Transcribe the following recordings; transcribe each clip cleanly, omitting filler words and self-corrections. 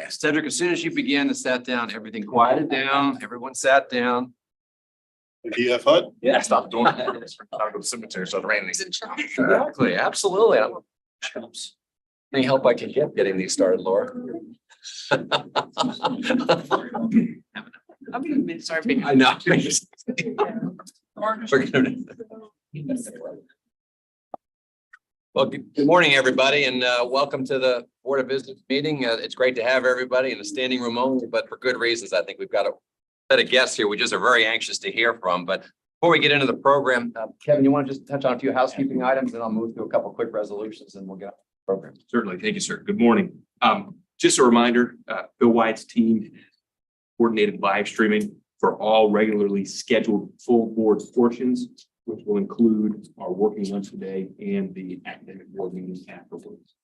Cedric, as soon as you began to sat down, everything quieted down, everyone sat down. EF HUD? Yeah, stop doing that. I'll go to the cemetery, so the rain. Exactly, absolutely. Any help I can get getting these started, Laura? I'm gonna start being. I know. Well, good morning, everybody, and welcome to the Board of Business meeting. It's great to have everybody in the standing room only, but for good reasons. I think we've got a set of guests here we just are very anxious to hear from. But before we get into the program, Kevin, you want to just touch on a few housekeeping items, and I'll move through a couple quick resolutions, and we'll get on the program. Certainly. Thank you, sir. Good morning. Just a reminder, Bill White's team coordinated live streaming for all regularly scheduled full board portions, which will include our working lunch today and the academic board meeting afterwards.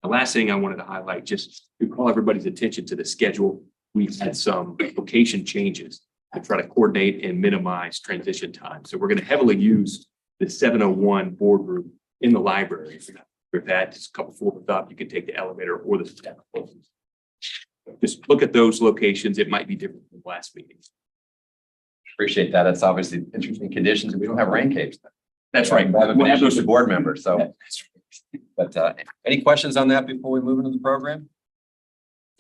The last thing I wanted to highlight, just to call everybody's attention to the schedule, we've had some location changes to try to coordinate and minimize transition time. So we're going to heavily use the 701 boardroom in the library. With that, just a couple floors up, you can take the elevator or the step. Just look at those locations. It might be different from last meeting. Appreciate that. It's obviously interesting conditions, and we don't have rain capes. That's right. We haven't been issued to board members, so. But any questions on that before we move into the program?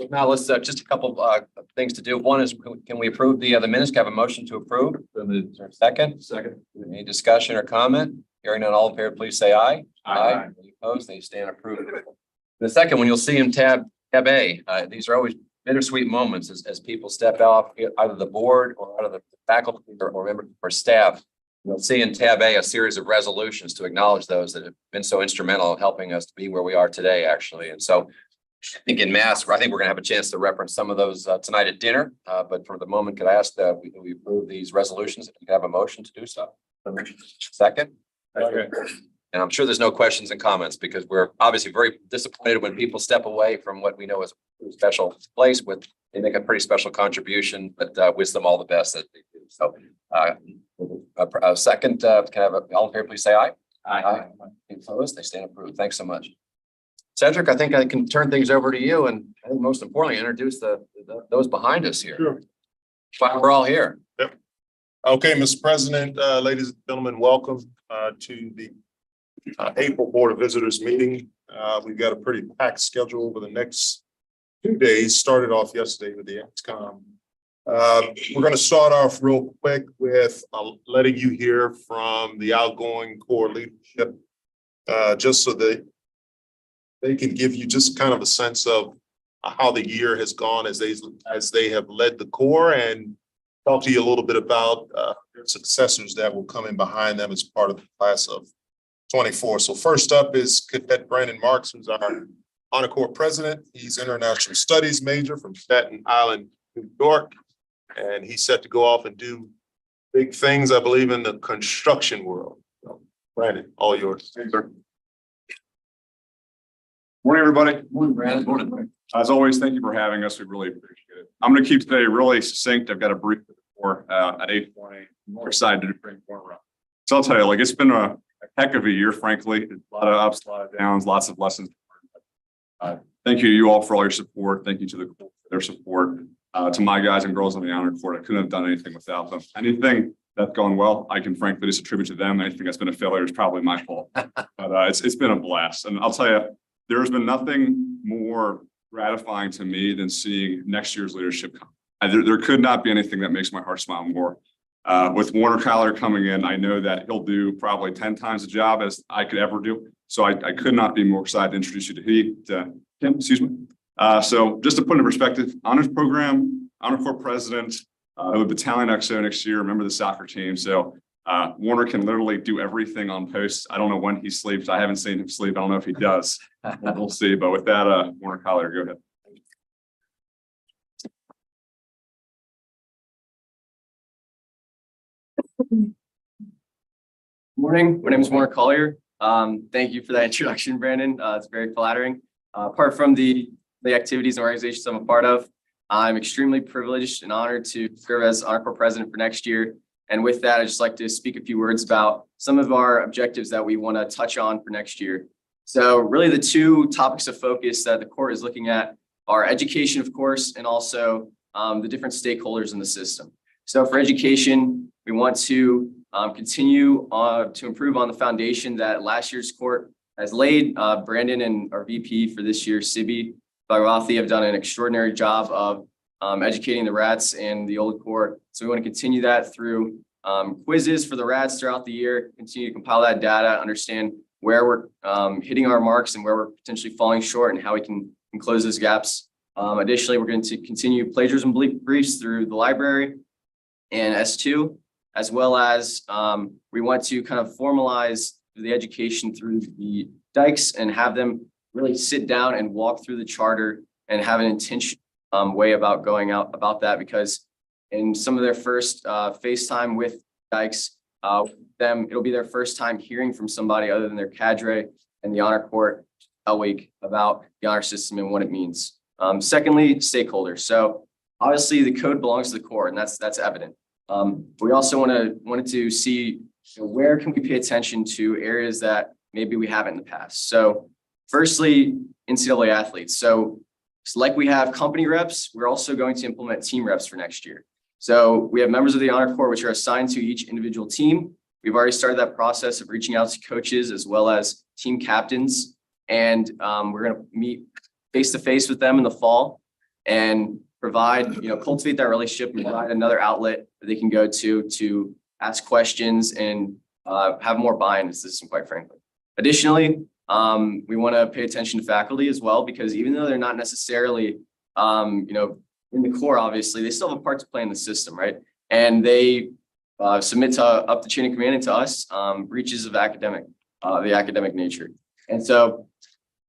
Now let's just a couple things to do. One is, can we approve the minutes? Can I have a motion to approve? Is there a second? Second. Any discussion or comment? Hearing none, all in favor, please say aye. Aye. Any opposed? They stand approved. The second one, you'll see in tab A. These are always bittersweet moments as people step off either the board or out of the faculty or member or staff. You'll see in tab A a series of resolutions to acknowledge those that have been so instrumental in helping us to be where we are today, actually. And so I think in mass, I think we're going to have a chance to reference some of those tonight at dinner. But for the moment, could I ask that we approve these resolutions? If you have a motion to do so. Second. Okay. And I'm sure there's no questions and comments because we're obviously very disappointed when people step away from what we know is a special place with, they make a pretty special contribution, but wish them all the best that they do. So a second, can I have all in favor, please say aye. Aye. Opposed? They stand approved. Thanks so much. Cedric, I think I can turn things over to you, and I think most importantly, introduce those behind us here. Sure. Why we're all here. Yep. Okay, Mr. President, ladies and gentlemen, welcome to the April Board of Visitors meeting. We've got a pretty packed schedule over the next 2 days. Started off yesterday with the XCOM. We're going to start off real quick with letting you hear from the outgoing core leadership, just so that they can give you just kind of a sense of how the year has gone as they have led the core, and talk to you a little bit about their successors that will come in behind them as part of the class of 24. So first up is Cadet Brandon Marks, who's our Honor Corps president. He's international studies major from Staten Island, New York, and he's set to go off and do big things, I believe, in the construction world. So, Brandon, all yours. Thanks, sir. Morning, everybody. Morning, Brandon. Morning. As always, thank you for having us. We really appreciate it. I'm going to keep today really succinct. I've got a brief before at 8:20. I'm more excited to do bring more around. So I'll tell you, like, it's been a heck of a year, frankly. A lot of ups, a lot of downs, lots of lessons. Thank you all for all your support. Thank you to the Corps for their support. To my guys and girls on the Honor Corps, I couldn't have done anything without them. Anything that's going well, I can frankly just attribute to them. Anything that's been a failure is probably my fault. But it's been a blast. And I'll tell you, there's been nothing more gratifying to me than seeing next year's leadership come. There could not be anything that makes my heart smile more. With Warner Collier coming in, I know that he'll do probably 10 times the job as I could ever do. So I could not be more excited to introduce you to him, excuse me. So just to put into perspective, honors program, Honor Corps president, the battalion XO next year, remember the soccer team. So Warner can literally do everything on post. I don't know when he sleeps. I haven't seen him sleep. I don't know if he does. We'll see. But with that, Warner Collier, go ahead. Morning, my name is Warner Collier. Thank you for that introduction, Brandon. It's very flattering. Apart from the activities and organizations I'm a part of, I'm extremely privileged and honored to serve as Honor Corps president for next year. And with that, I'd just like to speak a few words about some of our objectives that we want to touch on for next year. So really the two topics of focus that the Corps is looking at our education, of course, and also the different stakeholders in the system. So for education, we want to continue to improve on the foundation that last year's court has laid. Brandon and our VP for this year, Sibi Bhagavathi, have done an extraordinary job of educating the rats and the old court. So we want to continue that through quizzes for the rats throughout the year, continue to compile that data, understand where we're hitting our marks and where we're potentially falling short and how we can close those gaps. Additionally, we're going to continue plagiarism briefs through the library and S2, as well as we want to kind of formalize the education through the dikes and have them really sit down and walk through the charter and have an intentional way about going out about that, because in some of their first FaceTime with dikes, it'll be their first time hearing from somebody other than their cadre and the honor court a week about the honor system and what it means. Secondly, stakeholders. So obviously the code belongs to the core, and that's evident. We also wanted to see where can we pay attention to areas that maybe we haven't in the past. So firstly, NCAA athletes. So like we have company reps, we're also going to implement team reps for next year. So we have members of the honor corps, which are assigned to each individual team. We've already started that process of reaching out to coaches as well as team captains. And we're going to meet face-to-face with them in the fall and provide, cultivate that relationship and provide another outlet that they can go to ask questions and have more buy-in in the system, quite frankly. Additionally, we want to pay attention to faculty as well, because even though they're not necessarily, in the core, obviously, they still have a part to play in the system, right? And they submit to up the chain of command and to us breaches of the academic nature. And so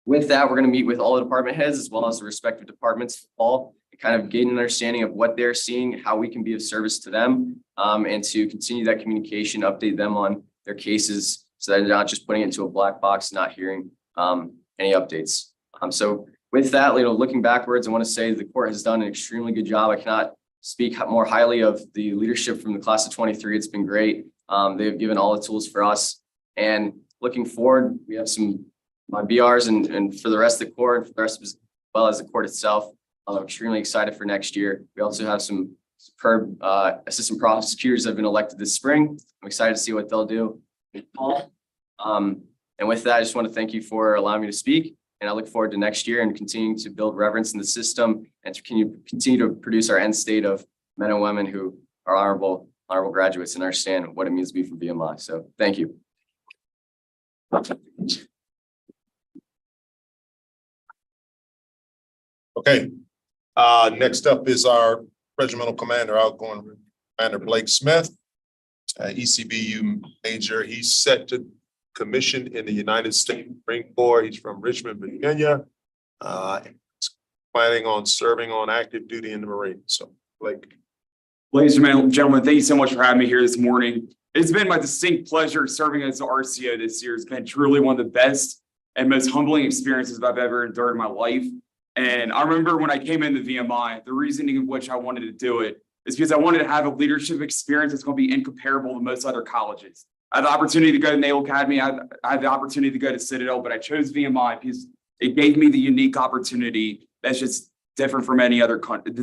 with that, we're going to meet with all the department heads as well as the respective departments all and kind of gain an understanding of what they're seeing, how we can be of service to them, and to continue that communication, update them on their cases so that they're not just putting it into a black box, not hearing any updates. So with that, looking backwards, I want to say the court has done an extremely good job. I cannot speak more highly of the leadership from the class of 23. It's been great. They've given all the tools for us. And looking forward, we have some BRs and for the rest of the court and for the rest of as well as the court itself. I'm extremely excited for next year. We also have some superb assistant prosecutors that have been elected this spring. I'm excited to see what they'll do. And with that, I just want to thank you for allowing me to speak. And I look forward to next year and continuing to build reverence in the system and to continue to produce our end state of men and women who are honorable graduates and understand what it means to be from VMI. So thank you. Okay. Next up is our Regimental Commander, outgoing Commander Blake Smith, ECBU major. He's set to commission in the United States Marine Corps. He's from Richmond, Virginia. He's planning on serving on active duty in the Marines. So, Blake. Ladies and gentlemen, thank you so much for having me here this morning. It's been my distinct pleasure serving as the RCO this year. It's been truly one of the best and most humbling experiences I've ever endured in my life. And I remember when I came into VMI, the reasoning of which I wanted to do it is because I wanted to have a leadership experience that's going to be incomparable to most other colleges. I had the opportunity to go to Naval Academy. I had the opportunity to go to Citadel, but I chose VMI because it gave me the unique opportunity that's just different from any other college in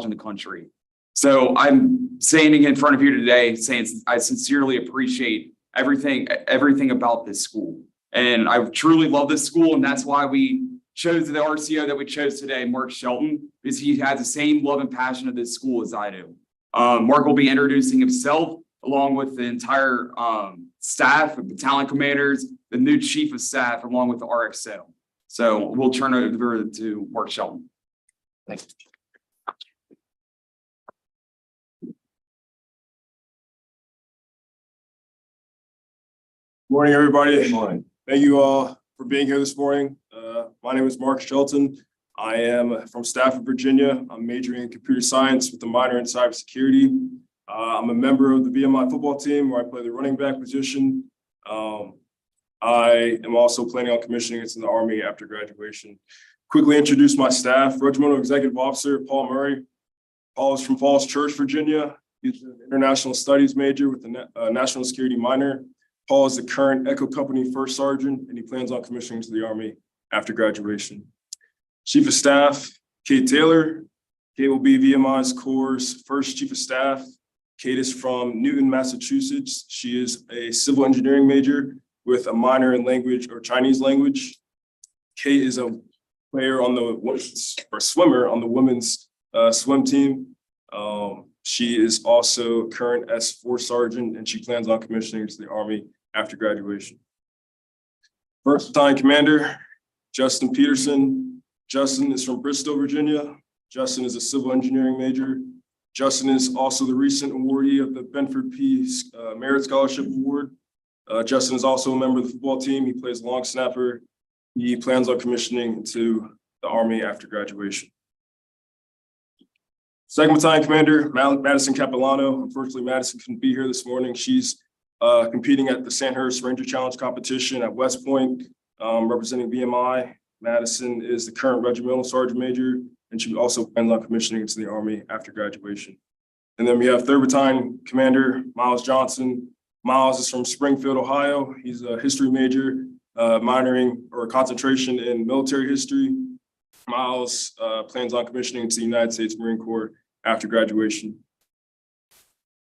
the country. So I'm standing in front of you today saying I sincerely appreciate everything about this school. And I truly love this school, and that's why we chose the RCO that we chose today, Mark Shelton, because he has the same love and passion of this school as I do. Mark will be introducing himself along with the entire staff, the battalion commanders, the new chief of staff, along with the RXO. So we'll turn it over to Mark Shelton. Thanks. Morning, everybody. Good morning. Thank you all for being here this morning. My name is Mark Shelton. I am from Stafford, Virginia. I'm majoring in computer science with a minor in cybersecurity. I'm a member of the VMI football team where I play the running back position. I am also planning on commissioning into the Army after graduation. Quickly introduce my staff. Regimental Executive Officer Paul Murray. Paul is from Falls Church, Virginia. He's an international studies major with a national security minor. Paul is the current Echo Company First Sergeant, and he plans on commissioning to the Army after graduation. Chief of Staff, Kate Taylor. Kate will be VMI's Corps' first Chief of Staff. Kate is from Newton, Massachusetts. She is a civil engineering major with a minor in language or Chinese language. Kate is a player on the swimmer on the women's swim team. She is also current S4 sergeant, and she plans on commissioning to the Army after graduation. First Battalion Commander, Justin Peterson. Justin is from Bristol, Virginia. Justin is a civil engineering major. Justin is also the recent awardee of the Benford Peace Merit Scholarship Award. Justin is also a member of the football team. He plays long snapper. He plans on commissioning into the Army after graduation. Second Battalion Commander, Madison Capilano. Unfortunately, Madison couldn't be here this morning. She's competing at the Sandhurst Ranger Challenge competition at West Point, representing BMI. Madison is the current regimental sergeant major, and she also plans on commissioning into the Army after graduation. And then we have Third Battalion Commander Miles Johnson. Miles is from Springfield, Ohio. He's a history major, minoring or concentration in military history. Miles plans on commissioning to the United States Marine Corps after graduation.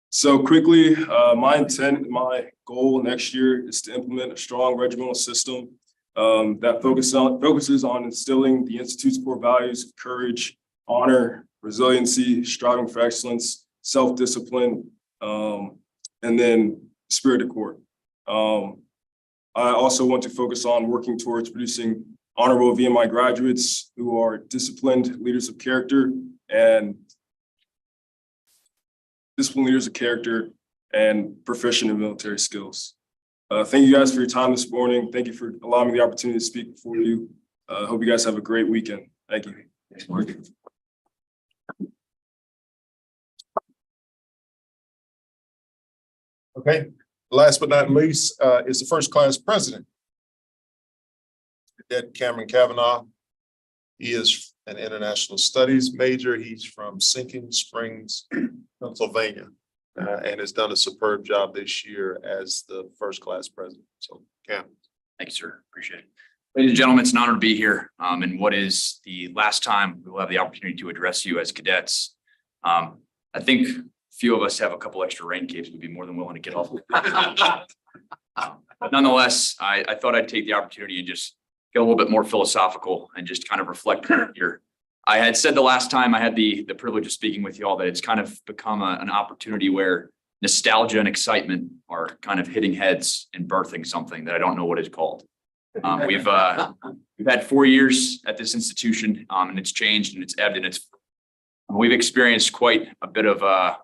So quickly, my intent, my goal next year is to implement a strong regimental system that focuses on instilling the Institute's core values of courage, honor, resiliency, striving for excellence, self-discipline, and then spirit of corps. I also want to focus on working towards producing honorable VMI graduates who are disciplined leaders of character and proficient in military skills. Thank you guys for your time this morning. Thank you for allowing me the opportunity to speak before you. Hope you guys have a great weekend. Thank you. Okay, last but not least, is the first class president. Cadet Cameron Kavanaugh. He is an international studies major. He's from Sinking Springs, Pennsylvania, and has done a superb job this year as the first class president. So, Cam. Thank you, sir. Appreciate it. Ladies and gentlemen, it's an honor to be here. And what is the last time we will have the opportunity to address you as cadets. I think a few of us have a couple extra rain capes. We'd be more than willing to get off. But nonetheless, I thought I'd take the opportunity and just get a little bit more philosophical and just kind of reflect here. I had said the last time I had the privilege of speaking with you all that it's kind of become an opportunity where nostalgia and excitement are kind of hitting heads and birthing something that I don't know what it's called. We've had 4 years at this institution, and it's changed and it's ebbed and we've experienced quite a bit of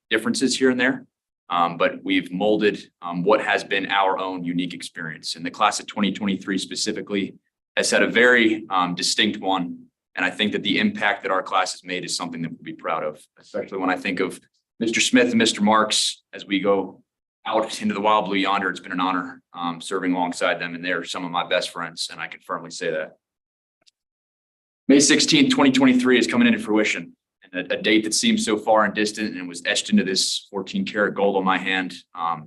differences here and there, but we've molded what has been our own unique experience. And the class of 2023 specifically has had a very distinct one. And I think that the impact that our class has made is something that we'll be proud of, especially when I think of Mr. Smith and Mr. Marks as we go out into the wild blue yonder. It's been an honor serving alongside them, and they're some of my best friends, and I can firmly say that. May 16th, 2023 is coming into fruition, and a date that seems so far and distant and was etched into this 14-karat gold on my hand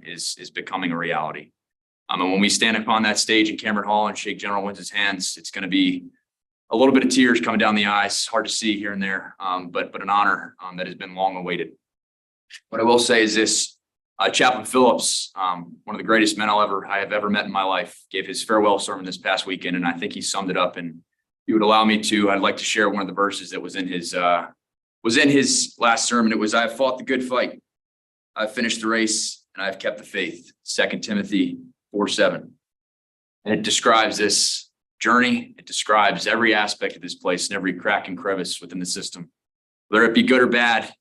is becoming a reality. And when we stand upon that stage in Cameron Hall and shake General Winds' hands, it's going to be a little bit of tears coming down the eyes, hard to see here and there, but an honor that has been long awaited. What I will say is this, Chaplain Phillips, one of the greatest men I have ever met in my life, gave his farewell sermon this past weekend, and I think he summed it up. And if you would allow me to, I'd like to share one of the verses that was in his last sermon. It was, "I have fought the good fight. I've finished the race, and I've kept the faith." 2 Timothy 4:7. And it describes this journey. It describes every aspect of this place and every crack and crevice within the system. Whether it be good or bad,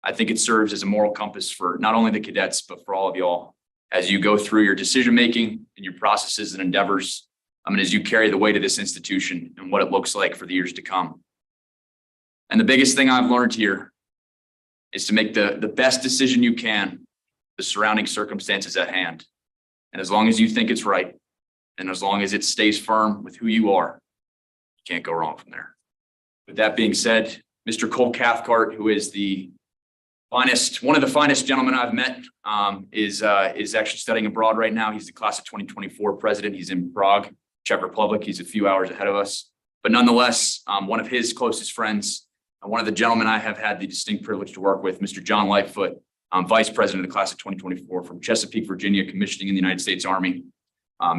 I think it serves as a moral compass for not only the cadets, but for all of y'all as you go through your decision-making and your processes and endeavors. As you carry the weight of this institution and what it looks like for the years to come. And the biggest thing I've learned here is to make the best decision you can, the surrounding circumstances at hand. And as long as you think it's right, and as long as it stays firm with who you are, you can't go wrong from there. With that being said, Mr. Cole Cathcart, who is one of the finest gentlemen I've met, is actually studying abroad right now. He's the class of 2024 president. He's in Prague, Czech Republic. He's a few hours ahead of us. But nonetheless, one of his closest friends, one of the gentlemen I have had the distinct privilege to work with, Mr. John Lightfoot, Vice President of the class of 2024 from Chesapeake, Virginia, commissioning in the United States Army,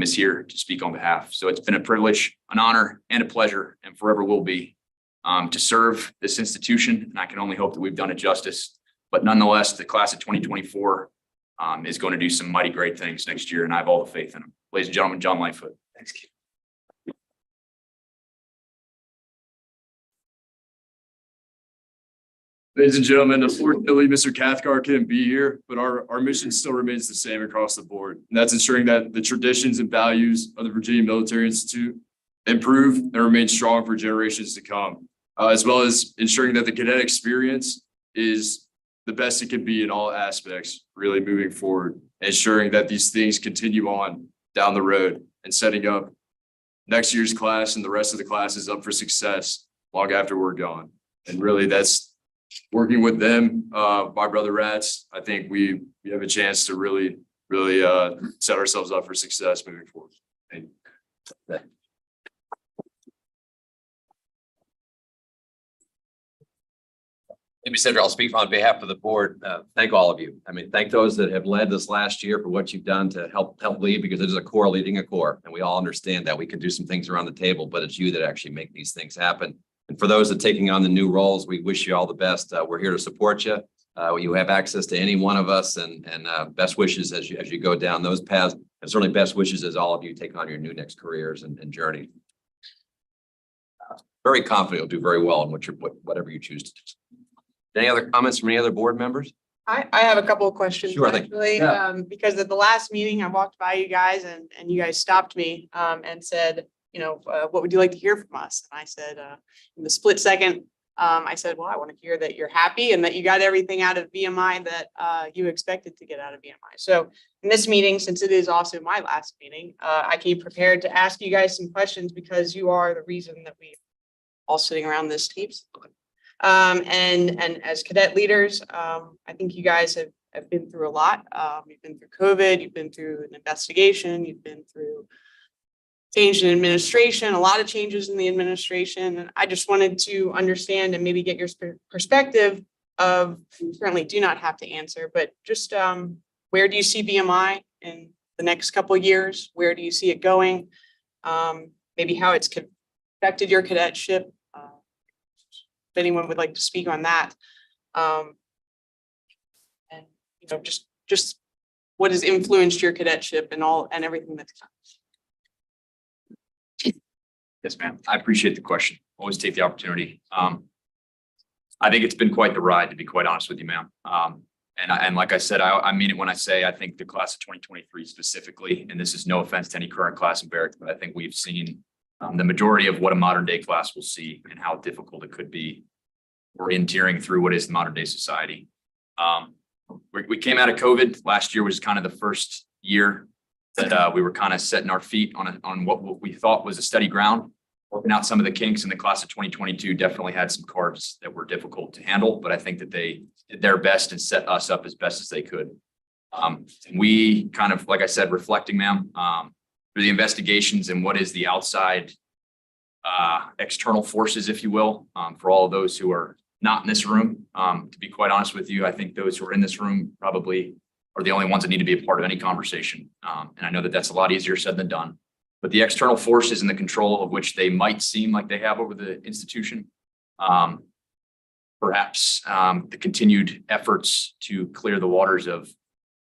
is here to speak on behalf. So it's been a privilege, an honor, and a pleasure, and forever will be, to serve this institution. And I can only hope that we've done it justice. But nonetheless, the class of 2024 is going to do some mighty great things next year, and I have all the faith in him. Ladies and gentlemen, John Lightfoot. Thanks. Ladies and gentlemen, unfortunately, Mr. Cathcart couldn't be here, but our mission still remains the same across the board. And that's ensuring that the traditions and values of the Virginia Military Institute improve and remain strong for generations to come, as well as ensuring that the cadet experience is the best it can be in all aspects, really moving forward, ensuring that these things continue on down the road and setting up next year's class and the rest of the classes up for success long after we're gone. And really that's working with them, my brother Rats. I think we have a chance to really set ourselves up for success moving forward. Thank you. Maybe Senator, I'll speak on behalf of the board. Thank all of you. I mean, thank those that have led this last year for what you've done to help lead, because it is a core leading a core. And we all understand that we can do some things around the table, but it's you that actually make these things happen. And for those that are taking on the new roles, we wish you all the best. We're here to support you. You have access to any one of us, and best wishes as you go down those paths. And certainly best wishes as all of you take on your new next careers and journey. Very confident you'll do very well in whatever you choose to do. Any other comments from any other board members? I have a couple of questions. Sure thing. Actually, because at the last meeting, I walked by you guys and you guys stopped me and said, what would you like to hear from us? And I said, in the split second, I said, well, I want to hear that you're happy and that you got everything out of BMI that you expected to get out of BMI. So in this meeting, since it is also my last meeting, I came prepared to ask you guys some questions because you are the reason that we all sitting around this table. And as cadet leaders, I think you guys have been through a lot. You've been through COVID, you've been through an investigation, you've been through change in administration, a lot of changes in the administration. And I just wanted to understand and maybe get your perspective of, you certainly do not have to answer, but just where do you see BMI in the next couple of years? Where do you see it going? Maybe how it's affected your cadetship. If anyone would like to speak on that. And just what has influenced your cadetship and everything that's come. Yes, ma'am. I appreciate the question. Always take the opportunity. I think it's been quite the ride, to be quite honest with you, ma'am. And like I said, I mean it when I say I think the class of 2023 specifically, and this is no offense to any current class in barracks, but I think we've seen the majority of what a modern day class will see and how difficult it could be orienteering through what is the modern day society. We came out of COVID. Last year was kind of the first year that we were kind of setting our feet on what we thought was a steady ground, working out some of the kinks. In the class of 2022 definitely had some cards that were difficult to handle, but I think that they did their best and set us up as best as they could. We kind of, like I said, reflecting, ma'am, through the investigations and what is the outside external forces, if you will, for all of those who are not in this room. To be quite honest with you, I think those who are in this room probably are the only ones that need to be a part of any conversation. And I know that that's a lot easier said than done, but the external forces and the control of which they might seem like they have over the institution, perhaps the continued efforts to clear the waters of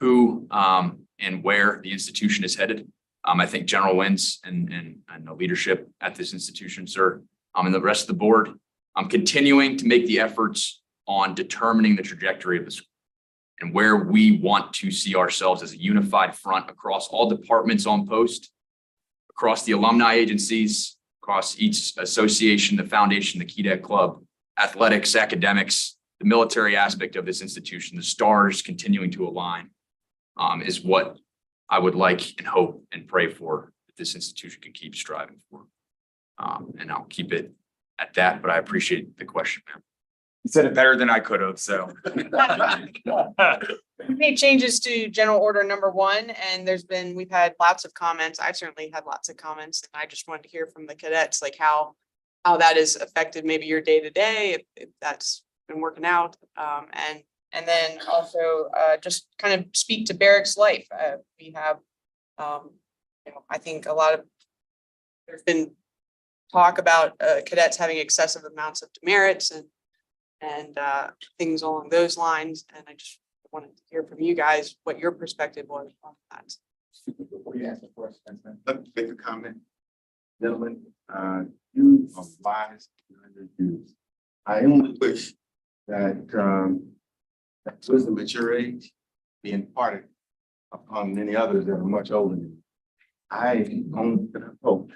who and where the institution is headed. I think General Wins and the leadership at this institution, sir, and the rest of the board, continuing to make the efforts on determining the trajectory of the school and where we want to see ourselves as a unified front across all departments on post, across the alumni agencies, across each association, the foundation, the Cadet Club, athletics, academics, the military aspect of this institution, the stars continuing to align, is what I would like and hope and pray for that this institution can keep striving for. And I'll keep it at that, but I appreciate the question, ma'am. You said it better than I could have, so. We made changes to General Order number 1, and we've had lots of comments. I've certainly had lots of comments, and I just wanted to hear from the cadets, like how how that has affected maybe your day to day, if that's been working out. And then also just kind of speak to barracks life. We have, I think there's been talk about cadets having excessive amounts of demerits and things along those lines. And I just wanted to hear from you guys what your perspective was on that. Before you ask the question, let me make a comment. Gentlemen, you are wise behind your views. I only wish that that wisdom at your age be imparted upon many others that are much older than you. I only can hope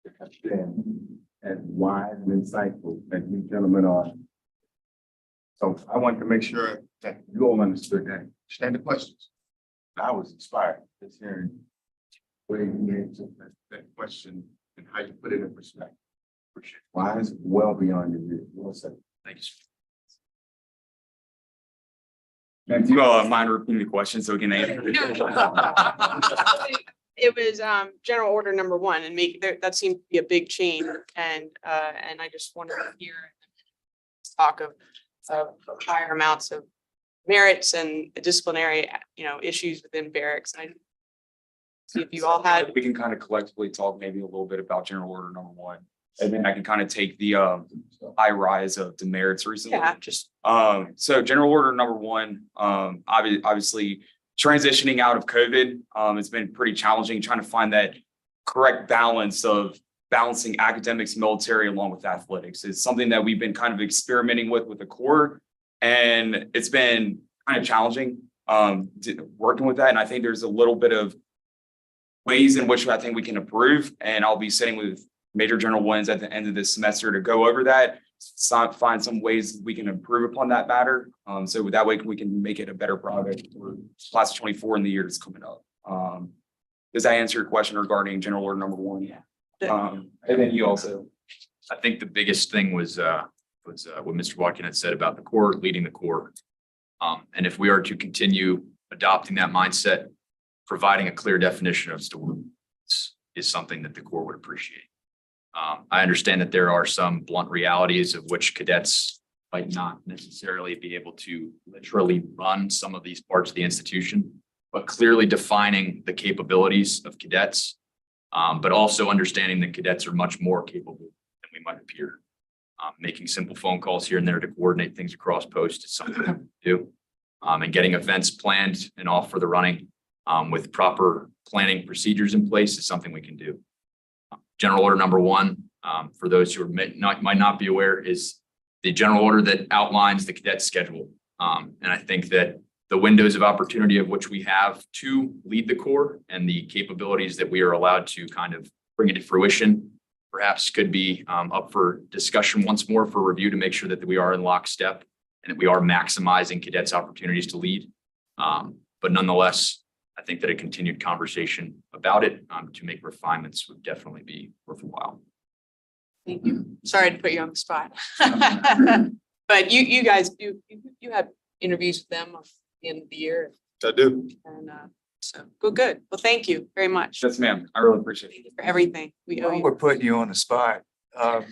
to have been as wise and insightful as you gentlemen are. So I want to make sure that you all understood that. Understand the questions. I was inspired just hearing where you answered that question and how you put it in perspective. Appreciate it. Wise, well beyond your years. Well said. Thank you, sir. And do you mind repeating the question so we can answer? It was general order number 1 and that seemed to be a big change and I just wanted to hear talk of higher amounts of merits and disciplinary issues within barracks. And I see if you all had. We can kind of collectively talk maybe a little bit about general order number 1. And then I can kind of take the high rise of demerits recently. Yeah. So general order number 1, obviously transitioning out of COVID, it's been pretty challenging trying to find that correct balance of balancing academics, military, along with athletics. It's something that we've been kind of experimenting with the Corps, and it's been kind of challenging working with that. And I think there's a little bit of ways in which I think we can improve, and I'll be sitting with Major General Wins at the end of this semester to go over that, find some ways we can improve upon that matter. So that way we can make it a better product for class of 24 in the years coming up. Does that answer your question regarding general order number 1? Yeah. And then you also. I think the biggest thing was what Mr. Watkins had said about the Corps, leading the Corps. And if we are to continue adopting that mindset, providing a clear definition of stewardship is something that the Corps would appreciate. I understand that there are some blunt realities of which cadets might not necessarily be able to literally run some of these parts of the institution, but clearly defining the capabilities of cadets, but also understanding that cadets are much more capable than we might appear. Making simple phone calls here and there to coordinate things across post is something that we do. And getting events planned and off for the running with proper planning procedures in place is something we can do. General order number 1, for those who might not be aware, is the general order that outlines the cadet schedule. And I think that the windows of opportunity of which we have to lead the Corps and the capabilities that we are allowed to kind of bring into fruition perhaps could be up for discussion once more for review to make sure that we are in lockstep and that we are maximizing cadets' opportunities to lead. But nonetheless, I think that a continued conversation about it to make refinements would definitely be worthwhile. Thank you. Sorry to put you on the spot. But you guys, you had interviews with them at the end of the year. I do. And so good. Well, thank you very much. Yes, ma'am. I really appreciate it. Thank you for everything. We owe While you. we're putting you on the spot, can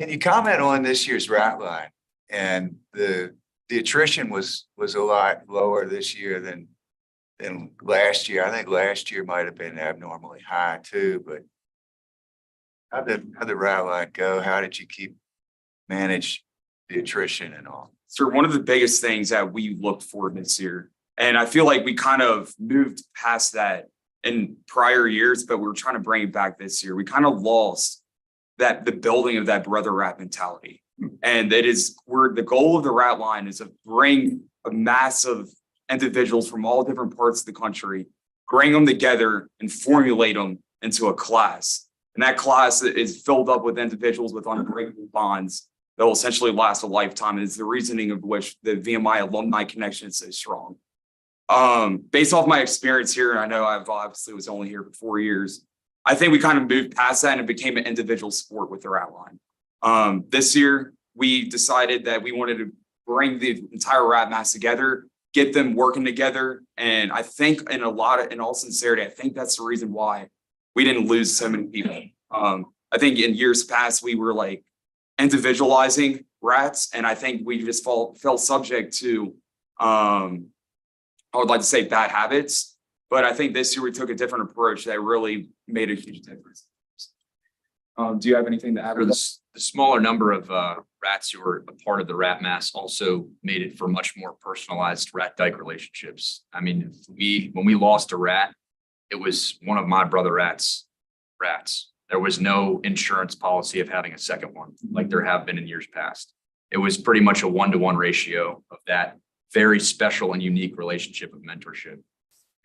you comment on this year's rat line? And the attrition was a lot lower this year than last year. I think last year might have been abnormally high too, but how'd the rat line go? How did you manage the attrition and all? So one of the biggest things that we looked for this year, and I feel like we kind of moved past that in prior years, but we're trying to bring it back this year. We kind of lost the building of that brother rat mentality. And the goal of the rat line is to bring a mass of individuals from all different parts of the country, bring them together and formulate them into a class. And that class is filled up with individuals with unbreakable bonds that will essentially last a lifetime. And it's the reasoning of which the VMI alumni connection is so strong. Based off my experience here, and I know I've obviously was only here for 4 years, I think we kind of moved past that and it became an individual sport with the rat line. This year, we decided that we wanted to bring the entire rat mass together, get them working together. And I think in all sincerity, I think that's the reason why we didn't lose so many people. I think in years past, we were like individualizing rats, and I think we just fell subject to, I would like to say bad habits. But I think this year we took a different approach that really made a huge difference. Do you have anything to add? For the smaller number of rats who were a part of the rat mass also made it for much more personalized rat-dyke relationships. I mean, when we lost a rat, it was one of my brother rats. There was no insurance policy of having a second one like there have been in years past. It was pretty much a 1-to-1 ratio of that very special and unique relationship of mentorship.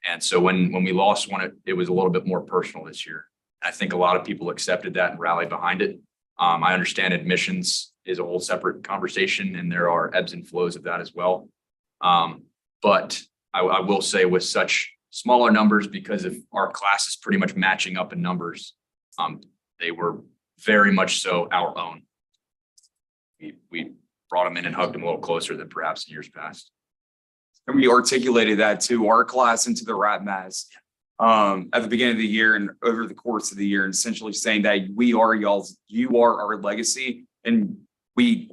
And so when we lost one, it was a little bit more personal this year. I think a lot of people accepted that and rallied behind it. I understand admissions is a whole separate conversation, and there are ebbs and flows of that as well. But I will say with such smaller numbers, because of our classes pretty much matching up in numbers, they were very much so our own. We brought them in and hugged them a little closer than perhaps in years past. And we articulated that to our class and to the rat mass at the beginning of the year and over the course of the year, and essentially saying that you are our legacy, and we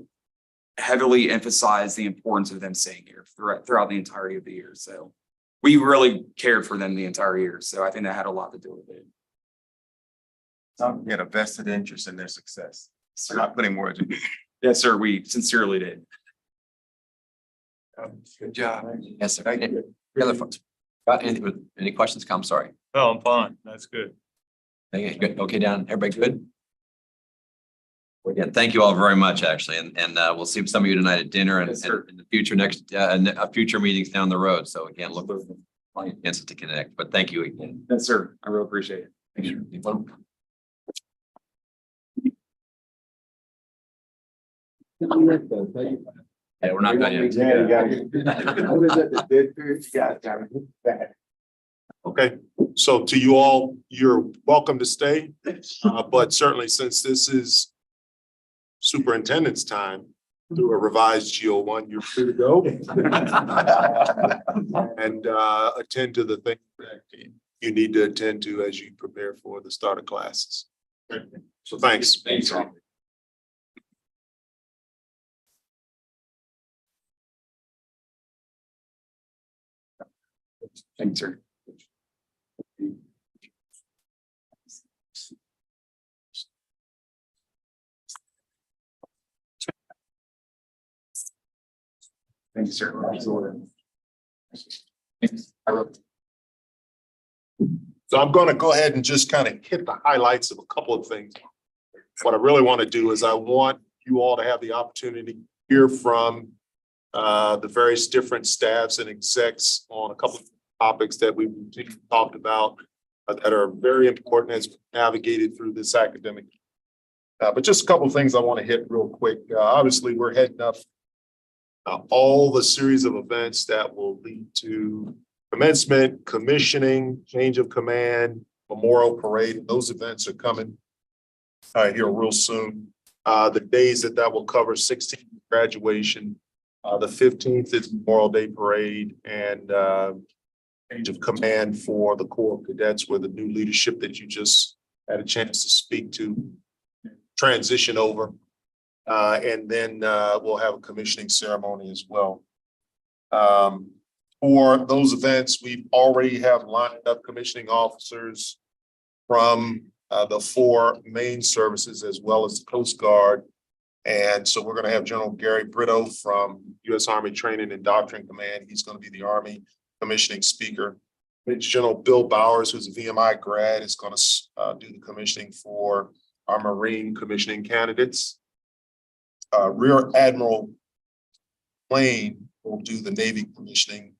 heavily emphasize the importance of them staying here throughout the entirety of the year. So we really cared for them the entire year. So I think that had a lot to do with it. You had a vested interest in their success. So not putting words in. Yes, sir. We sincerely did. Good job. Yes, sir. Any other folks? Got any questions? I'm sorry. No, I'm fine. That's good. Okay, down. Everybody good? Well, again, thank you all very much, actually, and we'll see some of you tonight at dinner and Yes, sir. in the future future meetings down the road. So again, look for the chance to connect. But thank you again. Yes, sir. I really appreciate it. Thank you. Yeah, we're not done yet. Okay, so to you all, you're welcome to stay, but certainly since this is superintendent's time through a revised GO1, you're free to go. And attend to the things that you need to attend to as you prepare for the start of classes. So thanks. Thanks. Thanks, sir. Thank you, sir. So I'm going to go ahead and just kind of hit the highlights of a couple of things. What I really want to do is I want you all to have the opportunity to hear from the various different staffs and execs on a couple of topics that we've talked about that are very important as we navigated through this academic. But just a couple of things I want to hit real quick. Obviously, we're heading up all the series of events that will lead to commencement, commissioning, change of command, memorial parade. Those events are coming here real soon. The days that will cover: 16th graduation, the 15th is Memorial Day parade, and change of command for the Corps of Cadets, where the new leadership that you just had a chance to speak to transition over. And then we'll have a commissioning ceremony as well. For those events, we already have lined up commissioning officers from the 4 main services as well as the Coast Guard. And so we're going to have General Gary Brito from U.S. Army Training and Doctrine Command. He's going to be the Army commissioning speaker. Major General Bill Bowers, who's a VMI grad, is going to do the commissioning for our Marine commissioning candidates. Rear Admiral Lane will do the Navy commissioning,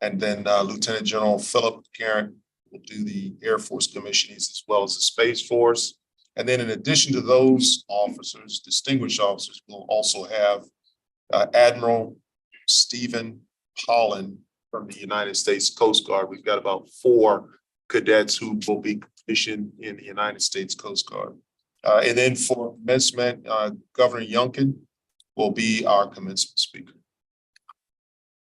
and then Lieutenant General Philip Garrett will do the Air Force commissionings as well as the Space Force. And then in addition to those officers, distinguished officers, we'll also have Admiral Stephen Holland from the United States Coast Guard. We've got about 4 cadets who will be commissioned in the United States Coast Guard. And then for commencement, Governor Youngkin will be our commencement speaker.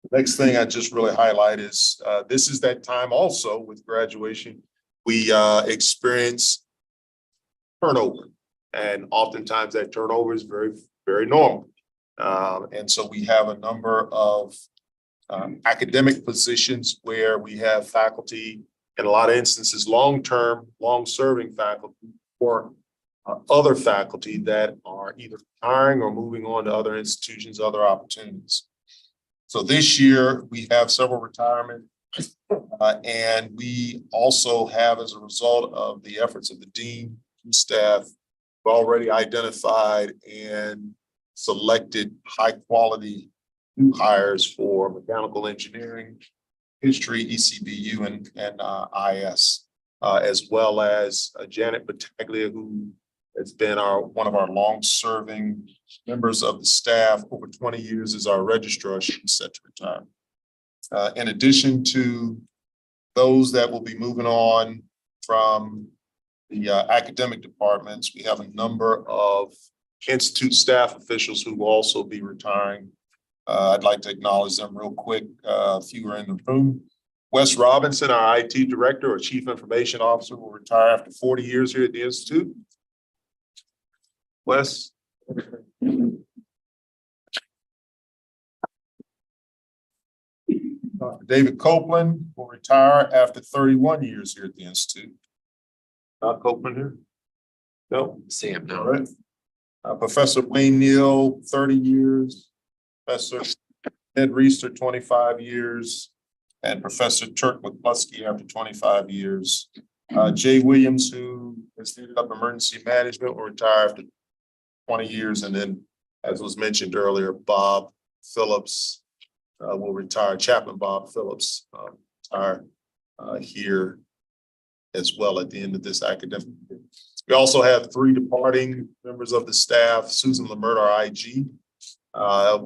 The next thing I just really highlight is this is that time also with graduation. We experience turnover And oftentimes that turnover is very, very normal. And so we have a number of academic positions where we have faculty, in a lot of instances, long-term, long-serving faculty or other faculty that are either retiring or moving on to other institutions, other opportunities. So this year we have several retirements. And we also have, as a result of the efforts of the dean and staff, already identified and selected high-quality new hires for mechanical engineering, history, ECBU, and IS, as well as Janet Battaglia, who has been one of our long-serving members of the staff over 20 years as our registrar. She's set to retire. In addition to those that will be moving on from the academic departments, we have a number of institute staff officials who will also be retiring. I'd like to acknowledge them real quick. A few are in the room. Wes Robinson, our IT director or chief information officer, will retire after 40 years here at the Institute. Wes. David Copeland will retire after 31 years here at the Institute. Not Copeland here? No. See him All now. right. Professor Wayne Neal, 30 years. Professor Ed Reister, 25 years. And Professor Turk McCluskey after 25 years. Jay Williams, who has headed up emergency management, will retire after 20 years. And then, as was mentioned earlier, Bob Phillips will retire. Chaplain Bob Phillips retire here as well at the end of this academic year. We also have 3 departing members of the staff. Susan Lamert, our IG,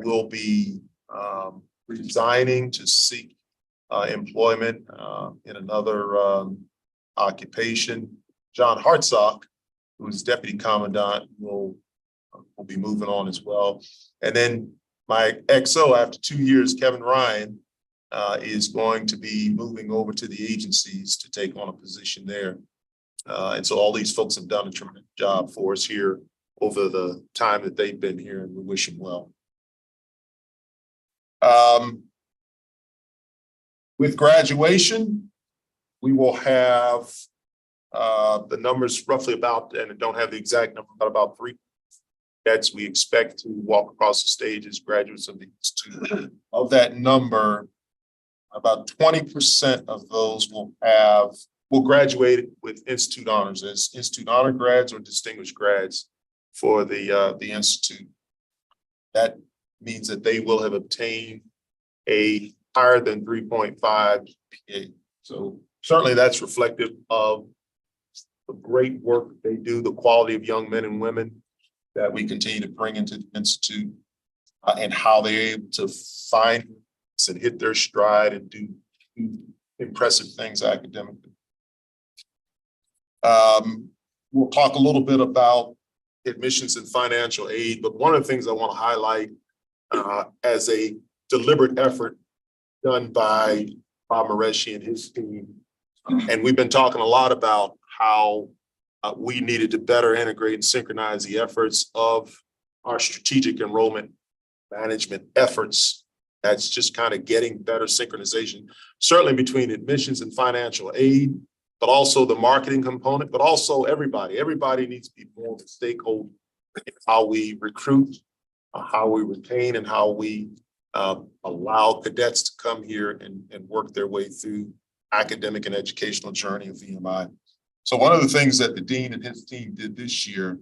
will be resigning to seek employment in another occupation. John Hartsock, who is deputy commandant, will be moving on as well. And then my XO, after 2 years, Kevin Ryan, is going to be moving over to the agencies to take on a position there. And so all these folks have done a tremendous job for us here over the time that they've been here, and we wish them well. With graduation, we will have the numbers roughly about, and I don't have the exact number, but about 3 cadets we expect to walk across the stage as graduates of the institute. Of that number, about 20% of those will graduate with institute honors as institute honor grads or distinguished grads for the institute. That means that they will have obtained a higher than 3.5 GPA. So certainly that's reflective of the great work that they do, the quality of young men and women that we continue to bring into the institute, and how they're able to find and hit their stride and do impressive things academically. We'll talk a little bit about admissions and financial aid, but one of the things I want to highlight as a deliberate effort done by Bob Mareshi and his team, and we've been talking a lot about how we needed to better integrate and synchronize the efforts of our strategic enrollment management efforts. That's just kind of getting better synchronization, certainly between admissions and financial aid, but also the marketing component, but also everybody. Everybody needs to be more of a stakeholder in how we recruit, how we retain, and how we allow cadets to come here and work their way through academic and educational journey of VMI. So one of the things that the dean and his team did this year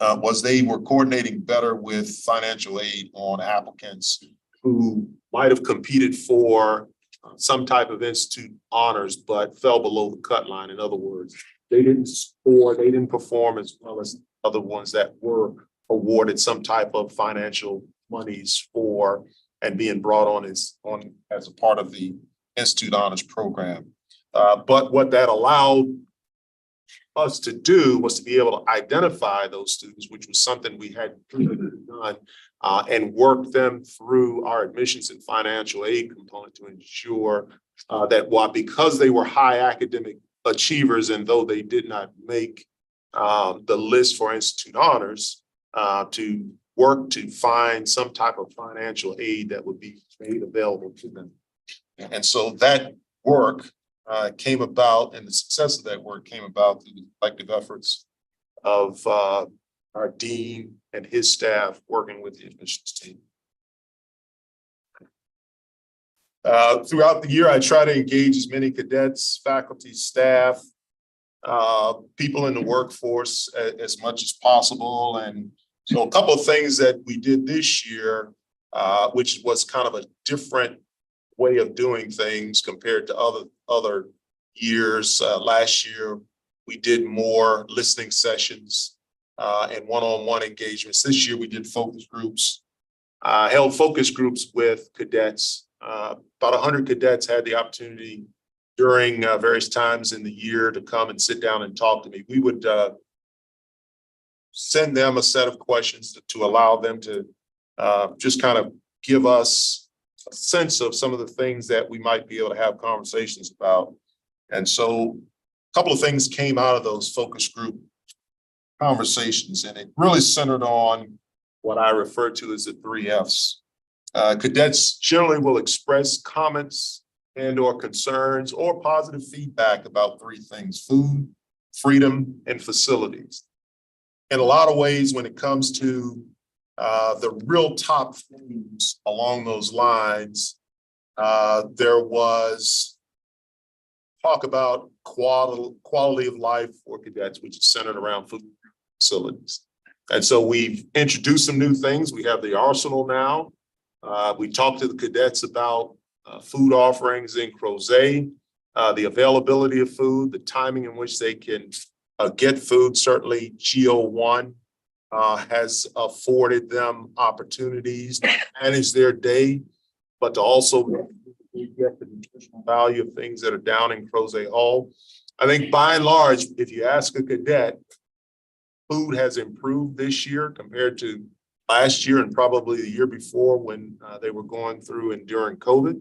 was they were coordinating better with financial aid on applicants who might have competed for some type of institute honors, but fell below the cut line. In other words, they didn't score, they didn't perform as well as other ones that were awarded some type of financial monies for and being brought on as a part of the institute honors program. But what that allowed us to do was to be able to identify those students, which was something we had done, and work them through our admissions and financial aid component to ensure that because they were high academic achievers, and though they did not make the list for Institute Honors to work to find some type of financial aid that would be made available to them. And so that work came about, and the success of that work came about through the collective efforts of our dean and his staff working with the admissions team. Throughout the year, I try to engage as many cadets, faculty, staff, people in the workforce as much as possible. And so a couple of things that we did this year, which was kind of a different way of doing things compared to other years. Last year, we did more listening sessions and one-on-one engagements. This year, we did focus groups, held focus groups with cadets. About 100 cadets had the opportunity during various times in the year to come and sit down and talk to me. We would send them a set of questions to allow them to just kind of give us a sense of some of the things that we might be able to have conversations about. And so a couple of things came out of those focus group conversations, and it really centered on what I refer to as the 3 F's. Cadets generally will express comments and or concerns or positive feedback about 3 things: food, freedom, and facilities. In a lot of ways, when it comes to the real top themes along those lines, there was talk about quality of life for cadets, which is centered around food facilities. And so we've introduced some new things. We have the arsenal now. We talked to the cadets about food offerings in Crozet, the availability of food, the timing in which they can get food. Certainly GO1 has afforded them opportunities to manage their day, but to also get the nutritional value of things that are down in Crozet Hall. I think by and large, if you ask a cadet, food has improved this year compared to last year and probably the year before when they were going through and during COVID.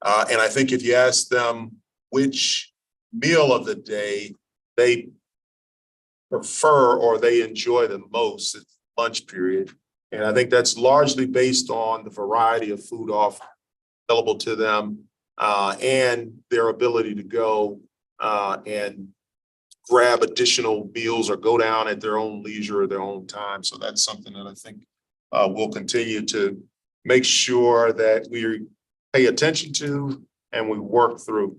And I think if you ask them which meal of the day they prefer or they enjoy the most, it's lunch period. And I think that's largely based on the variety of food available to them and their ability to go and grab additional meals or go down at their own leisure or their own time. So that's something that I think we'll continue to make sure that we pay attention to and we work through.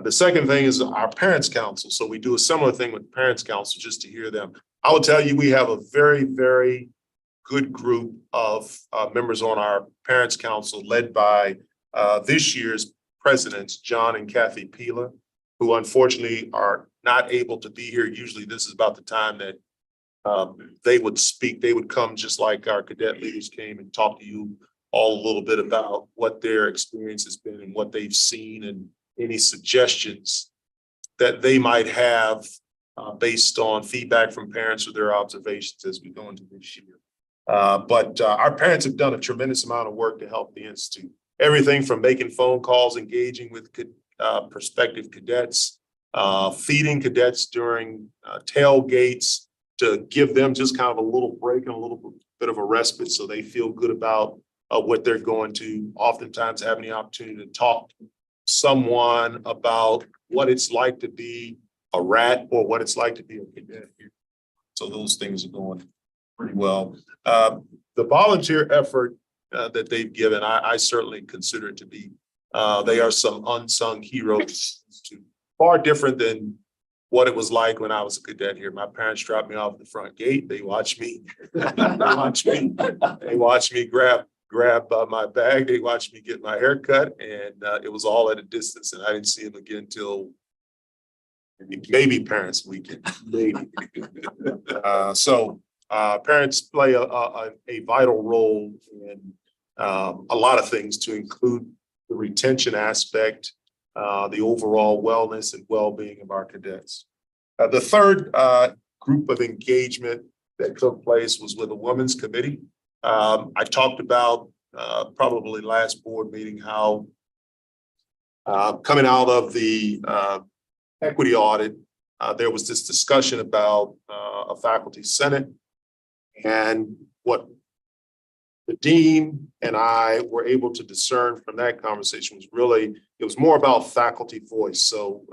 The second thing is our Parents Council. So we do a similar thing with Parents Council just to hear them. I will tell you, we have a very, very good group of members on our Parents Council led by this year's presidents, John and Kathy Pila, who unfortunately are not able to be here. Usually this is about the time that they would speak. They would come just like our cadet leaders came and talk to you all a little bit about what their experience has been and what they've seen and any suggestions that they might have based on feedback from parents or their observations as we go into this year. But our parents have done a tremendous amount of work to help the Institute. Everything from making phone calls, engaging with prospective cadets, feeding cadets during tailgates to give them just kind of a little break and a little bit of a respite so they feel good about what they're going to. Oftentimes having the opportunity to talk to someone about what it's like to be a rat or what it's like to be a cadet here. So those things are going pretty well. The volunteer effort that they've given, I certainly consider it to be, they are some unsung heroes, far different than what it was like when I was a cadet here. My parents dropped me off at the front gate. They watched me, they watched me grab my bag. They watched me get my hair cut, and it was all at a distance, and I didn't see them again till maybe Parents Weekend, maybe. So parents play a vital role in a lot of things, to include the retention aspect, the overall wellness and well-being of our cadets. The third group of engagement that took place was with a women's committee. I talked about probably last board meeting how coming out of the equity audit, there was this discussion about a faculty senate, and what the dean and I were able to discern from that conversation was really, it was more about faculty voice. So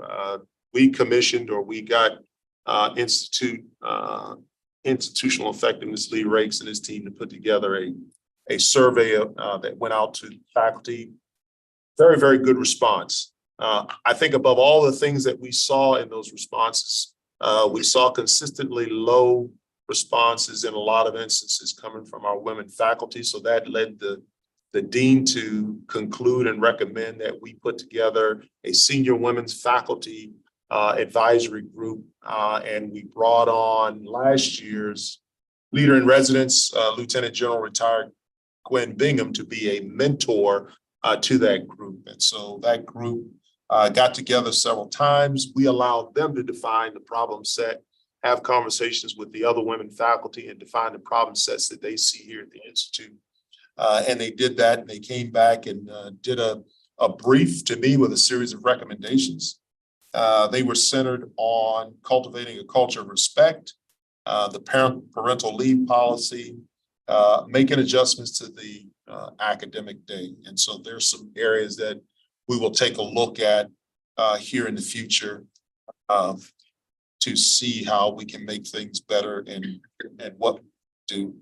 we commissioned, or we got institutional effectiveness Lee Rakes and his team to put together a survey that went out to faculty. Very, very good response. I think above all the things that we saw in those responses, we saw consistently low responses in a lot of instances coming from our women faculty. So that led the dean to conclude and recommend that we put together a senior women's faculty advisory group. And we brought on last year's leader in residence, Lieutenant General retired Gwen Bingham, to be a mentor to that group. And so that group got together several times. We allowed them to define the problem set, have conversations with the other women faculty, and define the problem sets that they see here at the Institute. And they did that, and they came back and did a brief to me with a series of recommendations. They were centered on cultivating a culture of respect, the parental leave policy, making adjustments to the academic day. And so there's some areas that we will take a look at here in the future to see how we can make things better and what we do.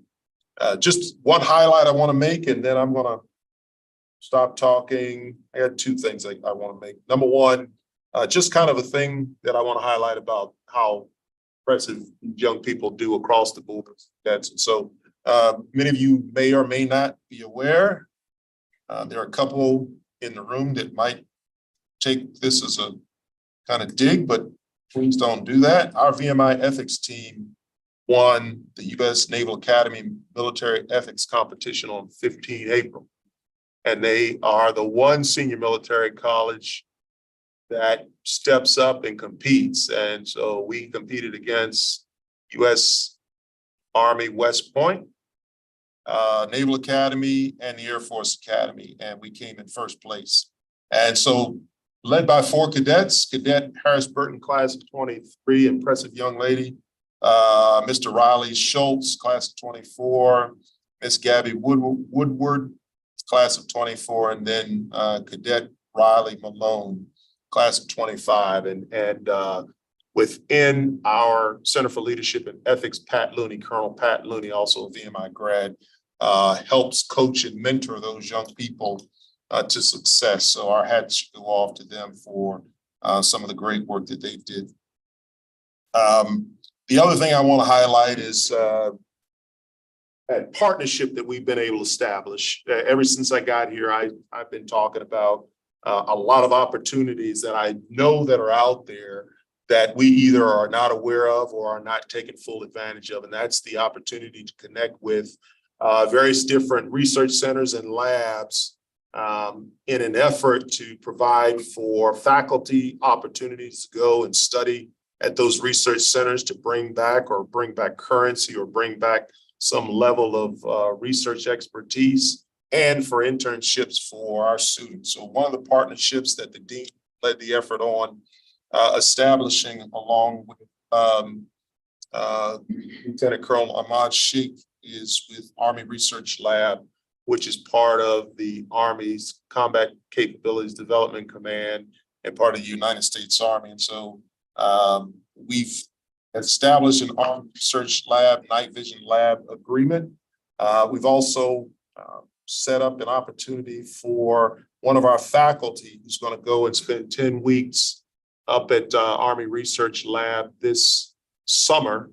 Just one highlight I want to make, and then I'm going to stop talking. I had two things I want to make. Number one, just kind of a thing that I want to highlight about how impressive young people do across the board. So many of you may or may not be aware, there are a couple in the room that might take this as a kind of dig, but please don't do that. Our VMI ethics team won the U.S. Naval Academy Military Ethics Competition on 15 April. And they are the one senior military college that steps up and competes. And so we competed against U.S. Army West Point, Naval Academy, and the Air Force Academy, and we came in first place. And so led by 4 cadets, Cadet Harris Burton, class of 23, impressive young lady, Mr. Riley Schultz, class of 24, Miss Gabby Woodward, class of 24, and then Cadet Riley Malone, class of 25. And within our Center for Leadership and Ethics, Pat Looney, Colonel Pat Looney, also a VMI grad, helps coach and mentor those young people to success. So our hats go off to them for some of the great work that they did. The other thing I want to highlight is that partnership that we've been able to establish. Ever since I got here, I've been talking about a lot of opportunities that I know that are out there that we either are not aware of or are not taking full advantage of. And that's the opportunity to connect with various different research centers and labs in an effort to provide for faculty opportunities to go and study at those research centers, to bring back currency or bring back some level of research expertise, and for internships for our students. So one of the partnerships that the dean led the effort on establishing, along with Lieutenant Colonel Ahmad Sheikh, is with Army Research Lab, which is part of the Army's Combat Capabilities Development Command and part of the United States Army. And so we've established an Army Research Lab, Night Vision Lab agreement. We've also set up an opportunity for one of our faculty who's going to go and spend 10 weeks up at Army Research Lab this summer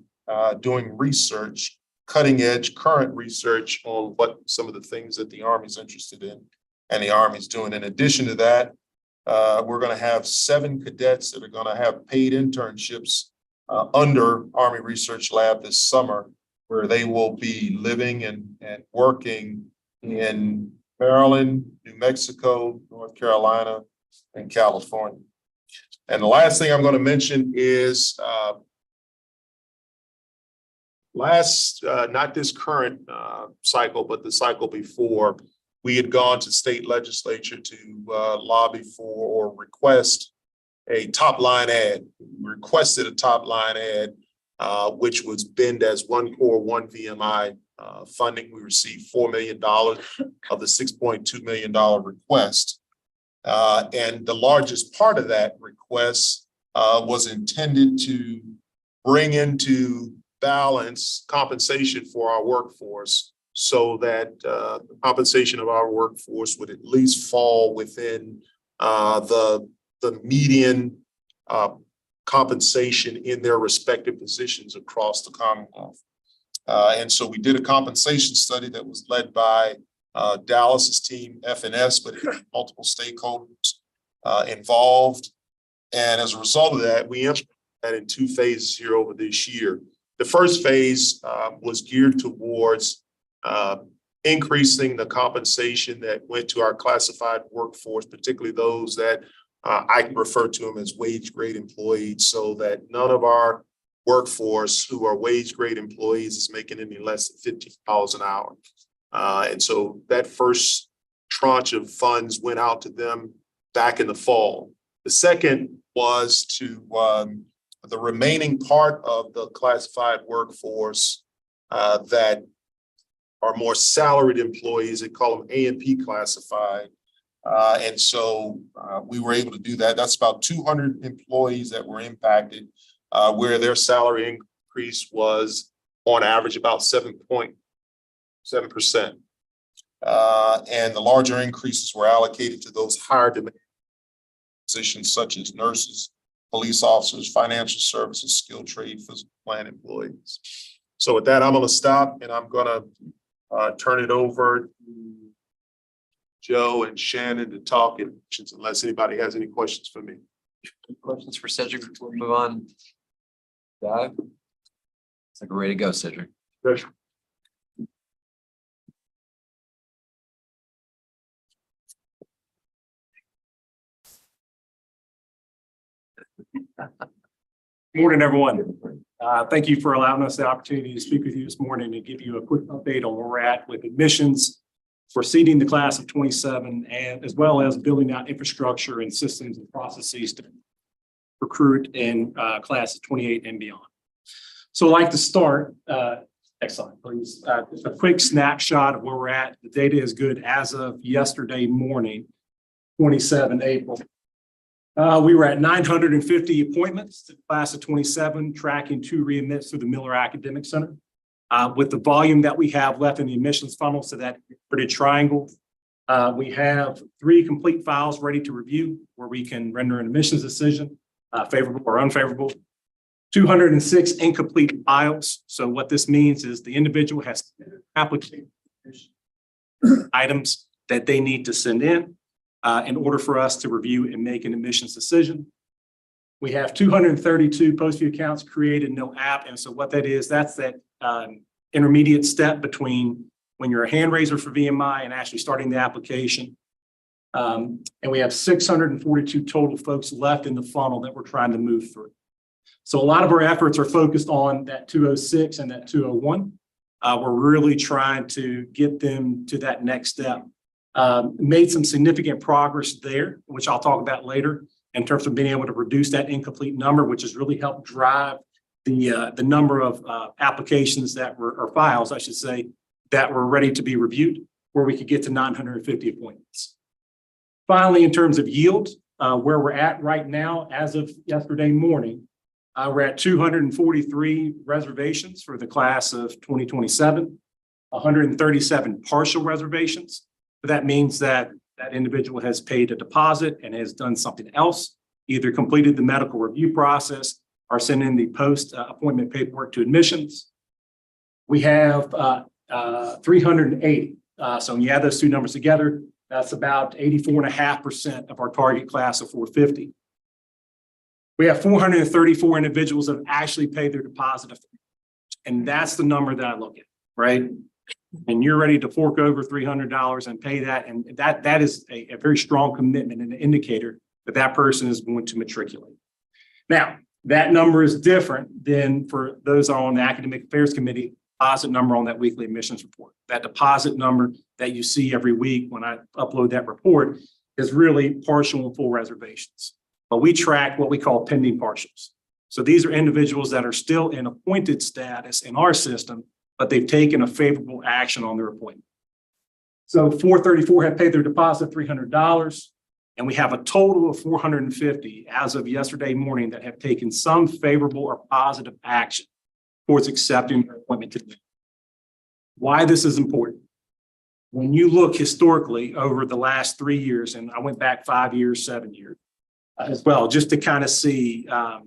doing research, cutting edge current research on what some of the things that the Army's interested in and the Army's doing. In addition to that, we're going to have 7 cadets that are going to have paid internships under Army Research Lab this summer, where they will be living and working in Maryland, New Mexico, North Carolina, and California. And the last thing I'm going to mention is not this current cycle, but the cycle before, we had gone to state legislature to lobby for or request a top line ad, requested a top line ad, which was binned as one core, one VMI funding. We received $4 million of the $6.2 million request. And the largest part of that request was intended to bring into balance compensation for our workforce so that the compensation of our workforce would at least fall within the median compensation in their respective positions across the Commonwealth. And so we did a compensation study that was led by Dallas's team, FNS, but it had multiple stakeholders involved. And as a result of that, we implemented that in 2 phases here over this year. The first phase was geared towards increasing the compensation that went to our classified workforce, particularly those that I refer to them as wage grade employees, so that none of our workforce who are wage grade employees is making any less than $50 an hour. And so that first tranche of funds went out to them back in the fall. The second was to the remaining part of the classified workforce that are more salaried employees. They call them A&P classified. And so we were able to do that. That's about 200 employees that were impacted, where their salary increase was on average about 7.7%. And the larger increases were allocated to those higher demand positions such as nurses, police officers, financial services, skilled trade, physical plant employees. So with that, I'm going to stop and I'm going to turn it over to Joe and Shannon to talk unless anybody has any questions for me. Questions for Cedric before we move on? Doug? It's like we're ready to go, Cedric. Good. Morning, everyone. Thank you for allowing us the opportunity to speak with you this morning and give you a quick update on where we're at with admissions for seeding the class of 27, and as well as building out infrastructure and systems and processes to recruit in class of 28 and beyond. So I'd like to start, next slide, please. Just a quick snapshot of where we're at. The data is good as of yesterday morning, 27 April. We were at 950 appointments to the class of 27, tracking 2 readmits through the Miller Academic Center. With the volume that we have left in the admissions funnel, so that pretty triangle, we have 3 complete files ready to review where we can render an admissions decision, favorable or unfavorable. 206 incomplete files. So what this means is the individual has application items that they need to send in order for us to review and make an admissions decision. We have 232 post-view accounts created, no app. And so what that is, that's that intermediate step between when you're a hand raiser for VMI and actually starting the application. And we have 642 total folks left in the funnel that we're trying to move through. So a lot of our efforts are focused on that 206 and that 201. We're really trying to get them to that next step. Made some significant progress there, which I'll talk about later, in terms of being able to reduce that incomplete number, which has really helped drive the number of applications that were, or files, I should say, that were ready to be reviewed, where we could get to 950 appointments. Finally, in terms of yield, where we're at right now, as of yesterday morning, we're at 243 reservations for the class of 2027, 137 partial reservations. But that means that that individual has paid a deposit and has done something else, either completed the medical review process or sent in the post-appointment paperwork to admissions. We have 380. So when you add those 2 numbers together, that's about 84.5% of our target class of 450. We have 434 individuals that have actually paid their deposit. And that's the number that I look at, right? And you're ready to fork over $300 and pay that. And that is a very strong commitment and an indicator that that person is going to matriculate. Now, that number is different than for those on the Academic Affairs Committee deposit number on that weekly admissions report. That deposit number that you see every week when I upload that report is really partial and full reservations. but we track what we call pending partials. So these are individuals that are still in appointed status in our system, but they've taken a favorable action on their appointment. So 434 have paid their deposit $300, and we have a total of 450 as of yesterday morning that have taken some favorable or positive action towards accepting their appointment today. Why this is important? When you look historically over the last 3 years, and I went back 5 years, 7 years as well, just to kind of see, because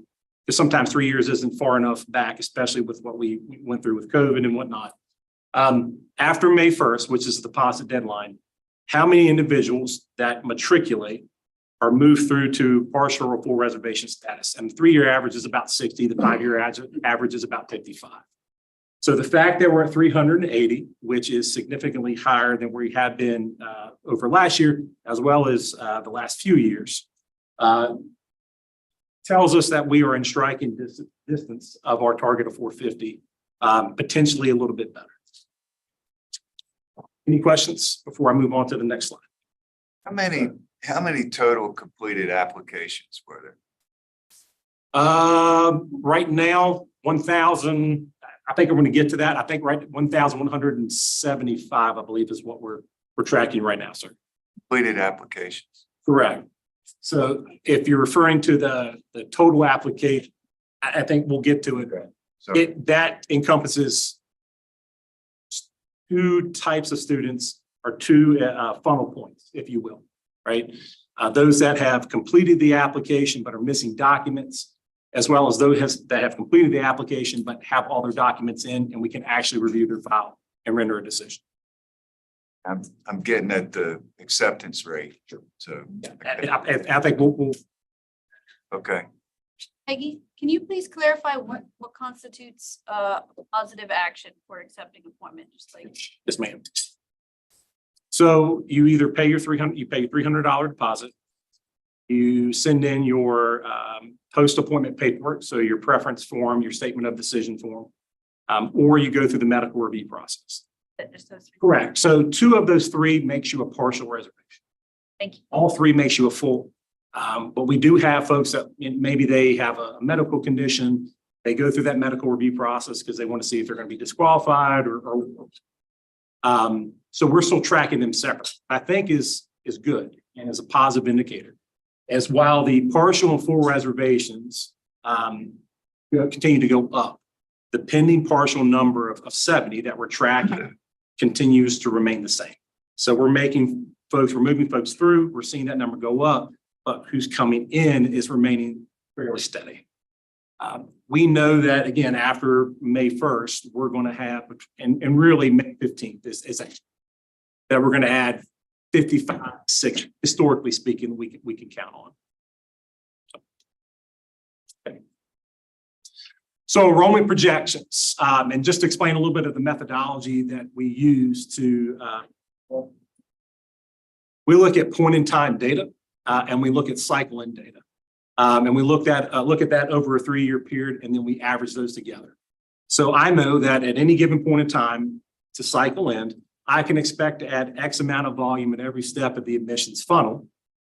sometimes 3 years isn't far enough back, especially with what we went through with COVID and whatnot. After May 1st, which is the deposit deadline, how many individuals that matriculate are moved through to partial or full reservation status? And the 3-year average is about 60, the 5-year average is about 55. So the fact that we're at 380, which is significantly higher than we had been over last year, as well as the last few years, tells us that we are in striking distance of our target of 450, potentially a little bit better. Any questions before I move on to the next slide? How many total completed applications were there? Right now, 1,000. I think I'm going to get to that. I think 1,175, I believe, is what we're tracking right now, sir. Completed applications. Correct. So if you're referring to the total application, I think we'll get to it. So That encompasses two types of students, or two funnel points, if you will, right? Those that have completed the application but are missing documents, as well as those that have completed the application but have all their documents in, and we can actually review their file and render a decision. I'm getting at the acceptance rate. So I think we'll okay. Peggy, can you please clarify what constitutes positive action for accepting appointment? Just like, yes, ma'am. So you either pay your $300 deposit, you send in your post-appointment paperwork, so your preference form, your statement of decision form, or you go through the medical review process. just those three. Correct. So 2 of those 3 makes you a partial reservation. Thank you. All 3 makes you a full. But we do have folks that maybe they have a medical condition. They go through that medical review process because they want to see if they're going to be disqualified so we're still tracking them separate. I think is good and is a positive indicator. As while the partial and full reservations continue to go up, the pending partial number of 70 that we're tracking continues to remain the same. So we're moving folks through, we're seeing that number go up, but who's coming in is remaining fairly steady. We know that, again, after May 1st, we're going to have, and really May 15th is that we're going to add 55, 60, historically speaking, we can count on. Okay. So enrollment projections, and just to explain a little bit of the methodology that we use to, we look at point in time data and we look at cycle in data. And we look at that over a 3-year period, and then we average those together. So I know that at any given point in time to cycle end, I can expect to add X amount of volume at every step of the admissions funnel.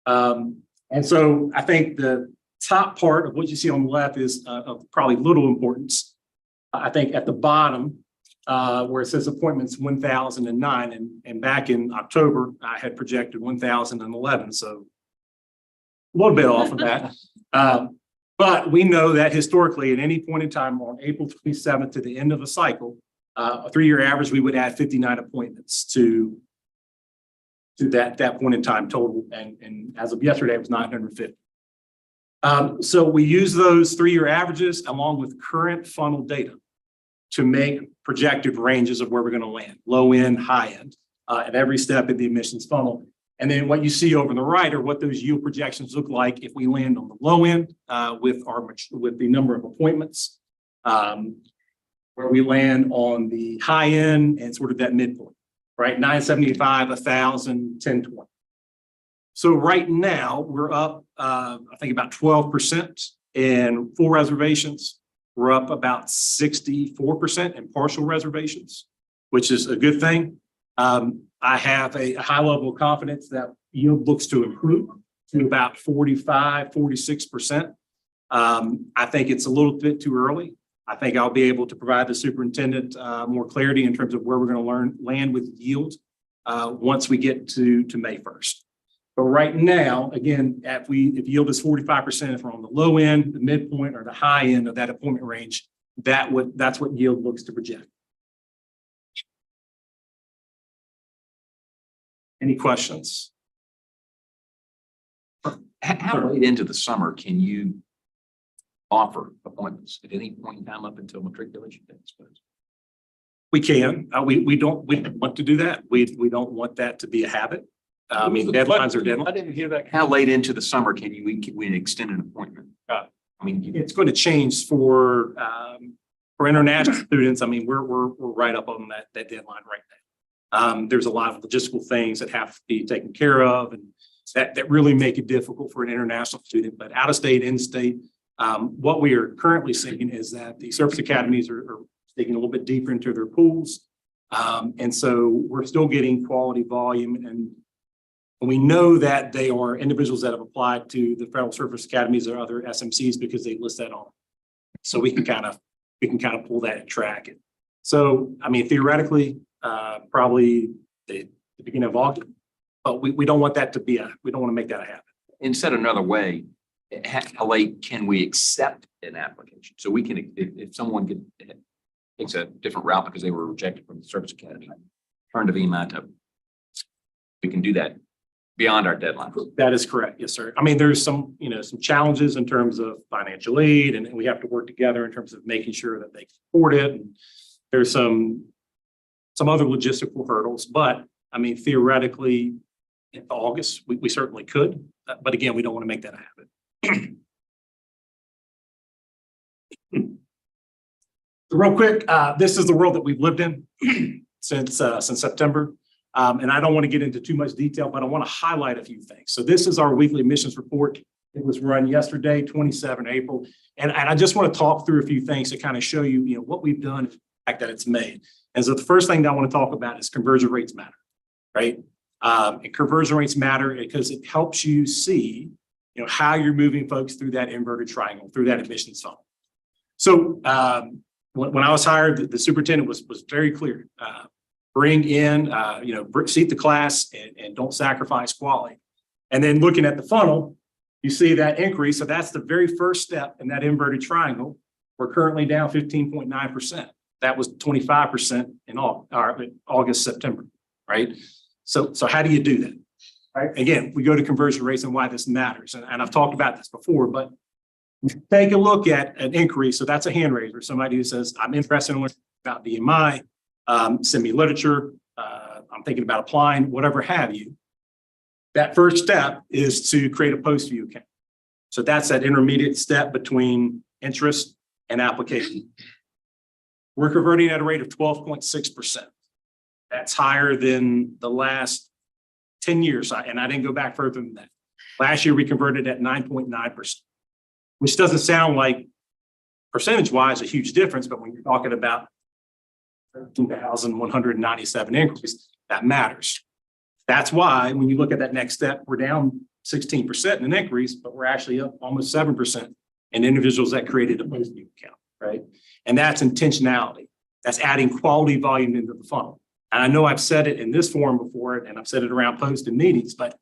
And so I think the top part of what you see on the left is of probably little importance. I think at the bottom, where it says appointments 1,009, and back in October, I had projected 1,011. So a little bit off of that. But we know that historically at any point in time on April 27th to the end of the cycle, a 3-year average, we would add 59 appointments to that point in time total. And as of yesterday, it was 950. So we use those 3-year averages along with current funnel data to make projected ranges of where we're going to land, low end, high end, at every step in the admissions funnel. And then what you see over on the right are what those yield projections look like if we land on the low end with the number of appointments, where we land on the high end and sort of that midpoint, right? 975, 1,000, 1020. So right now we're up, I think about 12% in full reservations. We're up about 64% in partial reservations, which is a good thing. I have a high level of confidence that yield looks to improve to about 45–46%. I think it's a little bit too early. I think I'll be able to provide the superintendent more clarity in terms of where we're going to land with yield once we get to May 1st. But right now, again, if yield is 45%, if we're on the low end, the midpoint, or the high end of that appointment range, that's what yield looks to project. Any questions? How late into the summer can you offer appointments at any point in time up until matriculation day, I suppose? We can. We don't want to do that. We don't want that to be a habit. I mean, deadlines are deadlines. I didn't hear that. How late into the summer can we extend an appointment? I mean, It's going to change for international students. I mean, we're right up on that deadline right now. There's a lot of logistical things that have to be taken care of, and that really make it difficult for an international student. But out of state, in state, what we are currently seeing is that the service academies are digging a little bit deeper into their pools, and so we're still getting quality volume. And we know that they are individuals that have applied to the federal service academies or other SMCs because they list that on. So we can kind of pull that and track it. So I mean, theoretically, probably the beginning of August, but we don't want that to be we don't want to make that a habit. and said another way, how late can we accept an application? So we can, if someone takes a different route because they were rejected from the service academy, turn to VMAT, we can do that beyond our deadline. That is correct. Yes, sir. I mean, there's some challenges in terms of financial aid, and we have to work together in terms of making sure that they support it. And there's some other logistical hurdles, but I mean, theoretically, in August, we certainly could, but again, we don't want to make that a habit. Real quick, this is the world that we've lived in since September. And I don't want to get into too much detail, but I want to highlight a few things. So this is our weekly admissions report. It was run yesterday, 27 April. And I just want to talk through a few things to kind of show you, what we've done, the fact that it's made. And so the first thing that I want to talk about is conversion rates matter, right? And conversion rates matter because it helps you see, how you're moving folks through that inverted triangle, through that admissions funnel. So when I was hired, the superintendent was very clear. Bring in, seat the class and don't sacrifice quality. And then looking at the funnel, you see that increase. So that's the very first step in that inverted triangle. We're currently down 15.9%. That was 25% in August, September, right? So how do you do that? Right? Again, we go to conversion rates and why this matters. And I've talked about this before, but take a look at an increase. So that's a hand raiser. Somebody who says, I'm interested in learning about BMI. Send me literature, I'm thinking about applying, whatever have you. That first step is to create a post view account. So that's that intermediate step between interest and application. We're converting at a rate of 12.6%. That's higher than the last 10 years. And I didn't go back further than that. Last year, we converted at 9.9%, which doesn't sound like percentage-wise a huge difference, but when you're talking about 13,197 increase, that matters. That's why when you look at that next step, we're down 16% in an increase, but we're actually up almost 7% in individuals that created a post view account, right? And that's intentionality. That's adding quality volume into the funnel. And I know I've said it in this forum before, and I've said it around post and meetings, but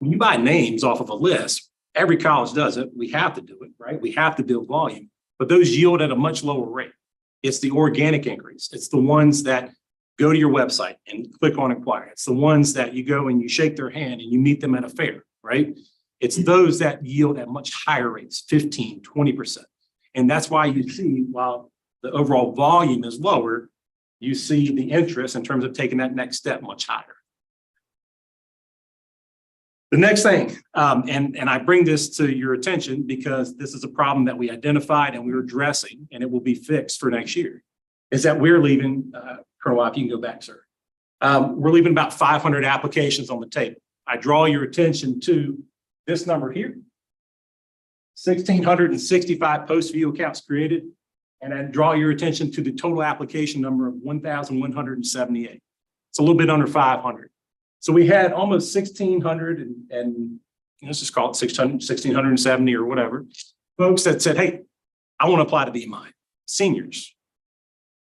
when you buy names off of a list, every college does it. We have to do it, right? We have to build volume, but those yield at a much lower rate. It's the organic increase. It's the ones that go to your website and click on inquire. It's the ones that you go and you shake their hand and you meet them at a fair, right? It's those that yield at much higher rates, 15, 20%. And that's why you see, while the overall volume is lower, you see the interest in terms of taking that next step much higher. The next thing, and I bring this to your attention because this is a problem that we identified and we're addressing, and it will be fixed for next year, is that we're leaving, Colonel Wapp, you can go back, sir. We're leaving about 500 applications on the table. I draw your attention to this number here, 1,665 post-view accounts created, and I draw your attention to the total application number of 1,178. It's a little bit under 500. So we had almost 1,600 and let's just call it 600, 1,670 or whatever, folks that said, hey, I want to apply to be mine, seniors.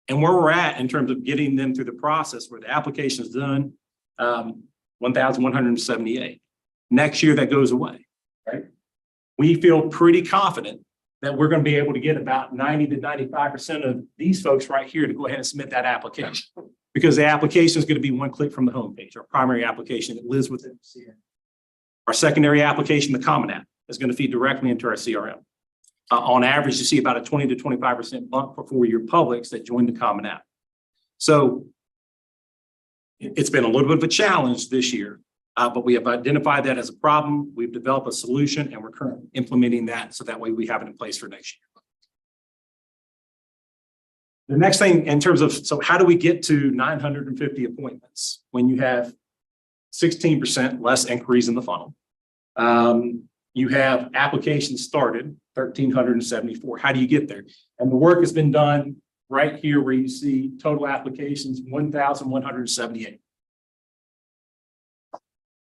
And where we're at in terms of getting them through the process where the application is done, 1,178. Next year that goes away, right? We feel pretty confident that we're going to be able to get about 90 to 95% of these folks right here to go ahead and submit that application. Because the application is going to be one click from the homepage, our primary application that lives within the CRM. Our secondary application, the Common App, is going to feed directly into our CRM. On average, you see about a 20 to 25% bump for four-year publics that join the Common App. So it's been a little bit of a challenge this year, but we have identified that as a problem. We've developed a solution and we're currently implementing that so that way we have it in place for next year. The next thing in terms of, so how do we get to 950 appointments when you have 16% less inquiries in the funnel? You have applications started, 1,374. How do you get there? And the work has been done right here where you see total applications, 1,178.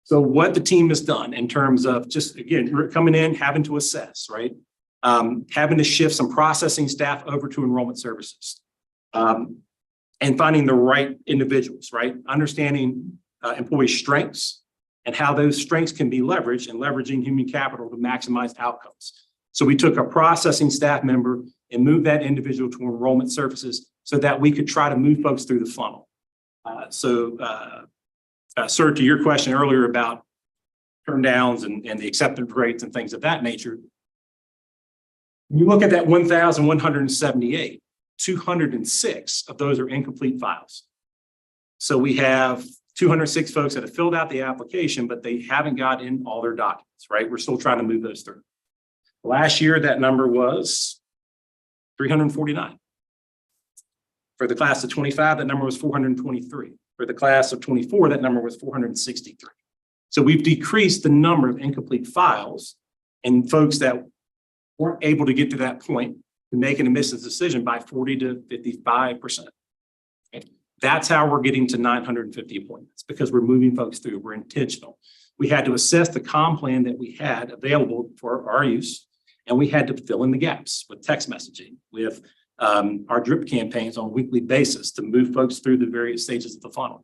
So what the team has done in terms of just, again, coming in, having to assess, right? Having to shift some processing staff over to enrollment services. And finding the right individuals, right? Understanding employee strengths and how those strengths can be leveraged and leveraging human capital to maximize outcomes. So we took a processing staff member and moved that individual to enrollment services so that we could try to move folks through the funnel. Sir, to your question earlier about turn downs and the acceptance rates and things of that nature, when you look at that 1,178, 206 of those are incomplete files. So we have 206 folks that have filled out the application, but they haven't got in all their documents, right? We're still trying to move those through. Last year, that number was 349. For the class of 25, that number was 423. For the class of 24, that number was 463. So we've decreased the number of incomplete files and folks that weren't able to get to that point to make an admissions decision by 40 to 55%. Okay. That's how we're getting to 950 appointments because we're moving folks through. We're intentional. We had to assess the comm plan that we had available for our use, and we had to fill in the gaps with text messaging, with our drip campaigns on a weekly basis to move folks through the various stages of the funnel.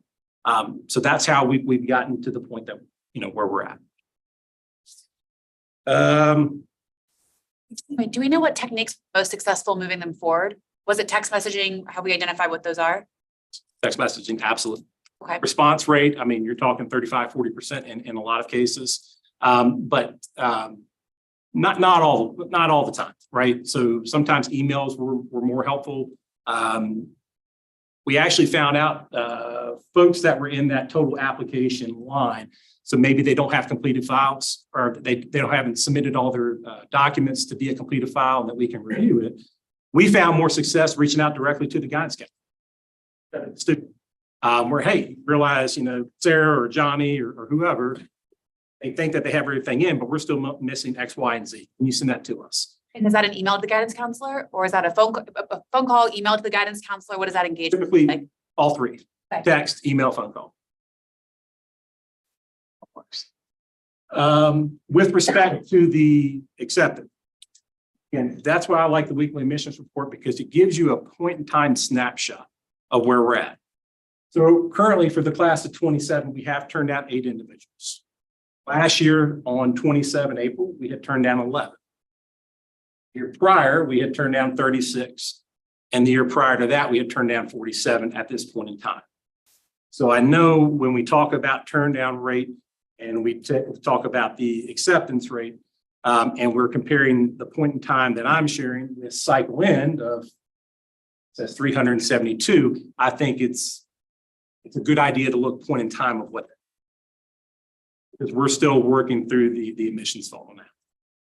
So that's how we've gotten to the point that, where we're at. Wait, do we know what techniques were most successful moving them forward? Was it text messaging? Have we identified what those are? Text messaging, absolutely. Okay. Response rate, I mean, you're talking 35, 40% in a lot of cases, but not all the time, right? So sometimes emails were more helpful. We actually found out folks that were in that total application line, so maybe they don't have completed files or they haven't submitted all their documents to be a completed file and that we can review it. We found more success reaching out directly to the guidance counselor. Student, where, hey, realize, Sarah or Johnny or whoever, they think that they have everything in, but we're still missing X, Y, and Z. Can you send that to us? And is that an email to the guidance counselor or is that a phone call, email to the guidance counselor? What does that engage? Typically, like? all three, Okay. text, email, phone call. With respect to the acceptance, and that's why I like the weekly admissions report because it gives you a point in time snapshot of where we're at. So currently for the class of 27, we have turned out 8 individuals. Last year on 27 April, we had turned down 11. The year prior, we had turned down 36. And the year prior to that, we had turned down 47 at this point in time. So I know when we talk about turn down rate and we talk about the acceptance rate, and we're comparing the point in time that I'm sharing with cycle end of says 372, I think it's a good idea to look point in time of what, because we're still working through the admissions funnel now.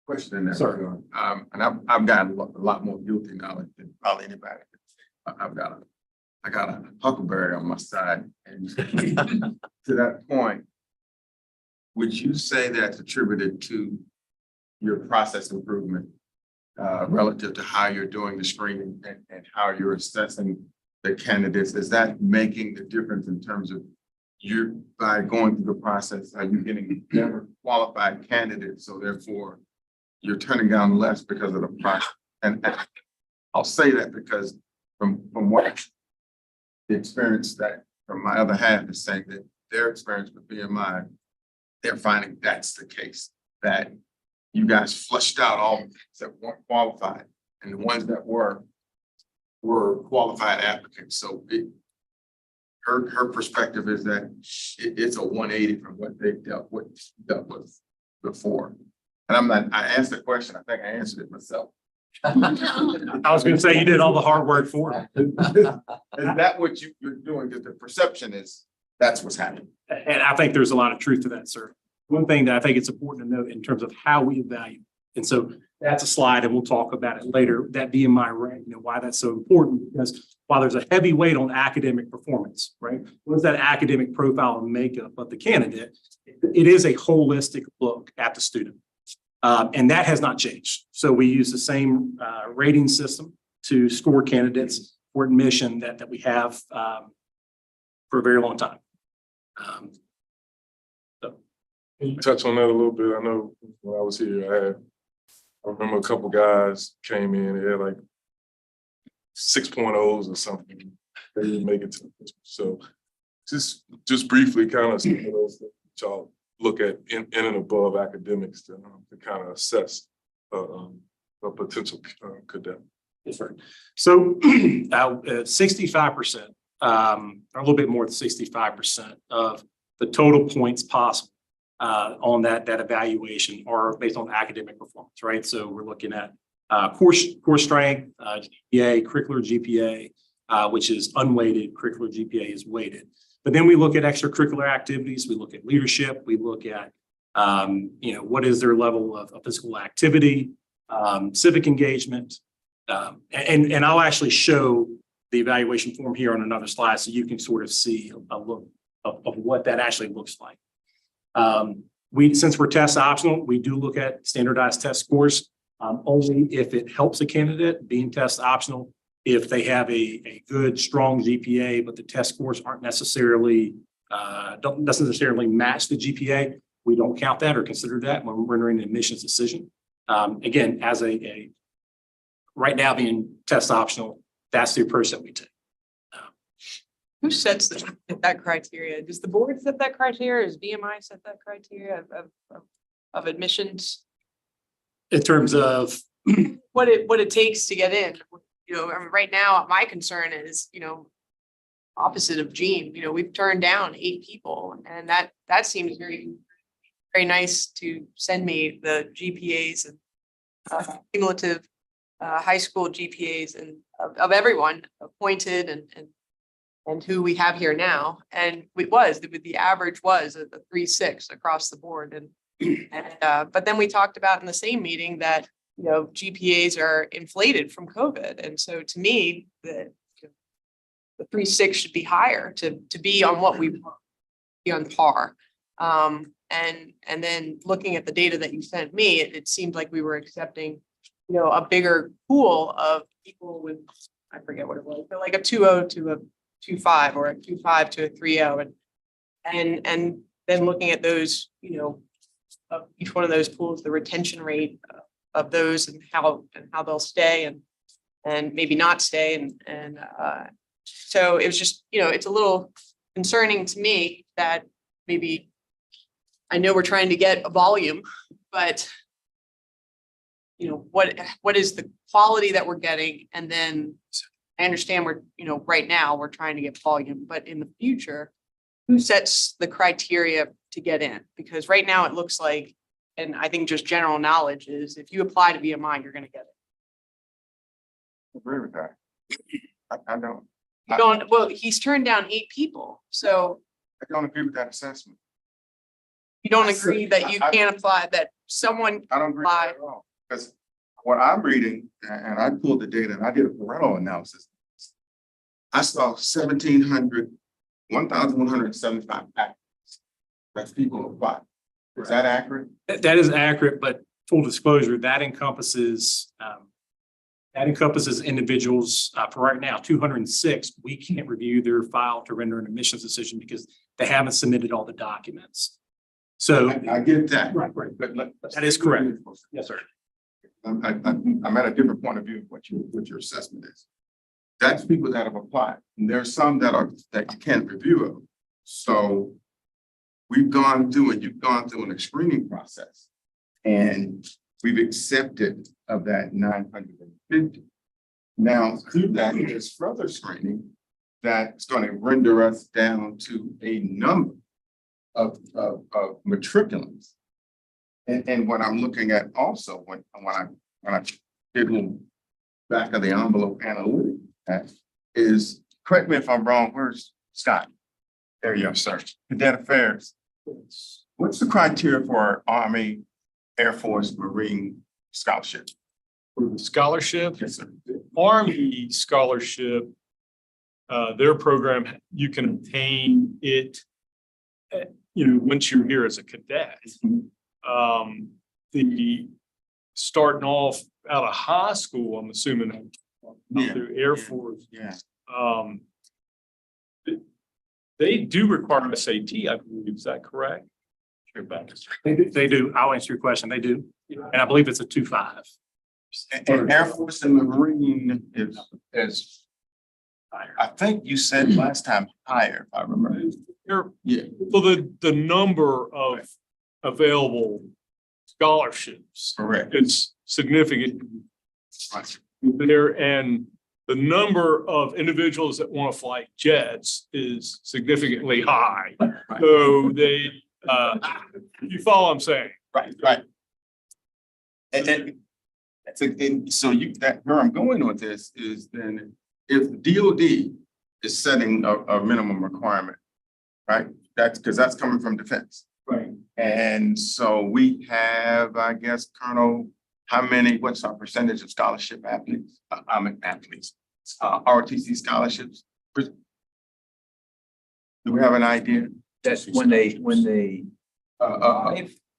Question in that. Sorry. And I've got a lot more guilty knowledge than probably anybody. I got a huckleberry on my side. And to that point, would you say that's attributed to your process improvement relative to how you're doing the screening and how you're assessing the candidates? Is that making the difference in terms of you're, by going through the process, are you getting better qualified candidates? So therefore, you're turning down less because of the process. And I'll say that because from what the experience that from my other half is saying that their experience with BMI, they're finding that's the case, that you guys flushed out all the things that weren't qualified, and the ones that were qualified applicants. So her perspective is that it's a 180 from what they dealt with before. And I asked the question, I think I answered it myself. I was gonna say you did all the hard work for it. Is that what you're doing? Because the perception is that's what's happening. And I think there's a lot of truth to that, sir. One thing that I think it's important to note in terms of how we evaluate. And so that's a slide and we'll talk about it later, that BMI rank, why that's so important, because while there's a heavy weight on academic performance, right? What is that academic profile and makeup of the candidate? It is a holistic look at the student. And that has not changed. So we use the same rating system to score candidates for admission that we have for a very long time. Touch on that a little bit. I know when I was here, I remember a couple guys came in, they had like 6.0s or something. They didn't make it to the so just briefly kind of some of those things y'all look at in and above academics to kind of assess a potential cadet. Different. So 65%, or a little bit more than 65% of the total points possible on that evaluation are based on academic performance, right? So we're looking at course strength, GPA, curricular GPA, which is unweighted, curricular GPA is weighted. But then we look at extracurricular activities, we look at leadership, we look at what is their level of physical activity, civic engagement, and I'll actually show the evaluation form here on another slide so you can sort of see a look of what that actually looks like. Since we're test optional, we do look at standardized test scores only if it helps a candidate. Being test optional, if they have a good, strong GPA, but the test scores aren't necessarily, don't necessarily match the GPA, we don't count that or consider that when we're rendering an admissions decision. Again, as right now being test optional, that's the approach that we take. Who sets that criteria? Does the board set that criteria? Does BMI set that criteria of admissions? In terms of What it takes to get in? I mean, right now, my concern is, opposite of Gene, we've turned down 8 people, and that seems very, very nice to send me the GPAs and cumulative high school GPAs and of everyone appointed and who we have here now. And the average was a 3.6 across the board. But then we talked about in the same meeting that, GPAs are inflated from COVID. And so to me, the 3.6 should be higher to be on what we want, be on par. And then looking at the data that you sent me, it seemed like we were accepting, a bigger pool of people with, I forget what it was, but like a 2.0 to a 2.5 or a 2.5 to a 3.0. And then looking at those, of each one of those pools, the retention rate of those and how they'll stay and maybe not stay. So it was just, it's a little concerning to me that maybe, I know we're trying to get a volume, but what is the quality that we're getting? And then I understand we're, right now we're trying to get volume, but in the future, who sets the criteria to get in? Because right now it looks like, and I think just general knowledge is if you apply to BMI, you're going to get it. I agree with that. I don't. You don't, well, he's turned down 8 people. So I don't agree with that assessment. you don't agree that you can't apply, that someone I don't agree with that at all. Because what I'm reading, and I pulled the data and I did a parental analysis. I saw 1,175 applicants. That's people apply. Is that accurate? that is accurate, but full disclosure, that encompasses That encompasses individuals, for right now, 206. We can't review their file to render an admissions decision because they haven't submitted all the documents. So. I get that. Right. That is correct. Yes, sir. I'm at a different point of view of what your assessment is. That's people that have applied. And there's some that you can't review of. So we've gone through and you've gone through a screening process. And we've accepted of that 950. Now, through that, there's further screening that's going to render us down to a number of matriculants. And what I'm looking at also when I did a little back of the envelope analytic is, correct me if I'm wrong, where's Scott? There you are, sir. Cadet Affairs. What's the criteria for Army, Air Force, Marine scholarship? Scholarship, Yes, sir. Army scholarship, their program, you can obtain it, once you're here as a cadet. The starting off out of high school, I'm assuming, through Air Force. Yeah. They do require SAT, I believe. Is that correct? They do. I'll answer your question. They do. And I believe it's a 2.5. And Air Force and the Marine is I think you said last time higher, if I remember. Yeah. So the number of available scholarships. Correct. It's significant there, and the number of individuals that want to fly jets is significantly high. So they, you follow what I'm saying? Right. And so where I'm going with this is then if DOD is setting a minimum requirement, right? Because that's coming from defense. Right. And so we have, I guess, Colonel, what's our percentage of scholarship athletes? ROTC scholarships? Do we have an idea? That's when they.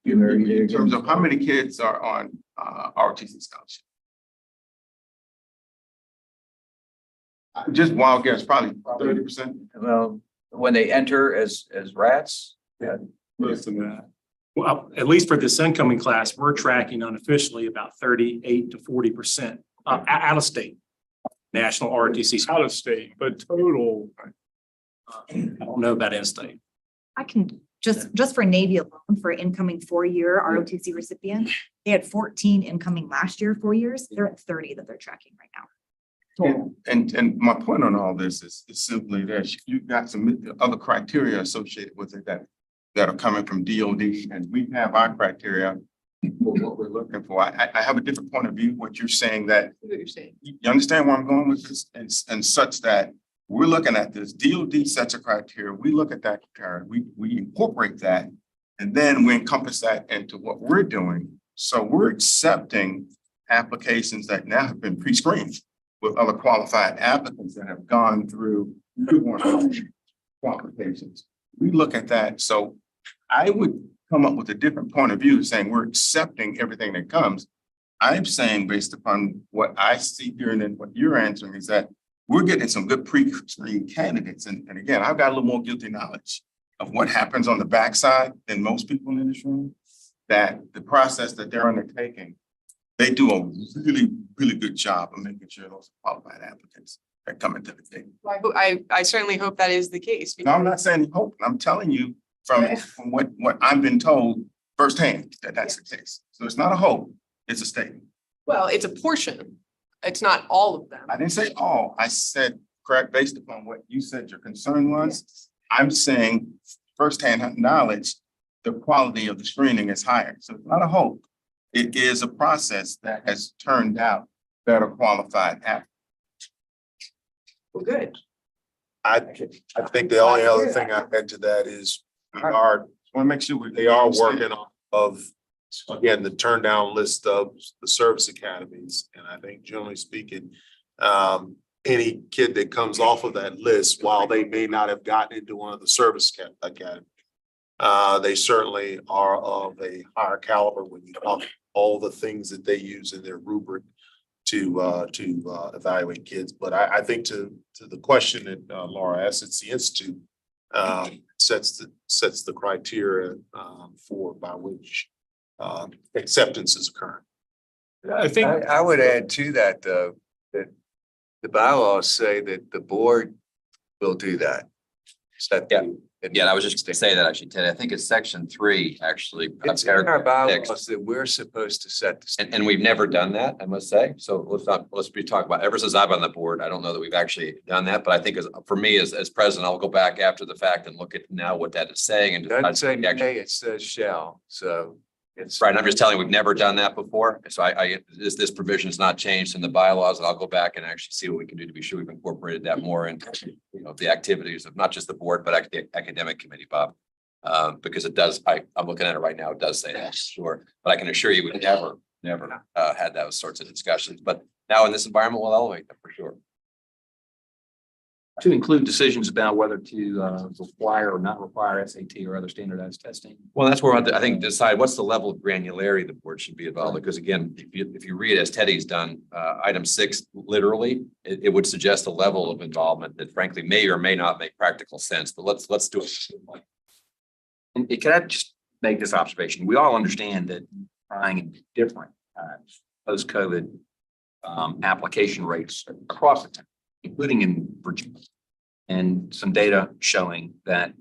In terms of how many kids are on ROTC scholarship? Just wild guess, probably 30%. Well, when they enter as rats. Yeah. Less than that. Well, at least for this incoming class, we're tracking unofficially about 38 to 40% out of state. National ROTC. Out of state, but total. I don't know about in-state. I can just for Navy alone, for incoming 4-year ROTC recipient, they had 14 incoming last year, 4 years. They're at 30 that they're tracking right now. And my point on all this is simply that you've got some other criteria associated with it that are coming from DOD, and we have our criteria for what we're looking for. I have a different point of view. What you're saying that you understand where I'm going with this, and such that we're looking at this. DOD sets a criteria. We look at that criteria. We incorporate that, and then we encompass that into what we're doing. So we're accepting applications that now have been pre-screened with other qualified applicants that have gone through qualifications. We look at that. So I would come up with a different point of view saying we're accepting everything that comes. I'm saying based upon what I see here and then what you're answering is that we're getting some good pre-screened candidates. And again, I've got a little more guilty knowledge of what happens on the backside than most people in this room, that the process that they're undertaking, they do a really, really good job of making sure those qualified applicants that come into the table. I certainly hope that is the case. No, I'm not saying hope. I'm telling you from what I've been told firsthand that that's the case. So it's not a hope, it's a statement. Well, it's a portion. It's not all of them. I didn't say all. I said, correct, based upon what you said your concern was. I'm saying firsthand knowledge, the quality of the screening is higher. So it's not a hope. It is a process that has turned out better qualified applicants. Well, good. I think the only other thing I add to that is we are, Want to make sure they are working off of, again, the turn down list of the service academies. And I think generally speaking, any kid that comes off of that list, while they may not have gotten into one of the service academies, they certainly are of a higher caliber when you talk all the things that they use in their rubric to evaluate kids. But I think to the question that Laura asked, it's the institute sets the criteria for by which acceptance is occurring. I think. I would add to that, though, that the bylaws say that the board will do that. Set the- Yeah, I was just gonna say that actually, Ted. I think it's section 3, actually. It's in our bylaws that we're supposed to set the And we've never done that, I must say. So let's be talking about, ever since I've been on the board, I don't know that we've actually done that, but I think for me as president, I'll go back after the fact and look at now what that is saying and. Doesn't say decide- may, it says shall, so it's. Right, I'm just telling you, we've never done that before. So this provision has not changed in the bylaws, and I'll go back and actually see what we can do to be sure we've incorporated that more into, the activities of not just the board, but the academic committee, Bob. Because it does, I'm looking at it right now, it does say that, sure. But I can assure you, we've never had those sorts of discussions, but now in this environment, we'll elevate them for sure. To include decisions about whether to require or not require SAT or other standardized testing. Well, that's where I think decide what's the level of granularity the board should be involved, because again, if you read as Teddy's done, item 6, literally, it would suggest a level of involvement that frankly may or may not make practical sense, but let's do it. And can I just make this observation? We all understand that trying in different post-COVID application rates across the country, including in Virginia, and some data showing that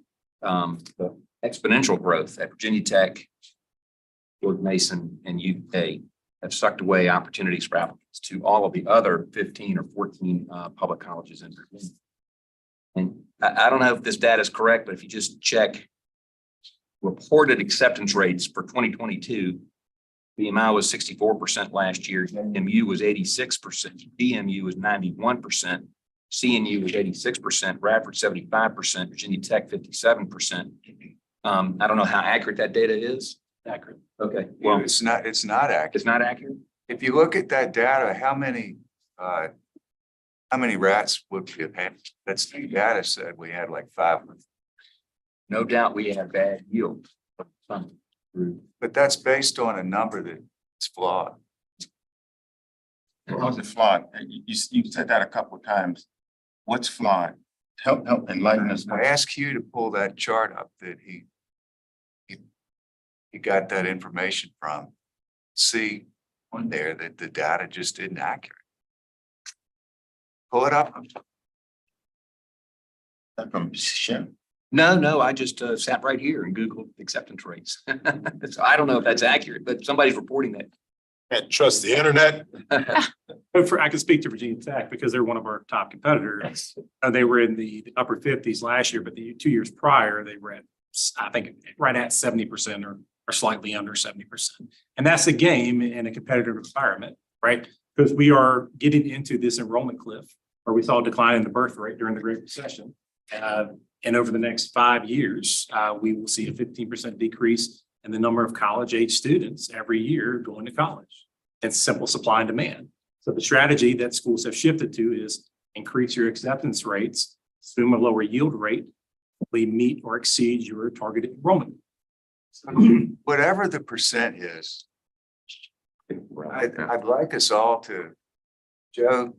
the exponential growth at Virginia Tech, George Mason, and UK have sucked away opportunities for applicants to all of the other 15 or 14 public colleges in Virginia. And I don't know if this data is correct, but if you just check reported acceptance rates for 2022, BMI was 64% last year, MU was 86%, DMU was 91%, CNU was 86%, Radford 75%, Virginia Tech 57%. I don't know how accurate that data is. Accurate. Okay. Well, it's not accurate. It's not accurate. If you look at that data, how many rats would we have had? That's the data said we had like 500. No doubt we have bad yield. But that's based on a number that's flawed. How's it flawed? You said that a couple of times. What's flawed? Help enlighten us. I asked you to pull that chart up that he got that information from. See on there that the data just isn't accurate. Pull it up. From Shem. No, I just sat right here and Googled acceptance rates. So I don't know if that's accurate, but somebody's reporting that. Can't trust the internet. I can speak to Virginia Tech because they're one of our top competitors. They were in the upper 50s last year, but the 2 years prior, they were at, I think, right at 70% or slightly under 70%. And that's a game in a competitive environment, right? Because we are getting into this enrollment cliff where we saw a decline in the birth rate during the Great Recession. And over the next 5 years, we will see a 15% decrease in the number of college-age students every year going to college. It's simple supply and demand. So the strategy that schools have shifted to is increase your acceptance rates, assume a lower yield rate, hopefully meet or exceed your targeted enrollment. Whatever the percent is, I'd like us all to, Joe,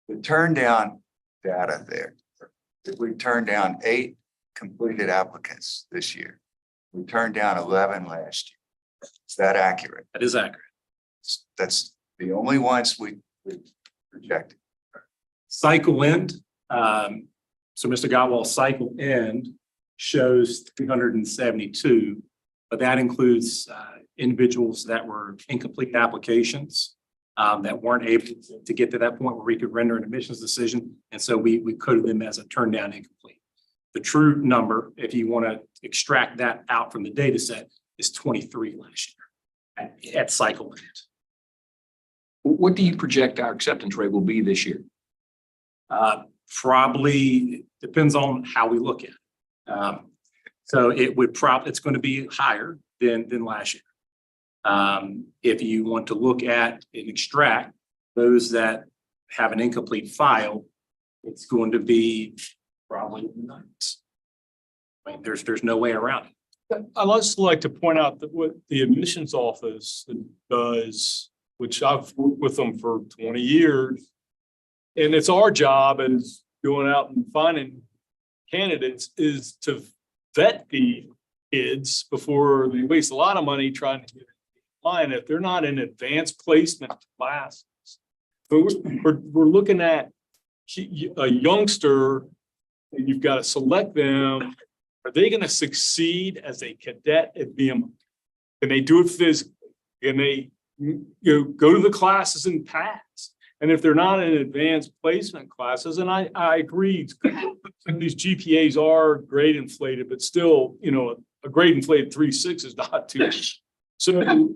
the turn down data there. We turned down 8 completed applicants this year. We turned down 11 last year. Is that accurate? That is accurate. That's the only ones we rejected. Cycle end. So Mr. Gotwal's cycle end shows 372, but that includes individuals that were incomplete applications that weren't able to get to that point where we could render an admissions decision. And so we coded them as a turn down incomplete. The true number, if you want to extract that out from the data set, is 23 last year at cycle end. What do you project our acceptance rate will be this year? Probably depends on how we look at it. So it's going to be higher than last year. If you want to look at and extract those that have an incomplete file, it's going to be probably in the 90s. I mean, there's no way around it. I'd also like to point out that what the admissions office does which I've worked with them for 20 years. And it's our job as going out and finding candidates is to vet the kids before they waste a lot of money trying to get in line if they're not in advanced placement classes. So we're looking at a youngster, and you've got to select them. Are they going to succeed as a cadet at VMI? Can they do it physically? Can they go to the classes and pass? And if they're not in advanced placement classes, and I agree, these GPAs are grade inflated, but still, a grade inflated 3.6 is not too. So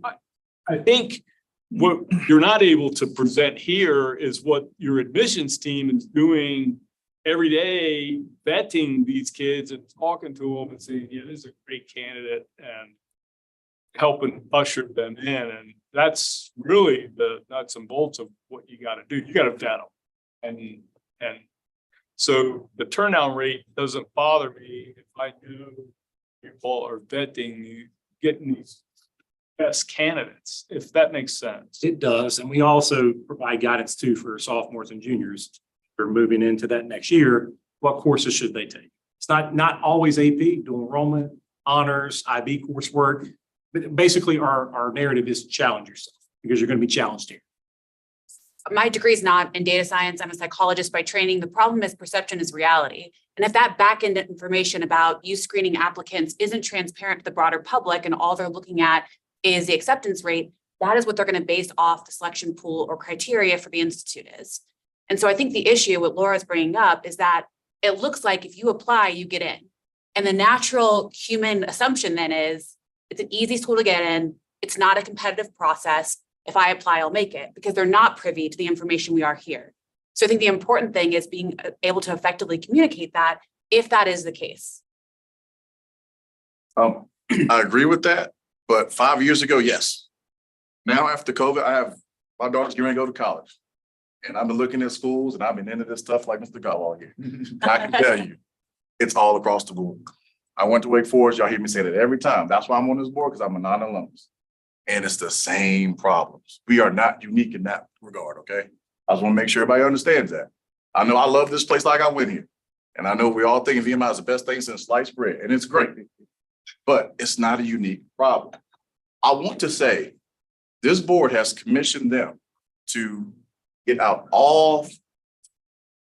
I think what you're not able to present here is what your admissions team is doing every day, vetting these kids and talking to them and saying, yeah, this is a great candidate, and helping usher them in. And that's really the nuts and bolts of what you got to do. You got to vet them. And so the turnout rate doesn't bother me if I know people are vetting, getting these best candidates, if that makes sense. It does. And we also provide guidance too for sophomores and juniors who are moving into that next year. What courses should they take? It's not always AP, dual enrollment, honors, IB coursework. But basically our narrative is challenge yourself because you're going to be challenged here. My degree is not in data science. I'm a psychologist by training. The problem is perception is reality. And if that back-end information about you screening applicants isn't transparent to the broader public and all they're looking at is the acceptance rate, that is what they're going to base off the selection pool or criteria for the institute is. And so I think the issue what Laura's bringing up is that it looks like if you apply, you get in. And the natural human assumption then is it's an easy school to get in. It's not a competitive process. If I apply, I'll make it, because they're not privy to the information we are here. So I think the important thing is being able to effectively communicate that if that is the case. I agree with that, but 5 years ago, yes. Now after COVID, I have my daughter's getting ready to go to college. And I've been looking at schools and I've been into this stuff like Mr. Gotwall here. I can tell you, it's all across the board. I went to Wake Forest, y'all hear me say that every time. That's why I'm on this board, because I'm a non-alumnus. And it's the same problems. We are not unique in that regard, okay? I just want to make sure everybody understands that. I know I love this place like I went here. And I know we all think VMI is the best thing since sliced bread, and it's great. But it's not a unique problem. I want to say this board has commissioned them to get out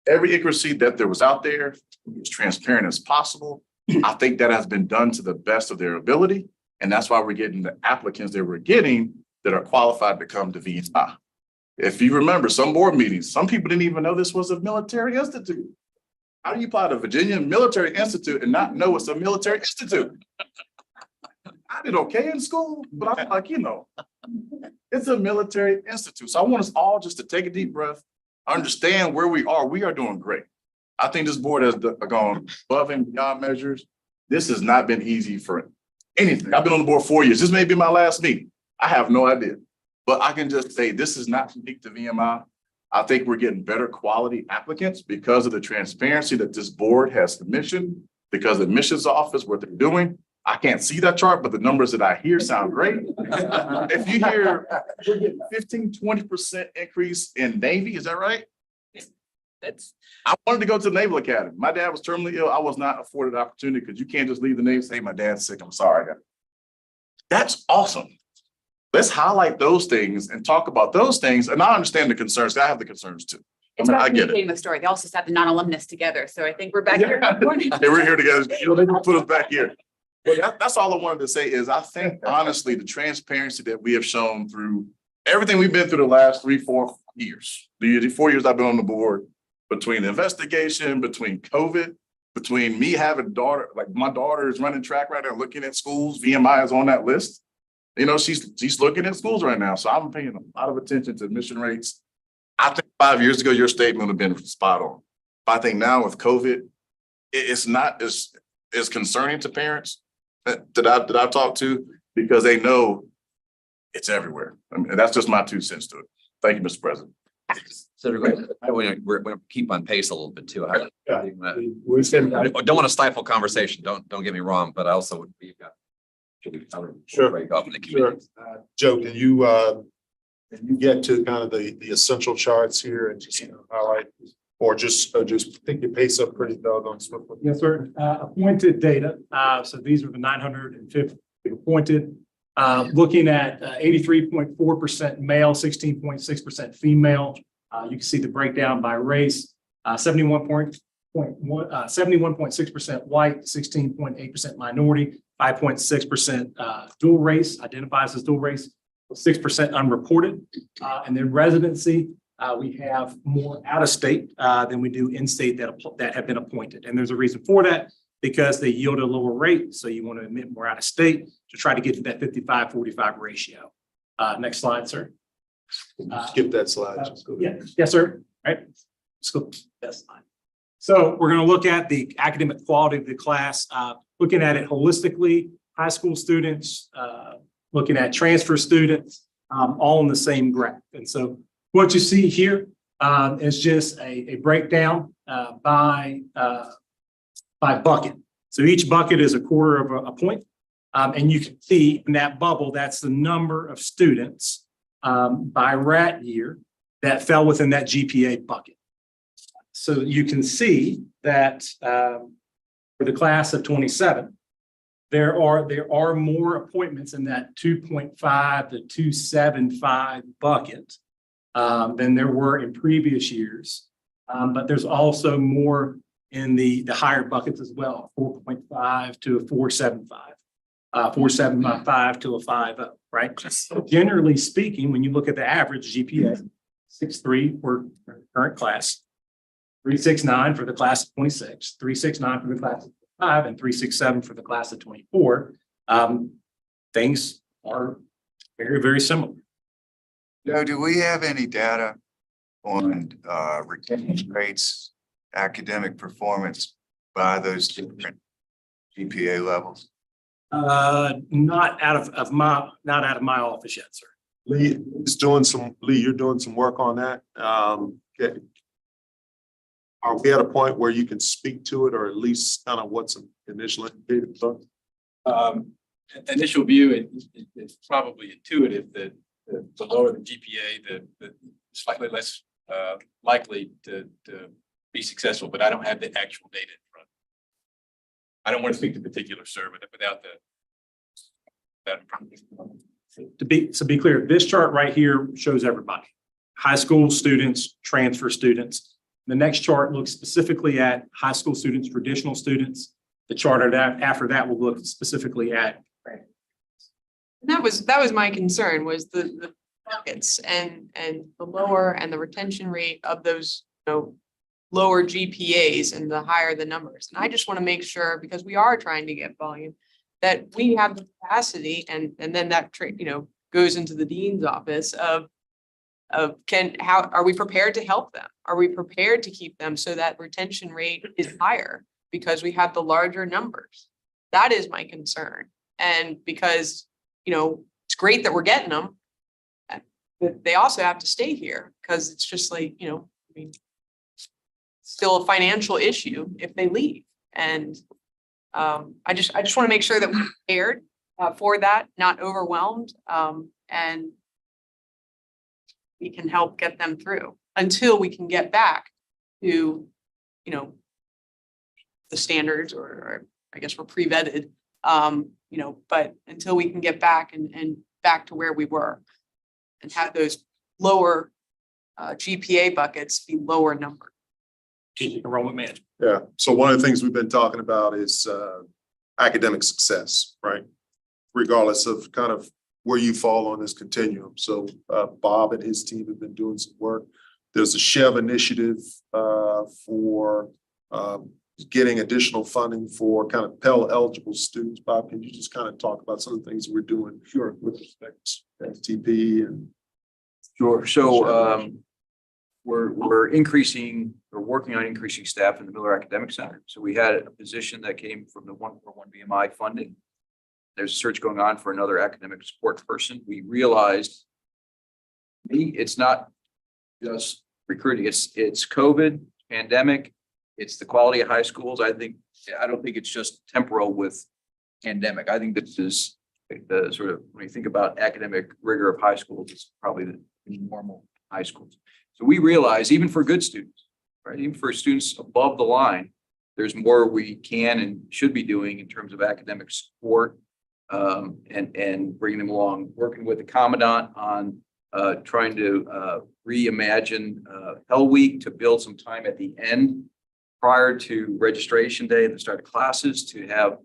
every accuracy that there was out there, as transparent as possible. I think that has been done to the best of their ability. And that's why we're getting the applicants that we're getting that are qualified to come to VMI. If you remember some board meetings, some people didn't even know this was a military institute. How do you apply to Virginia Military Institute and not know it's a military institute? I did okay in school, but I'm like, it's a military institute. So I want us all just to take a deep breath, understand where we are. We are doing great. I think this board has gone above and beyond measures. This has not been easy for anything. I've been on the board 4 years. This may be my last meeting. I have no idea. But I can just say this is not unique to VMI. I think we're getting better quality applicants because of the transparency that this board has commissioned, because the admissions office, what they're doing. I can't see that chart, but the numbers that I hear sound great. If you hear we're getting 15-20% increase in Navy, is that right? I wanted to go to the Naval Academy. My dad was terminally ill. I was not afforded the opportunity because you can't just leave the Navy and say, my dad's sick. I'm sorry. That's awesome. Let's highlight those things and talk about those things. And I understand the concerns. I have the concerns too. It's about communicating the story. They also sat the non-alumnus together. So I think we're back here. They were here together. They put us back here. But that's all I wanted to say is I think honestly, the transparency that we have shown through everything we've been through the last 3-4 years, the 4 years I've been on the board, between the investigation, between COVID, between me having a daughter, like my daughter is running track right now, looking at schools, VMI is on that list. She's looking at schools right now. So I'm paying a lot of attention to admission rates. I think 5 years ago, your statement would have been spot on. But I think now with COVID, it's not as concerning to parents that I've talked to, because they know it's everywhere. I mean, that's just my 2 cents to it. Thank you, Mr. President. So we're going to keep on pace a little bit too. I don't want to stifle conversation. Don't get me wrong, but I also would be. Sure. Break up in the community. Joe, can you and you get to kind of the essential charts here and just highlight, or just pick your pace up pretty doggone swiftly. Yes, sir. Appointed data. So these are the 950 appointed. Looking at 83.4% male, 16.6% female. You can see the breakdown by race. 71.6% white, 16.8% minority, 5.6% dual race, identifies as dual race, 6% unreported. And then residency, we have more out of state than we do in state that have been appointed. And there's a reason for that, because they yield a lower rate. So you want to admit more out of state to try to get to that 55-45 ratio. Next slide, sir. Skip that slide. Yeah, yes, sir. All right. Let's go. That's fine. So we're going to look at the academic quality of the class, looking at it holistically, high school students, looking at transfer students, all in the same graph. And so what you see here is just a breakdown by bucket. So each bucket is a quarter of a point. And you can see in that bubble, that's the number of students by rat year that fell within that GPA bucket. So you can see that for the class of 27, there are more appointments in that 2.5 to 275 bucket than there were in previous years. But there's also more in the higher buckets as well, 4.5 to a 4.75, 4.75 to a 5.0, right? So generally speaking, when you look at the average GPA, 6.3 for current class, 3.69 for the class of 26, 3.69 for the class of 5, and 3.67 for the class of 24. Things are very, very similar. Joe, do we have any data on retention rates, academic performance by those different GPA levels? Not out of my office yet, sir. Lee, you're doing some work on that. Okay. Are we at a point where you can speak to it, or at least kind of what some initial indicators are? Initial view, it's probably intuitive that the lower the GPA, the slightly less likely to be successful, but I don't have the actual data in front. I don't want to speak to particular, sir, but without that. To be clear, this chart right here shows everybody. High school students, transfer students. The next chart looks specifically at high school students, traditional students. The chart after that will look specifically at. That was my concern, was the buckets and the lower and the retention rate of those, lower GPAs and the higher the numbers. And I just want to make sure, because we are trying to get volume, that we have the capacity, and then that goes into the dean's office of how are we prepared to help them? Are we prepared to keep them so that retention rate is higher because we have the larger numbers? That is my concern. And because, it's great that we're getting them, but they also have to stay here, because it's just like, still a financial issue if they leave. And I just want to make sure that we're prepared for that, not overwhelmed, and we can help get them through until we can get back to, the standards, or I guess we're pre-vetted, but until we can get back and back to where we were and have those lower GPA buckets be lower number. Enrollment management. Yeah. So one of the things we've been talking about is academic success, right? Regardless of kind of where you fall on this continuum. So Bob and his team have been doing some work. There's a SHEV initiative for getting additional funding for kind of Pell eligible students. Bob, can you just kind of talk about some of the things we're doing here with respect to FTP and? Sure. So we're increasing, or working on increasing staff in the Miller Academic Center. So we had a position that came from the 141 BMI funding. There's a search going on for another academic support person. We realized it's not just recruiting, it's COVID, pandemic, it's the quality of high schools. I don't think it's just temporal with pandemic. I think this is the sort of, when you think about academic rigor of high schools, it's probably in normal high schools. So we realize even for good students, right, even for students above the line, there's more we can and should be doing in terms of academic support, and bringing them along, working with the commandant on trying to reimagine Hell Week to build some time at the end prior to registration day and the start of classes to have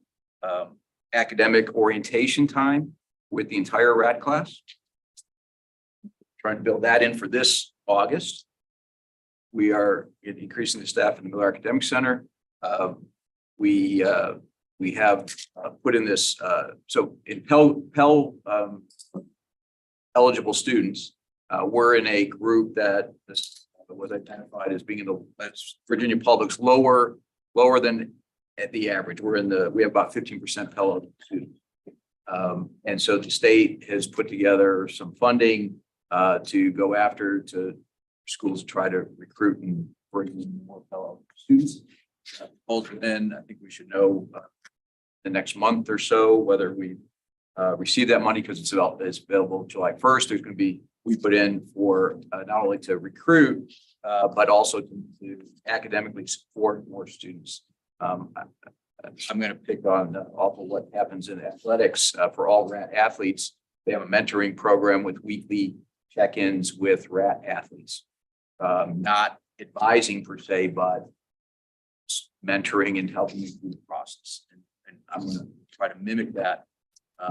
academic orientation time with the entire RAT class. Trying to build that in for this August. We are increasing the staff in the Miller Academic Center. We have put in this, so in Pell eligible students, we're in a group that this was identified as being in the Virginia Public's lower than at the average. We have about 15% Pell eligible students. And so the state has put together some funding to go after to schools to try to recruit and bring in more Pell students. Then I think we should know the next month or so whether we receive that money, because it's available July 1st. There's going to be, we put in for not only to recruit, but also to academically support more students. I'm going to pick on off of what happens in athletics for all RAT athletes. They have a mentoring program with weekly check-ins with RAT athletes, not advising per se, but mentoring and helping you through the process. And I'm going to try to mimic that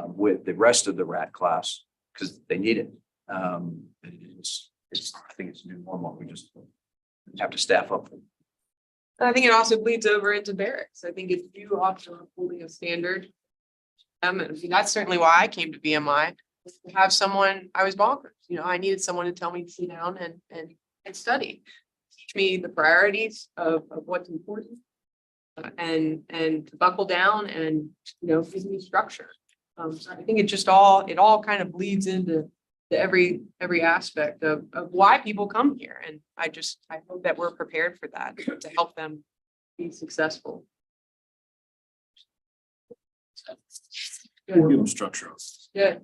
with the rest of the RAT class because they need it. I think it's new normal. We just have to staff up. I think it also bleeds over into barracks. I think if you also holding a standard, I mean, that's certainly why I came to BMI. To have someone, I was bonkers. You know, I needed someone to tell me to sit down and study, teach me the priorities of what's important, and to buckle down and, you know, give me structure. So I think it all kind of bleeds into every aspect of why people come here. And I hope that we're prepared for that to help them be successful. We'll give them structure. Yeah.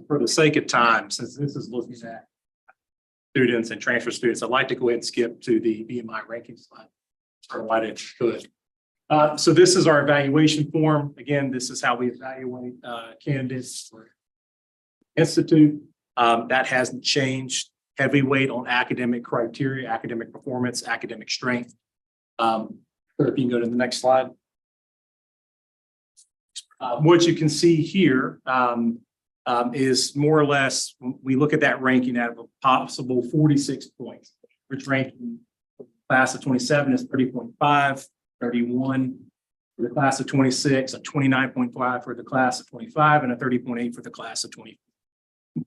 For the sake of time, since this is looking at students and transfer students, I'd like to go ahead and skip to the BMI ranking slide. Provided it could. So this is our evaluation form. Again, this is how we evaluate candidates for institute. That hasn't changed. Heavy weight on academic criteria, academic performance, academic strength. If you can go to the next slide. What you can see here is more or less, we look at that ranking out of a possible 46 points, which ranking for the class of 27 is 30.5, 31 for the class of 26, a 29.5 for the class of 25, and a 30.8 for the class of 20.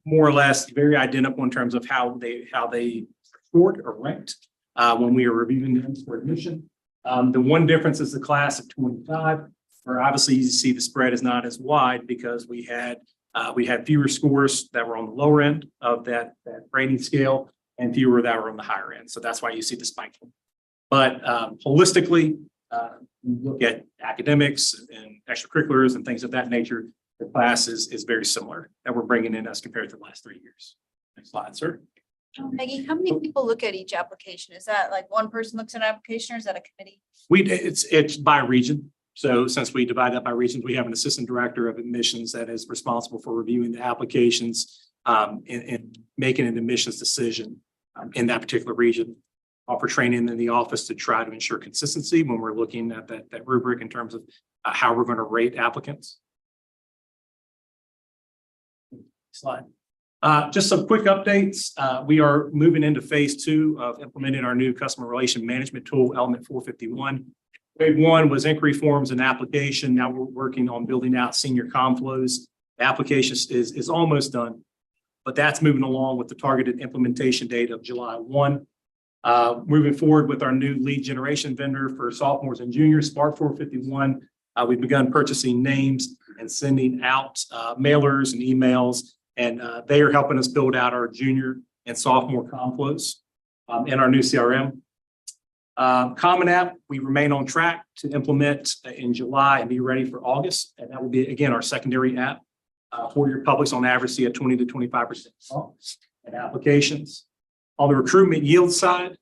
More or less very identical in terms of how they scored or ranked when we are reviewing them for admission. The one difference is the class of 25, where obviously you see the spread is not as wide because we had fewer scores that were on the lower end of that rating scale and fewer that were on the higher end. So that's why you see the spike. But holistically, look at academics and extracurriculars and things of that nature. The class is very similar that we're bringing in as compared to the last 3 years. Next slide, sir. Maggie, how many people look at each application? Is that like one person looks at an application or is that a committee? It's by region. So since we divide that by regions, we have an assistant director of admissions that is responsible for reviewing the applications and making an admissions decision in that particular region. Offer training in the office to try to ensure consistency when we're looking at that rubric in terms of how we're going to rate applicants. Slide. Just some quick updates. We are moving into phase 2 of implementing our new customer relation management tool, Element 451. Wave 1 was inquiry forms and application. Now we're working on building out senior comm flows. The application is almost done, but that's moving along with the targeted implementation date of July 1. Moving forward with our new lead generation vendor for sophomores and juniors, Spark 451. We've begun purchasing names and sending out mailers and emails, and they are helping us build out our junior and sophomore comm flows in our new CRM. Common App, we remain on track to implement in July and be ready for August. And that will be, again, our secondary app. For your publics on average see a 20 to 25% and applications. On the recruitment yield side,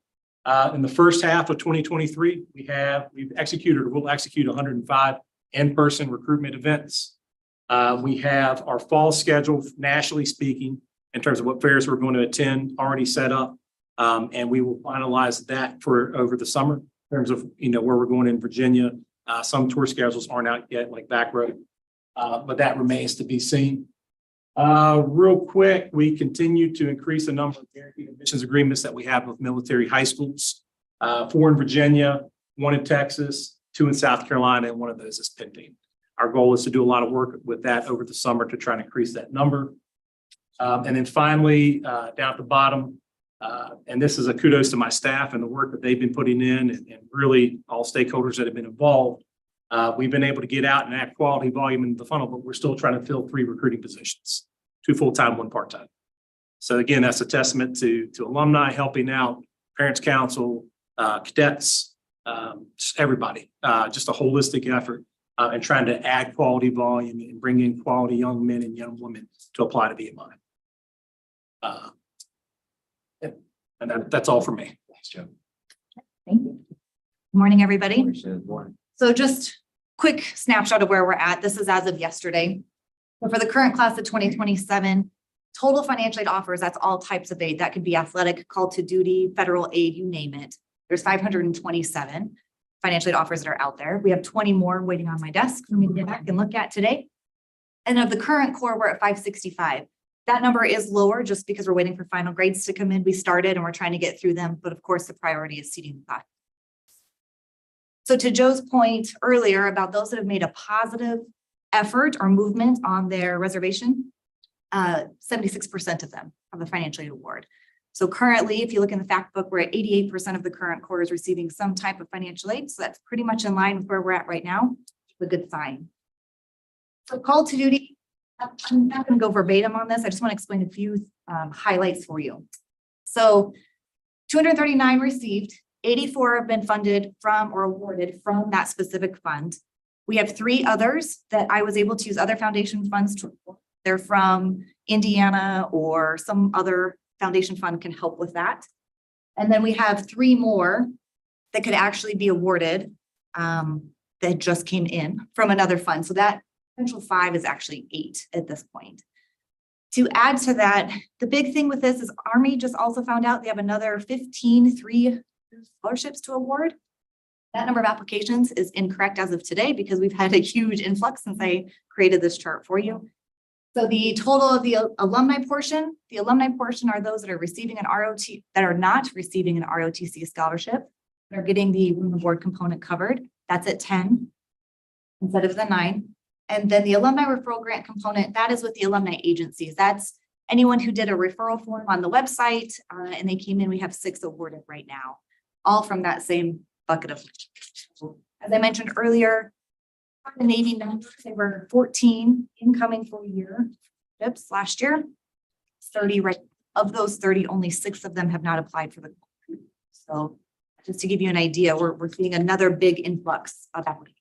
in the first half of 2023, we've executed or will execute 105 in-person recruitment events. We have our fall schedule, nationally speaking, in terms of what fairs we're going to attend already set up. And we will finalize that for over the summer in terms of, where we're going in Virginia. Some tour schedules aren't out yet, like Back Road, but that remains to be seen. Real quick, we continue to increase the number of guaranteed admissions agreements that we have with military high schools. 4 in Virginia, 1 in Texas, 2 in South Carolina, and 1 of those is pending. Our goal is to do a lot of work with that over the summer to try and increase that number. And then finally, down at the bottom, and this is a kudos to my staff and the work that they've been putting in and really all stakeholders that have been involved. We've been able to get out and add quality volume into the funnel, but we're still trying to fill 3 recruiting positions, 2 full-time, 1 part-time. So again, that's a testament to alumni helping out, parents council, cadets, just everybody, just a holistic effort and trying to add quality volume and bring in quality young men and young women to apply to BMI. And that's all for me. Thanks, Joe. Thank you. Good morning, everybody. So just quick snapshot of where we're at. This is as of yesterday. So for the current class of 2027, total financial aid offers, that's all types of aid. That could be athletic, call to duty, federal aid, you name it. There's 527 financial aid offers that are out there. We have 20 more waiting on my desk for me to get back and look at today. And of the current core, we're at 565. That number is lower just because we're waiting for final grades to come in. We started and we're trying to get through them, but of course the priority is seating the class. So to Joe's point earlier about those that have made a positive effort or movement on their reservation, 76% of them have a financial aid award. So currently, if you look in the fact book, we're at 88% of the current core is receiving some type of financial aid. So that's pretty much in line with where we're at right now. A good sign. So call to duty, I'm not going to go verbatim on this. I just want to explain a few highlights for you. So 239 received, 84 have been funded from or awarded from that specific fund. We have 3 others that I was able to use other foundation funds to. They're from Indiana or some other foundation fund can help with that. And then we have 3 more that could actually be awarded that just came in from another fund. So that potential 5 is actually 8 at this point. To add to that, the big thing with this is Army just also found out they have another 15 3 scholarships to award. That number of applications is incorrect as of today because we've had a huge influx since I created this chart for you. So the total of the alumni portion are those that are receiving an ROT, that are not receiving an ROTC scholarship. They're getting the room and board component covered. That's at 10 instead of the 9. And then the alumni referral grant component, that is with the alumni agencies. That's anyone who did a referral form on the website and they came in, we have 6 awarded right now, all from that same bucket of. As I mentioned earlier, the Navy numbers, they were 14 incoming full year ships last year. 30 right of those 30, only 6 of them have not applied for the. So just to give you an idea, we're seeing another big influx of applicants.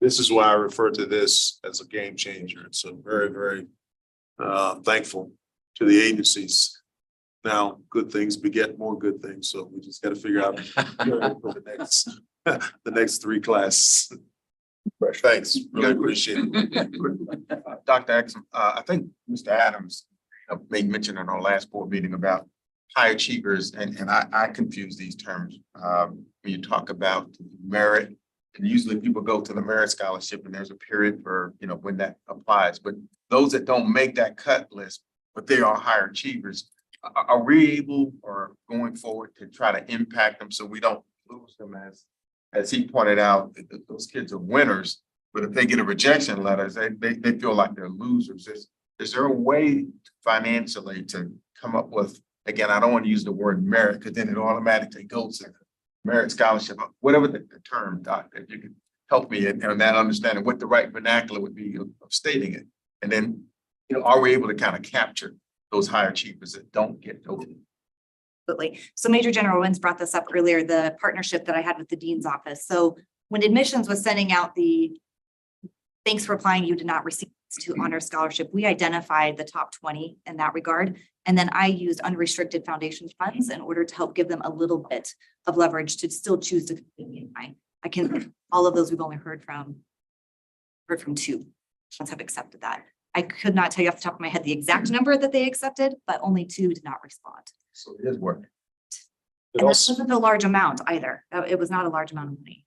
This is why I refer to this as a game changer. So very, very thankful to the agencies. Now, good things beget more good things. So we just got to figure out for the next 3 classes. Thanks. Really appreciate it. Dr. Axum, I think Mr. Adams made mention in our last board meeting about high achievers, and I confuse these terms. When you talk about merit, and usually people go to the merit scholarship and there's a period for, when that applies. But those that don't make that cut list, but they are higher achievers, are we able or going forward to try to impact them so we don't lose them as he pointed out, those kids are winners, but if they get a rejection letter, they feel like they're losers. Is there a way financially to come up with, again, I don't want to use the word merit because then it automatically goes to merit scholarship, whatever the term, Doctor, if you could help me in that understanding what the right vernacular would be of stating it. And then, are we able to kind of capture those higher achievers that don't get voted? Absolutely. So Major General Wins brought this up earlier, the partnership that I had with the Dean's office. So when admissions was sending out the thanks for applying. You did not receive to honor scholarship. We identified the top 20 in that regard. And then I used unrestricted foundation funds in order to help give them a little bit of leverage to still choose to continue. I can, all of those we've only heard from 2 ones have accepted that. I could not tell you off the top of my head the exact number that they accepted, but only 2 did not respond. So it is working. And that wasn't a large amount either. It was not a large amount of money.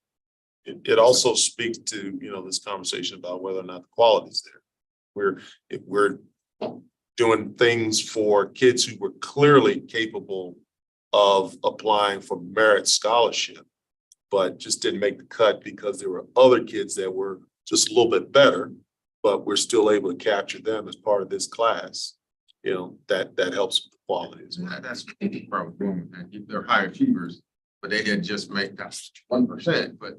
It also speaks to, this conversation about whether or not the quality is there. If we're doing things for kids who were clearly capable of applying for merit scholarship, but just didn't make the cut because there were other kids that were just a little bit better, but we're still able to capture them as part of this class. That helps with the quality as well. That's what the problem doing. They're high achievers, but they didn't just make that 1%, but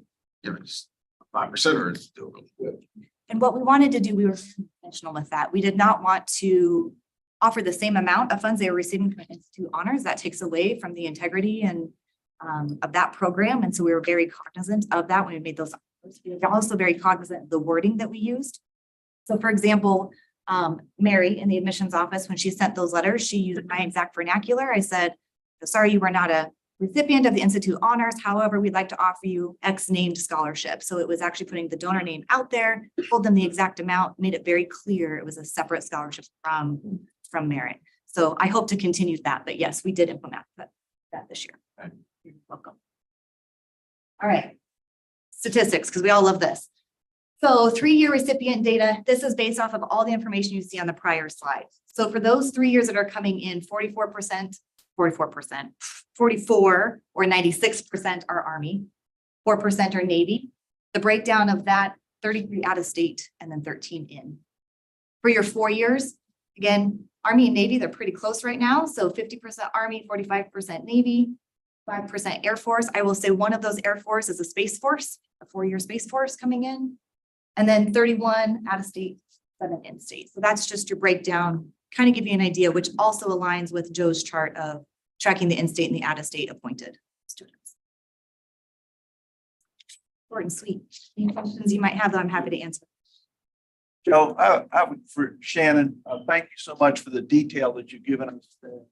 just 5% is still really good. And what we wanted to do, we were intentional with that. We did not want to offer the same amount of funds they were receiving from Institute Honors. That takes away from the integrity and of that program. And so we were very cognizant of that when we made those offers. We were also very cognizant of the wording that we used. So for example, Mary in the admissions office, when she sent those letters, she used my exact vernacular. I said, sorry, you were not a recipient of the Institute Honors. However, we'd like to offer you X named scholarship. So it was actually putting the donor name out there, told them the exact amount, made it very clear it was a separate scholarship from merit. So I hope to continue that. But yes, we did implement that this year. You're welcome. All right. Statistics, because we all love this. So 3-year recipient data, this is based off of all the information you see on the prior slide. So for those 3 years that are coming in, 44%, 44 or 96% are Army, 4% are Navy. The breakdown of that, 33 out of state and then 13 in. For your 4 years, again, Army and Navy, they're pretty close right now. So 50% Army, 45% Navy, 5% Air Force. I will say one of those Air Force is a Space Force, a 4-year Space Force coming in. And then 31 out of state, 7 in state. So that's just your breakdown, kind of give you an idea, which also aligns with Joe's chart of tracking the in-state and the out-of-state appointed students. Short and sweet. Any questions you might have that I'm happy to answer. Joe, I would, for Shannon, thank you so much for the detail that you've given us today.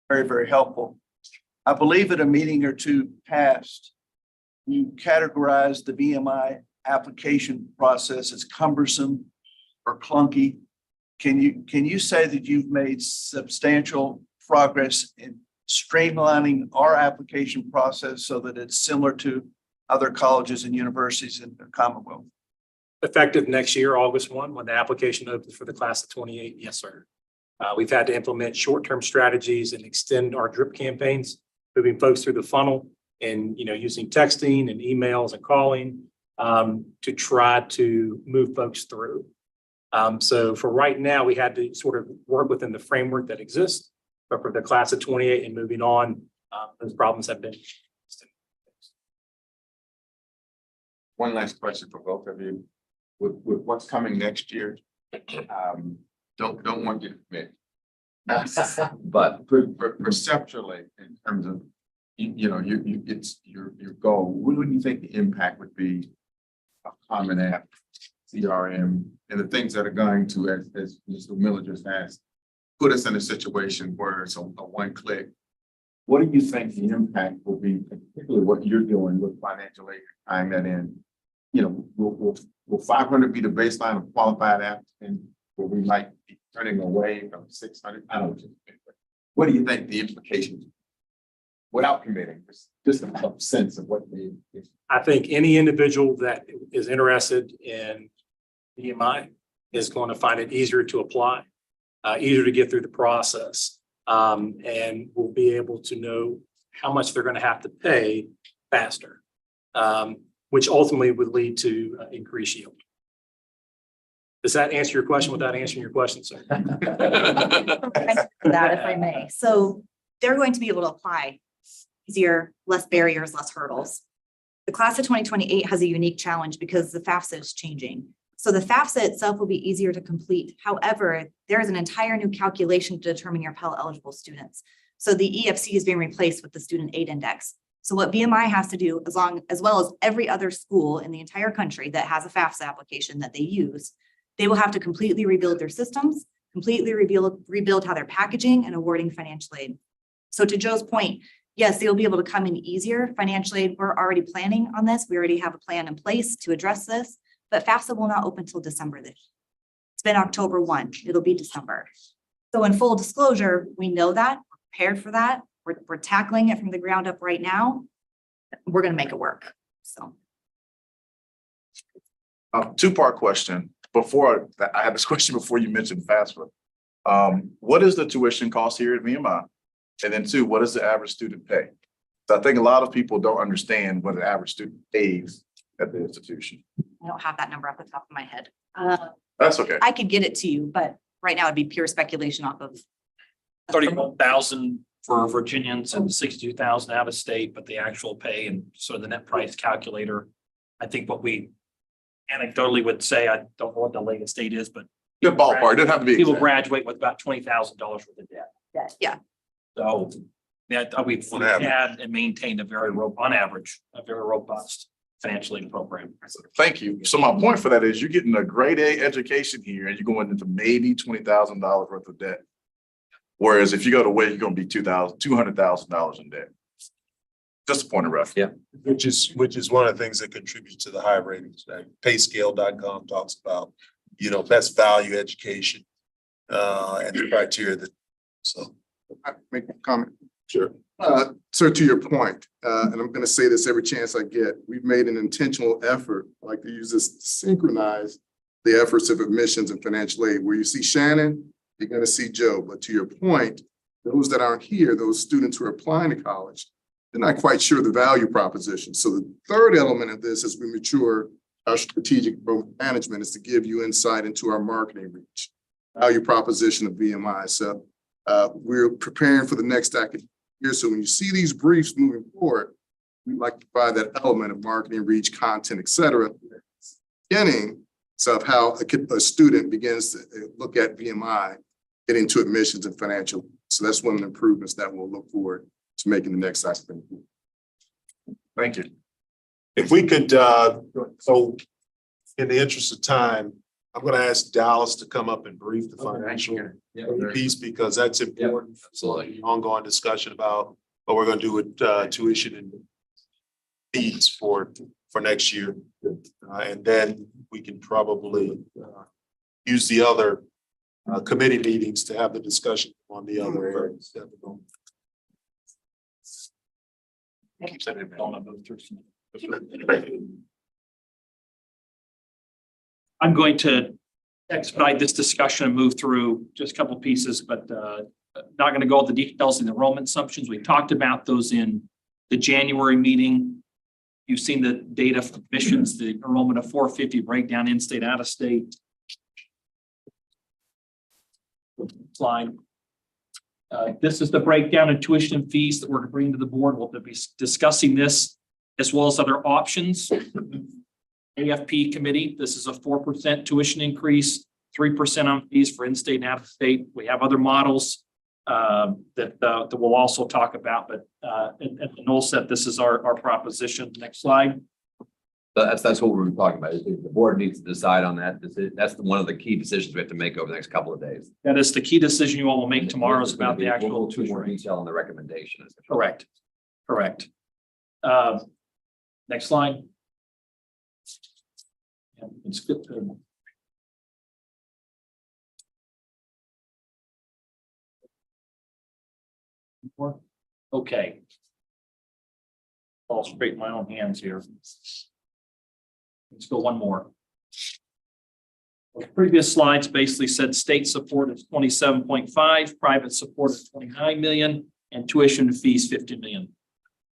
Very, very helpful. I believe at a meeting or two past, you categorized the VMI application process as cumbersome or clunky. Can you say that you've made substantial progress in streamlining our application process so that it's similar to other colleges and universities in the Commonwealth? Effective next year, August 1, when the application opens for the class of 28, yes, sir. We've had to implement short-term strategies and extend our drip campaigns, moving folks through the funnel and using texting and emails and calling to try to move folks through. So for right now, we had to sort of work within the framework that exists, but for the class of 28 and moving on, those problems have been. One last question for both of you. With what's coming next year, don't want you to commit. But perceptually, in terms of it's your goal, what do you think the impact would be of Common App, CRM, and the things that are going to, as Mr. Miller just asked, put us in a situation where it's a one-click? What do you think the impact will be, particularly what you're doing with financial aid, tying that in? Will 500 be the baseline of qualified applicants, where we might be turning away from 600? I don't know. What do you think the implications, without committing, just a sense of what the? I think any individual that is interested in EMI is going to find it easier to apply, easier to get through the process, and will be able to know how much they're going to have to pay faster, which ultimately would lead to increased yield. Does that answer your question without answering your question, sir? That, if I may. So they're going to be able to apply easier, less barriers, less hurdles. The class of 2028 has a unique challenge because the FAFSA is changing. So the FAFSA itself will be easier to complete. However, there is an entire new calculation to determine your Pell eligible students. So the EFC is being replaced with the student aid index. So what VMI has to do, as well as every other school in the entire country that has a FAFSA application that they use, they will have to completely rebuild their systems, completely rebuild how they're packaging and awarding financial aid. So to Joe's point, yes, they'll be able to come in easier. Financial aid, we're already planning on this. We already have a plan in place to address this, but FAFSA will not open till December this year. It's been October 1, it'll be December. So in full disclosure, we know that, we're prepared for that. We're tackling it from the ground up right now. We're gonna make it work, so. Two-part question. Before, I had this question before you mentioned FAFSA. What is the tuition cost here at VMI? And then two, what does the average student pay? So I think a lot of people don't understand what an average student pays at the institution. I don't have that number off the top of my head. That's okay. I could get it to you, but right now it'd be pure speculation off of. 31,000 for Virginians and 62,000 out of state, but the actual pay and sort of the net price calculator. I think what we anecdotally would say, I don't know what the latest date is, but Good ballpark. It doesn't have to be people exact. graduate with about $20,000 worth of debt. Yeah. So we've had and maintained on average, a very robust financial aid program. Thank you. So my point for that is you're getting a grade A education here and you're going into maybe $20,000 worth of debt. Whereas if you go to Wade, you're going to be $200,000 in debt. Just a point of reference. Yeah. Which is one of the things that contributes to the high ratings. Payscale.com talks about, best value education and the criteria that, so. I make a comment. Sure. Sir, to your point, and I'm gonna say this every chance I get, we've made an intentional effort, I like to use this to synchronize the efforts of admissions and financial aid. Where you see Shannon, you're gonna see Joe. But to your point, those that aren't here, those students who are applying to college, they're not quite sure the value proposition. So the third element of this as we mature our strategic management is to give you insight into our marketing reach, value proposition of VMI. So we're preparing for the next academic year. So when you see these briefs moving forward, we like to provide that element of marketing reach, content, et cetera, beginning of how a student begins to look at VMI, get into admissions and financial. So that's one of the improvements that we'll look forward to making the next academic year. Thank you. If we could, so in the interest of time, I'm going to ask Dallas to come up and brief the financial piece because that's important. Absolutely. Ongoing discussion about what we're going to do with tuition and fees for next year. And then we can probably use the other committee meetings to have the discussion on the other areas. I'm going to expedite this discussion and move through just a couple of pieces, but not going to go into the details in the enrollment assumptions. We talked about those in the January meeting. You've seen the data for admissions, the enrollment of 450 breakdown in-state, out-of-state. Slide. This is the breakdown in tuition and fees that we're bringing to the board. We'll be discussing this as well as other options. AFP committee, this is a 4% tuition increase, 3% on fees for in-state and out-of-state. We have other models that we'll also talk about, but at the null set, this is our proposition. Next slide. That's what we're talking about. The board needs to decide on that. That's one of the key decisions we have to make over the next couple of days. That is the key decision you all will make tomorrow is about the actual We'll go into tuition more rates. detail on the recommendation. Correct. Next slide. Yeah, we can skip through. Okay. I'll straighten my own hands here. Let's go one more. The previous slides basically said state support is 27.5, private support is 29 million, and tuition fees 50 million.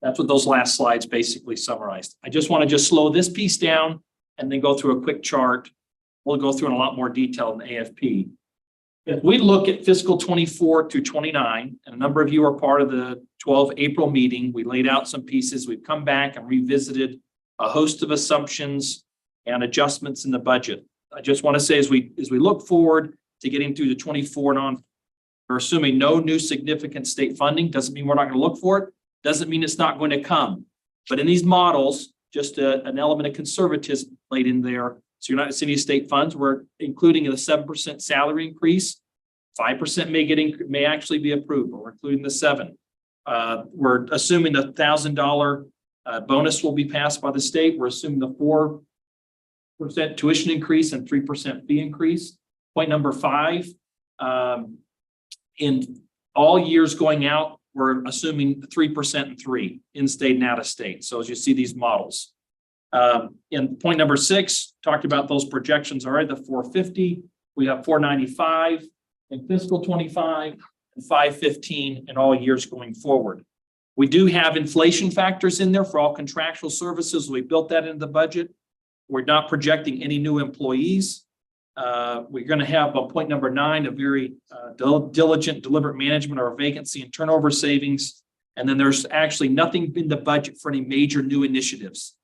That's what those last slides basically summarized. I just want to slow this piece down and then go through a quick chart. We'll go through in a lot more detail in the AFP. If we look at fiscal 24 to 29, and a number of you are part of the 12 April meeting, we laid out some pieces. We've come back and revisited a host of assumptions and adjustments in the budget. I just want to say as we look forward to getting through the 24 and on, we're assuming no new significant state funding. Doesn't mean we're not going to look for it, Doesn't mean it's not going to come. But in these models, just an element of conservatism played in there. So you're not seeing any state funds. We're including a 7% salary increase. 5% may actually be approved, but we're including the 7%. We're assuming the $1,000 bonus will be passed by the state. We're assuming the 4% tuition increase and 3% fee increase. Point number 5, in all years going out, we're assuming 3% and 3% in state and out of state. So as you see these models. In point number 6, talked about those projections already, the 450, we have 495 in fiscal 25 and 515 in all years going forward. We do have inflation factors in there for all contractual services. We built that into the budget. We're not projecting any new employees. We're going to have on point number 9, a very diligent, deliberate management of our vacancy and turnover savings. And then there's actually nothing in the budget for any major new initiatives.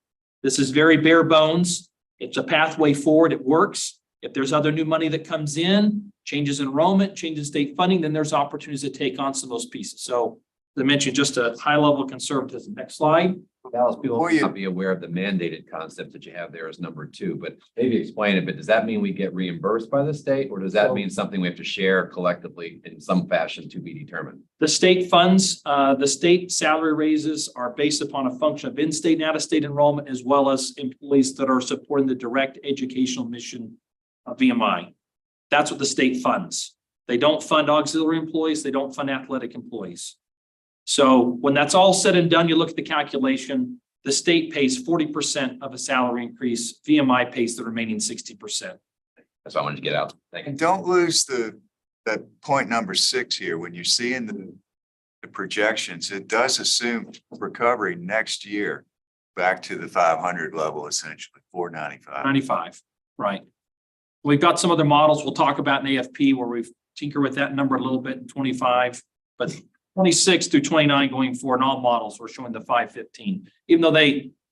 This is very bare bones. It's a pathway forward. It works. If there's other new money that comes in, changes enrollment, changes state funding, then there's opportunities to take on some of those pieces. So as I mentioned, just a high level of conservatism. Next slide. Dallas, people may not be aware of the mandated concept that you have there as number 2, but maybe explain it. But does that mean we get reimbursed by the state, or does that mean something we have to share collectively in some fashion to be determined? The state funds, the state salary raises are based upon a function of in-state and out-of-state enrollment, as well as employees that are supporting the direct educational mission of VMI. That's what the state funds. They don't fund auxiliary employees. They don't fund athletic employees. So when that's all said and done, you look at the calculation, the state pays 40% of a salary increase. VMI pays the remaining 60%. That's what I wanted to get out. Thank you. And don't lose that point number 6 here. When you're seeing the projections, it does assume recovery next year back to the 500 level, essentially 495. 95, right. We've got some other models we'll talk about in AFP where we've tinkered with that number a little bit in 25, but 26 through 29 going forward in all models, we're showing the 515, even though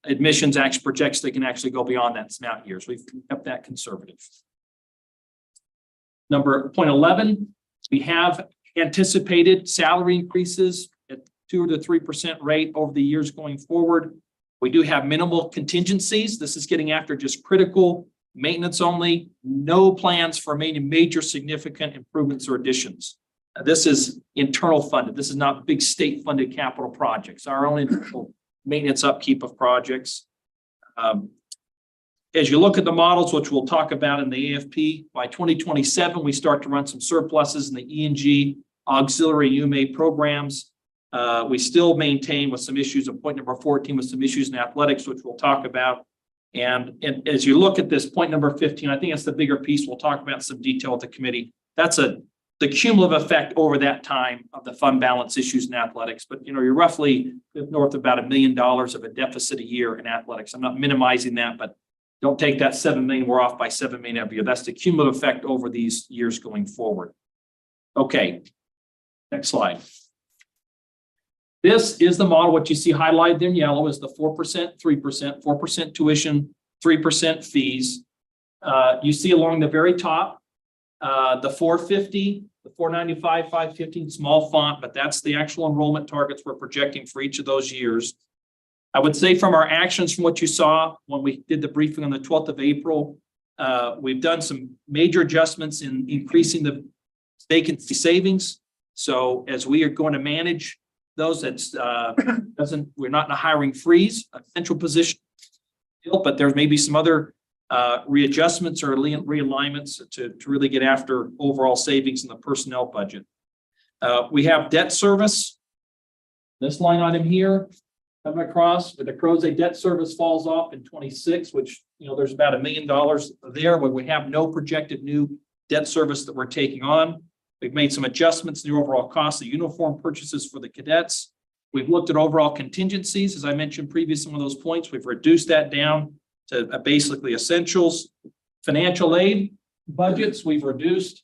admissions actually projects they can actually go beyond that in some out years. We've kept that conservative. Point 11, we have anticipated salary increases at 2 to 3% rate over the years going forward. We do have minimal contingencies. This is getting after just critical maintenance only, no plans for major significant improvements or additions. This is internal funded. This is not big state funded capital projects, our own internal maintenance upkeep of projects. As you look at the models, which we'll talk about in the AFP, by 2027, we start to run some surpluses in the E&G auxiliary UMA programs. We still maintain with some issues of point number 14 with some issues in athletics, which we'll talk about. And as you look at this point number 15, I think that's the bigger piece. We'll talk about some detail with the committee. That's the cumulative effect over that time of the fund balance issues in athletics. But, you're roughly north of about $1 million of a deficit a year in athletics. I'm not minimizing that, but don't take that 7 million. We're off by 7 million every year. That's the cumulative effect over these years going forward. Okay, next slide. This is the model. What you see highlighted in yellow is the 4%, 3%, 4% tuition, 3% fees. You see along the very top, the 450, the 495, 515, small font, but that's the actual enrollment targets we're projecting for each of those years. I would say from our actions, from what you saw when we did the briefing on the 12th of April, we've done some major adjustments in increasing the vacancy savings. So as we are going to manage those, we're not in a hiring freeze, a central position, but there may be some other readjustments or realignments to really get after overall savings in the personnel budget. We have debt service. This line item here coming across with the Crozet debt service falls off in 26, which there's about $1 million there where we have no projected new debt service that we're taking on. We've made some adjustments in the overall cost of uniform purchases for the cadets. We've looked at overall contingencies, as I mentioned previously, one of those points. We've reduced that down to basically essentials. Financial aid budgets, we've reduced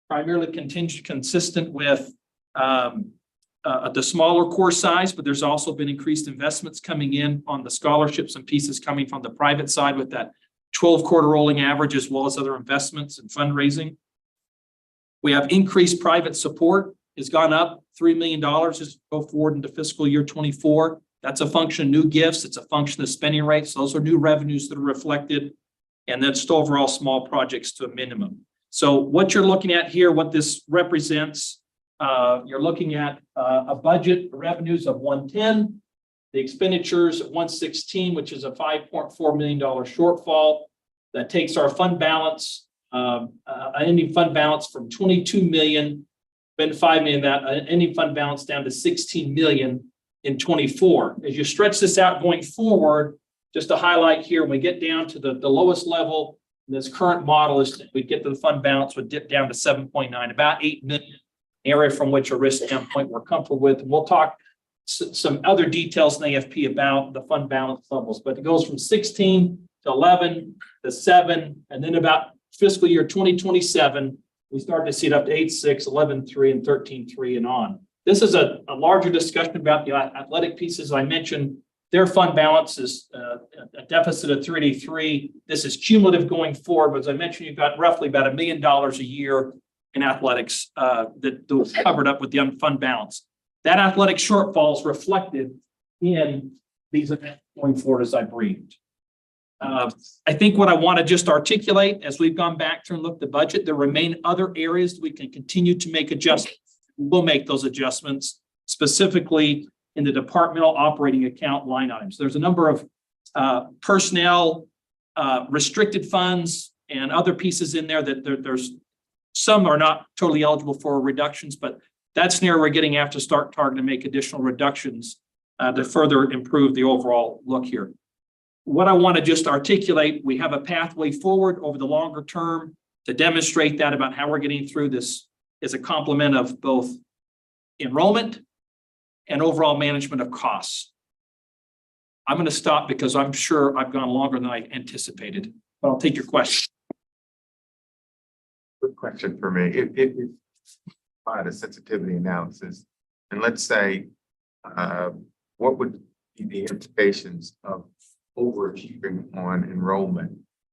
primarily consistent with the smaller course size, but there's also been increased investments coming in on the scholarships and pieces coming from the private side with that 12-quarter rolling average, as well as other investments and fundraising. We have increased private support has gone up $3 million as we go forward into fiscal year 24. That's a function of new gifts. It's a function of spending rates. Those are new revenues that are reflected. And that's still overall small projects to a minimum. So what you're looking at here, what this represents, you're looking at a budget revenues of 110, the expenditures at 116, which is a $5.4 million shortfall. That takes our fund balance, ending fund balance from 22 million, been 5 million, that ending fund balance down to 16 million in 24. As you stretch this out going forward, just to highlight here, when we get down to the lowest level, this current model is we get to the fund balance would dip down to 7.9, about 8 million, area from which a risk standpoint we're comfortable with. And we'll talk some other details in AFP about the fund balance levels, but it goes from 16 to 11 to 7, and then about fiscal year 2027, we start to see it up to 8.6, 11.3, and 13.3 and on. This is a larger discussion about the athletic pieces. I mentioned their fund balance is a deficit of 383. This is cumulative going forward, but as I mentioned, you've got roughly about $1 million a year in athletics that was covered up with the fund balance. That athletic shortfall is reflected in these events going forward as I briefed. I think what I want to just articulate as we've gone back through and looked at the budget, there remain other areas we can continue to make adjustments. We'll make those adjustments specifically in the departmental operating account line items. There's a number of personnel, restricted funds and other pieces in there that there's some are not totally eligible for reductions, but that's near we're getting after start target to make additional reductions to further improve the overall look here. What I want to just articulate, we have a pathway forward over the longer term to demonstrate that about how we're getting through this as a complement of both enrollment and overall management of costs. I'm going to stop because I'm sure I've gone longer than I anticipated, but I'll take your question. Quick question for me. If by the sensitivity analysis, and let's say, what would be the implications of overachieving on enrollment,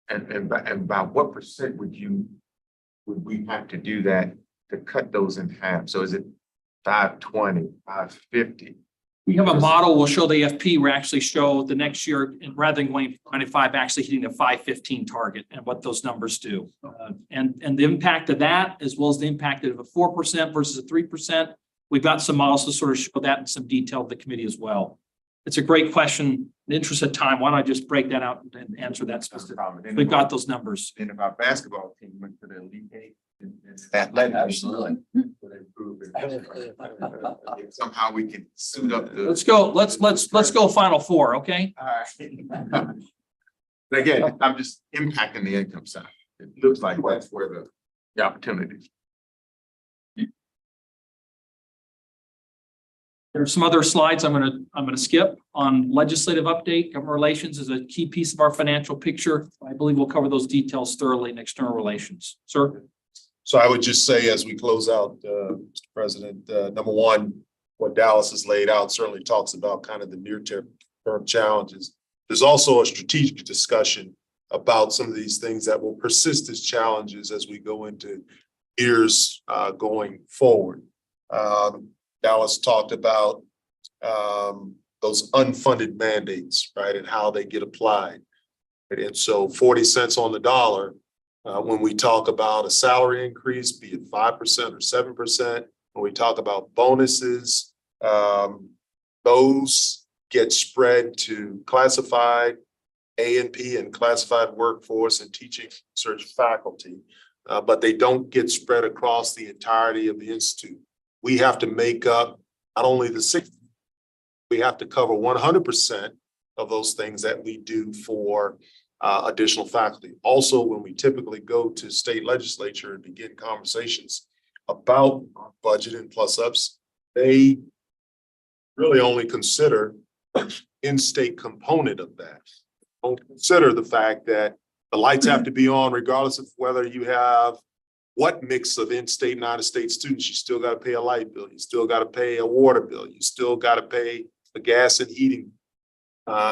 and by what percent would we have to do that to cut those in half? So is it 520, 550? We have a model. We'll show the AFP. We actually show the next year, and rather than going 95, actually hitting the 515 target and what those numbers do. And the impact of that, as well as the impact of a 4% versus a 3%. We've got some models to sort of show that in some detail to the committee as well. It's a great question. In the interest of time, why don't I just break that out and answer that specifically? We've got those numbers. And if our basketball team went to the Elite Eight, athletic, absolutely, would improve it. Somehow we can suit up the. Let's go. Let's go Final Four. Okay. All right. But again, I'm just impacting the income side. It looks like that's where the opportunity is. There's some other slides I'm gonna skip on legislative update. Government relations is a key piece of our financial picture. I believe we'll cover those details thoroughly in external relations. Sir. So I would just say, as we close out, Mr. President, number one, what Dallas has laid out certainly talks about kind of the near-term challenges. There's also a strategic discussion about some of these things that will persist as challenges as we go into years going forward. Dallas talked about those unfunded mandates, right, and how they get applied. And so 40 cents on the dollar, when we talk about a salary increase, be it 5% or 7%, when we talk about bonuses, those get spread to classified A&P and classified workforce and teaching research faculty, but they don't get spread across the entirety of the institute. We have to make up not only the 60, we have to cover 100% of those things that we do for additional faculty. Also, when we typically go to state legislature and begin conversations about budget and plus ups, they really only consider in-state component of that. Don't consider the fact that the lights have to be on regardless of whether you have what mix of in-state and out-of-state students. You still got to pay a light bill. You still got to pay a water bill. You still got to pay a gas and heating.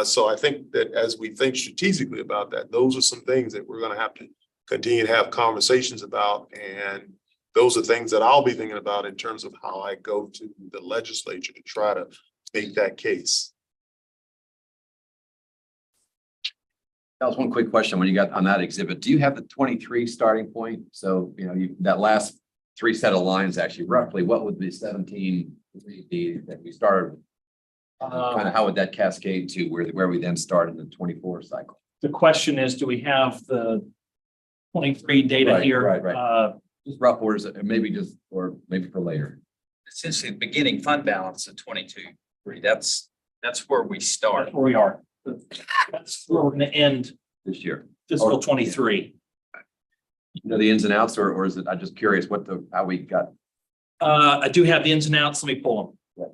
So I think that as we think strategically about that, those are some things that we're going to have to continue to have conversations about. And those are things that I'll be thinking about in terms of how I go to the legislature to try to make that case. That was one quick question when you got on that exhibit. Do you have the 23 starting point? So, you know, that last three set of lines, actually roughly, what would the 17 be that we started with? Kind of how would that cascade to where we then start in the 24 cycle? The question is, do we have the 23 data Right, here? right. Just rough orders, maybe just, or maybe for later. Essentially, the beginning fund balance of 22. That's where we start. That's where we are. That's where we're gonna end This year. fiscal 23. You know, the ins and outs, or is it, I'm just curious how we got. I do have the ins and outs. Let me pull them.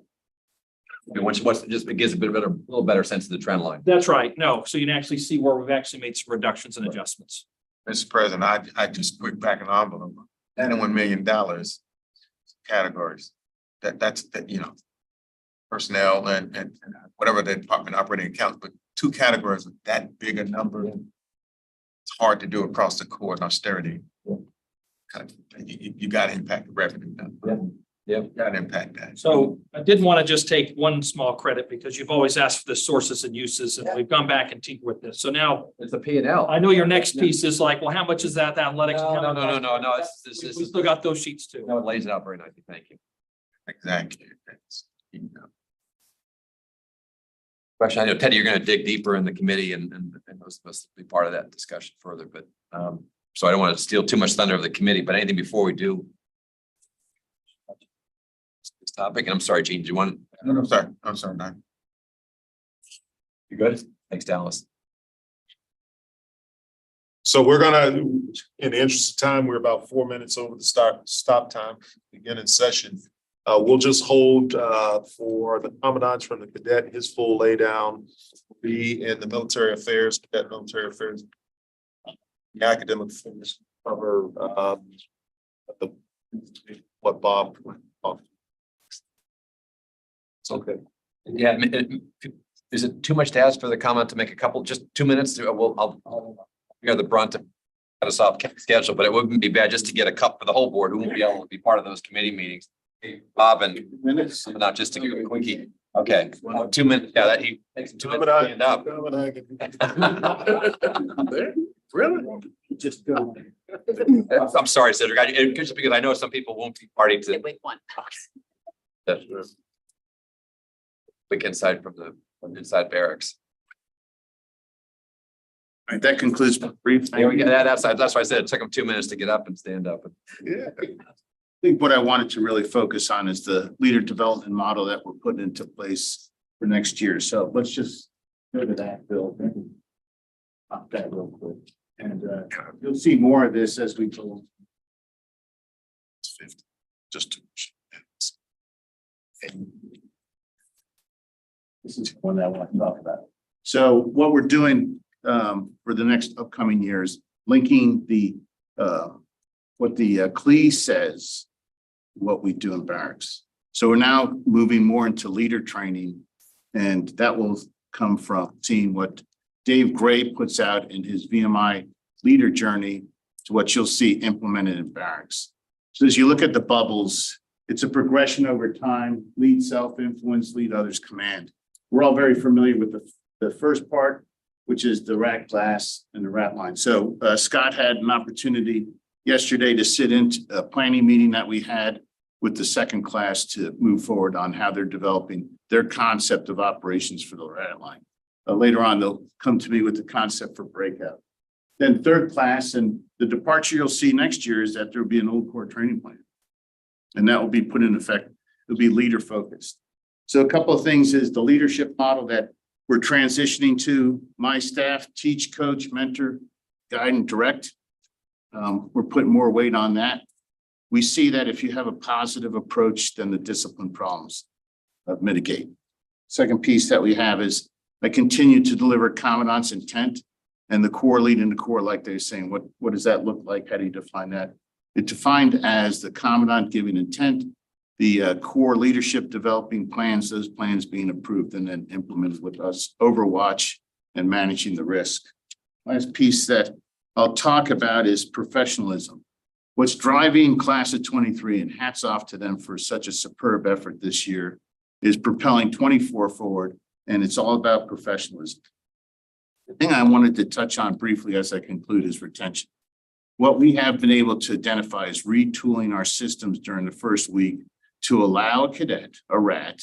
I mean, it gives a little better sense of the trend line. That's right. No, so you can actually see where we've actually made some reductions and adjustments. Mr. President, I just quick back an envelope, $91 million categories. That's you know, personnel and whatever the department operating accounts, but two categories with that big a number. It's hard to do across the core and austerity. You got to impact the revenue. Yep. Got to impact that. So I did want to just take one small credit because you've always asked for the sources and uses, and we've gone back and tinkered with this. So now it's a P&L. I know your next piece is like, well, how much is that athletics? No. We still got those sheets too. No, it lays it out very nicely. Thank you. Exactly. Question, I know, Teddy, you're going to dig deeper in the committee and those of us be part of that discussion further, but so I don't want to steal too much thunder of the committee, but anything before we do this topic, and I'm sorry, Gene, do you want? No, I'm sorry, no. You good? Thanks, Dallas. So we're gonna, in the interest of time, we're about 4 minutes over the stop time, beginning session. We'll just hold for the commandants from the cadet, his full laydown will be in the military affairs, cadet military affairs. The academic affairs cover what Bob. It's okay. Yeah, is it too much to ask for the comment to make a couple, just 2 minutes? I'll hear the brunt to cut us off schedule, but it wouldn't be bad just to get a cup for the whole board who won't be able to be part of those committee meetings. Bob and minutes, not just to give a quickie. Okay, 2 minutes. Yeah, that he takes 2 minutes to stand up. Really? Just go. I'm sorry, Cedric. Just because I know some people won't be party to. Wait, one. Quick insight from inside barracks. All right, that concludes my brief. Yeah, we get that. That's why I said it took them 2 minutes to get up and stand up. Yeah. I think what I wanted to really focus on is the leader development model that we're putting into place for next year. So let's just go to that, Bill. Pop that real quick. And you'll see more of this as we go. It's 50, just 2 minutes. This is one that I want to talk about. So what we're doing for the next upcoming years, linking the what the CLE says, what we do in barracks. So we're now moving more into leader training, and that will come from seeing what Dave Gray puts out in his VMI leader journey to what you'll see implemented in barracks. So as you look at the bubbles, it's a progression over time: lead self-influence, lead others, command. We're all very familiar with the first part, which is the rat glass and the rat line. So Scott had an opportunity yesterday to sit in a planning meeting that we had with the second class to move forward on how they're developing their concept of operations for the rat line. Later on, they'll come to me with the concept for breakout. Then third class, and the departure you'll see next year is that there'll be an old core training plan. And that will be put in effect. It'll be leader focused. So a couple of things is the leadership model that we're transitioning to. My staff: teach, coach, mentor, guide, and direct. We're putting more weight on that. We see that if you have a positive approach, then the discipline problems mitigate. Second piece that we have is I continue to deliver commandant's intent and the core leading the core, like they're saying. What does that look like? How do you define that? It's defined as the commandant giving intent, the core leadership developing plans, those plans being approved and then implemented with us, overwatch and managing the risk. Last piece that I'll talk about is professionalism. What's driving class of 23, and hats off to them for such a superb effort this year, is propelling 24 forward, and it's all about professionalism. The thing I wanted to touch on briefly as I conclude is retention. What we have been able to identify is retooling our systems during the first week to allow a cadet, a RAT,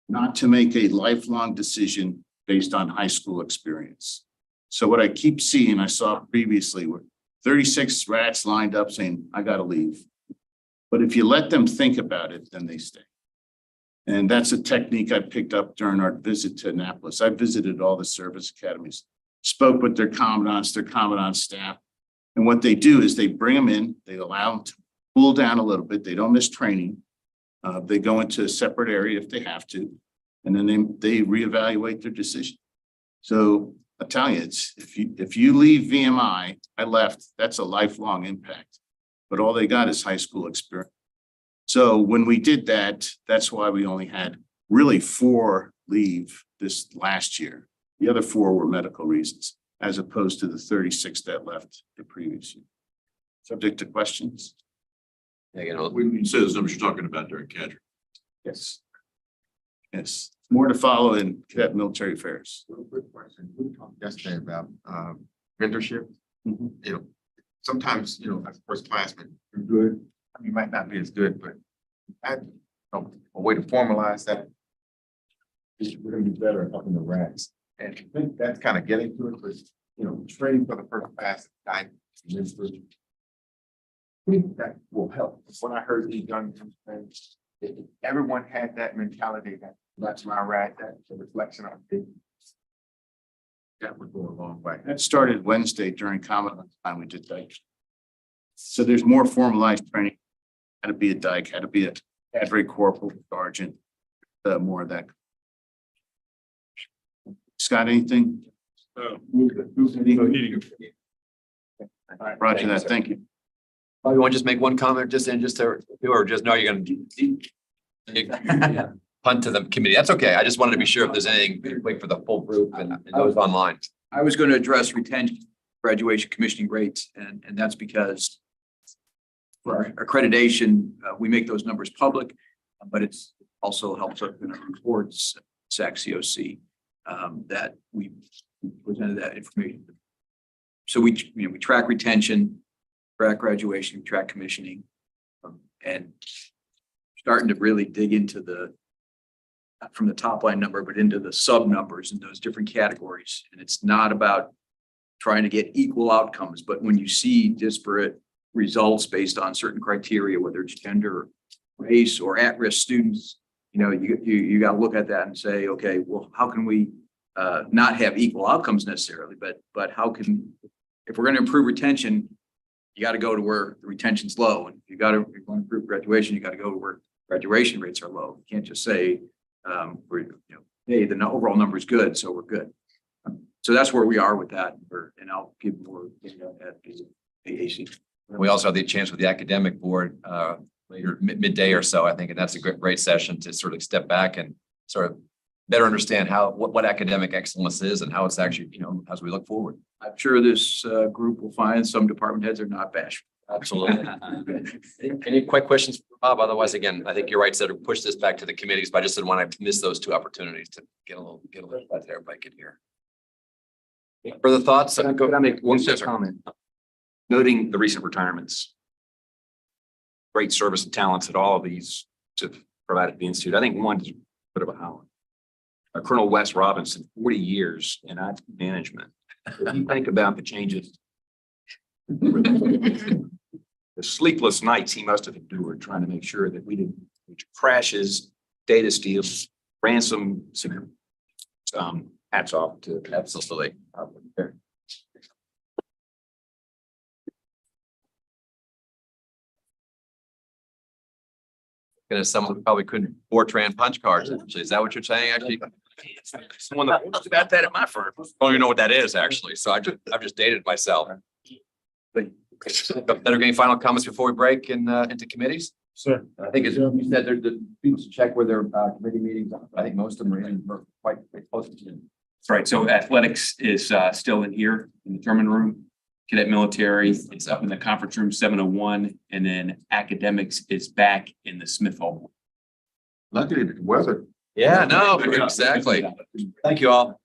not to make a lifelong decision based on high school experience. So what I keep seeing, I saw previously, were 36 RATs lined up saying, I gotta leave. But if you let them think about it, then they stay. And that's a technique I picked up during our visit to Annapolis. I visited all the service academies, spoke with their commandant staff. And what they do is they bring them in, they allow them to cool down a little bit. They don't miss training. They go into a separate area if they have to, and then they reevaluate their decision. So I tell you, it's if you leave VMI, I left, that's a lifelong impact. But all they got is high school experience. So when we did that, that's why we only had really 4 leave this last year. The other 4 were medical reasons, as opposed to the 36 that left the previous year. Subject to questions? Yeah, you know, We say those numbers you're talking about during cadre. Yes. Yes, more to follow in cadet military affairs. Real quick question. We talked yesterday about mentorship. You know, sometimes, you know, as firstclassmen, you're good. You might not be as good, but a way to formalize that. We're gonna be better at helping the RATs. And I think that's kind of getting to it, but you know, training for the first class, I think that will help. When I heard these young men, everyone had that mentality that that's my RAT, that's a reflection on it. That would go a long way. That started Wednesday during Commandant time. We did that. So there's more formalized training. How to be a dyke, how to be a cadre corporal, sergeant, more of that. Scott, anything? Roger that. Thank you. Oh, you want to just make one comment or just know you're gonna punt to the committee? That's okay. I just wanted to be sure if there's anything, wait for the full group and those online. I was going to address retention, graduation commissioning rates, and that's because for our accreditation, we make those numbers public, but it's also helps us in our reports, SAC-COC, that we presented that information. So we track retention, track graduation, track commissioning, and starting to really dig into not from the top line number, but into the sub numbers in those different categories. And it's not about trying to get equal outcomes, but when you see disparate results based on certain criteria, whether it's gender, race, or at-risk students, you know, you got to look at that and say, okay, well, how can we not have equal outcomes necessarily, but how can, if we're going to improve retention, you got to go to where the retention's low, and if you want to improve graduation, you got to go to where graduation rates are low. You can't just say, hey, the overall number is good, so we're good. So that's where we are with that, and I'll give more at the AAC. We also had the chance with the academic board later midday or so, I think, and that's a great session to sort of step back and sort of better understand what academic excellence is and how it's actually, as we look forward. I'm sure this group will find some department heads are not bashful. Absolutely. Any quick questions for Bob? Otherwise, again, I think you're right, so to push this back to the committees, but I just didn't want to miss those 2 opportunities to get a little that everybody could hear. Further thoughts? Could I make one quick comment? Noting the recent retirements. Great service and talents that all of these have provided to the Institute. I think one is a bit of a highlight. Colonel Wes Robinson, 40 years in IT management. If you think about the changes, the sleepless nights he must have endured trying to make sure that we didn't crashes, data steals, ransom. Hats off to absolutely. Someone who probably couldn't Fortran punch cards. Actually, is that what you're saying? Actually, someone that got that at my firm. I don't even know what that is actually. So I've just dated myself. Better any final comments before we break into committees? Sir, I think as you said, the people should check where their committee meetings are. I think most of them are quite close to. That's right. So athletics is still in here in the German room. Cadet military is up in the conference room 701, and then academics is back in the Smith Hall. Luckily, the weather. Yeah, no, exactly. Thank you all.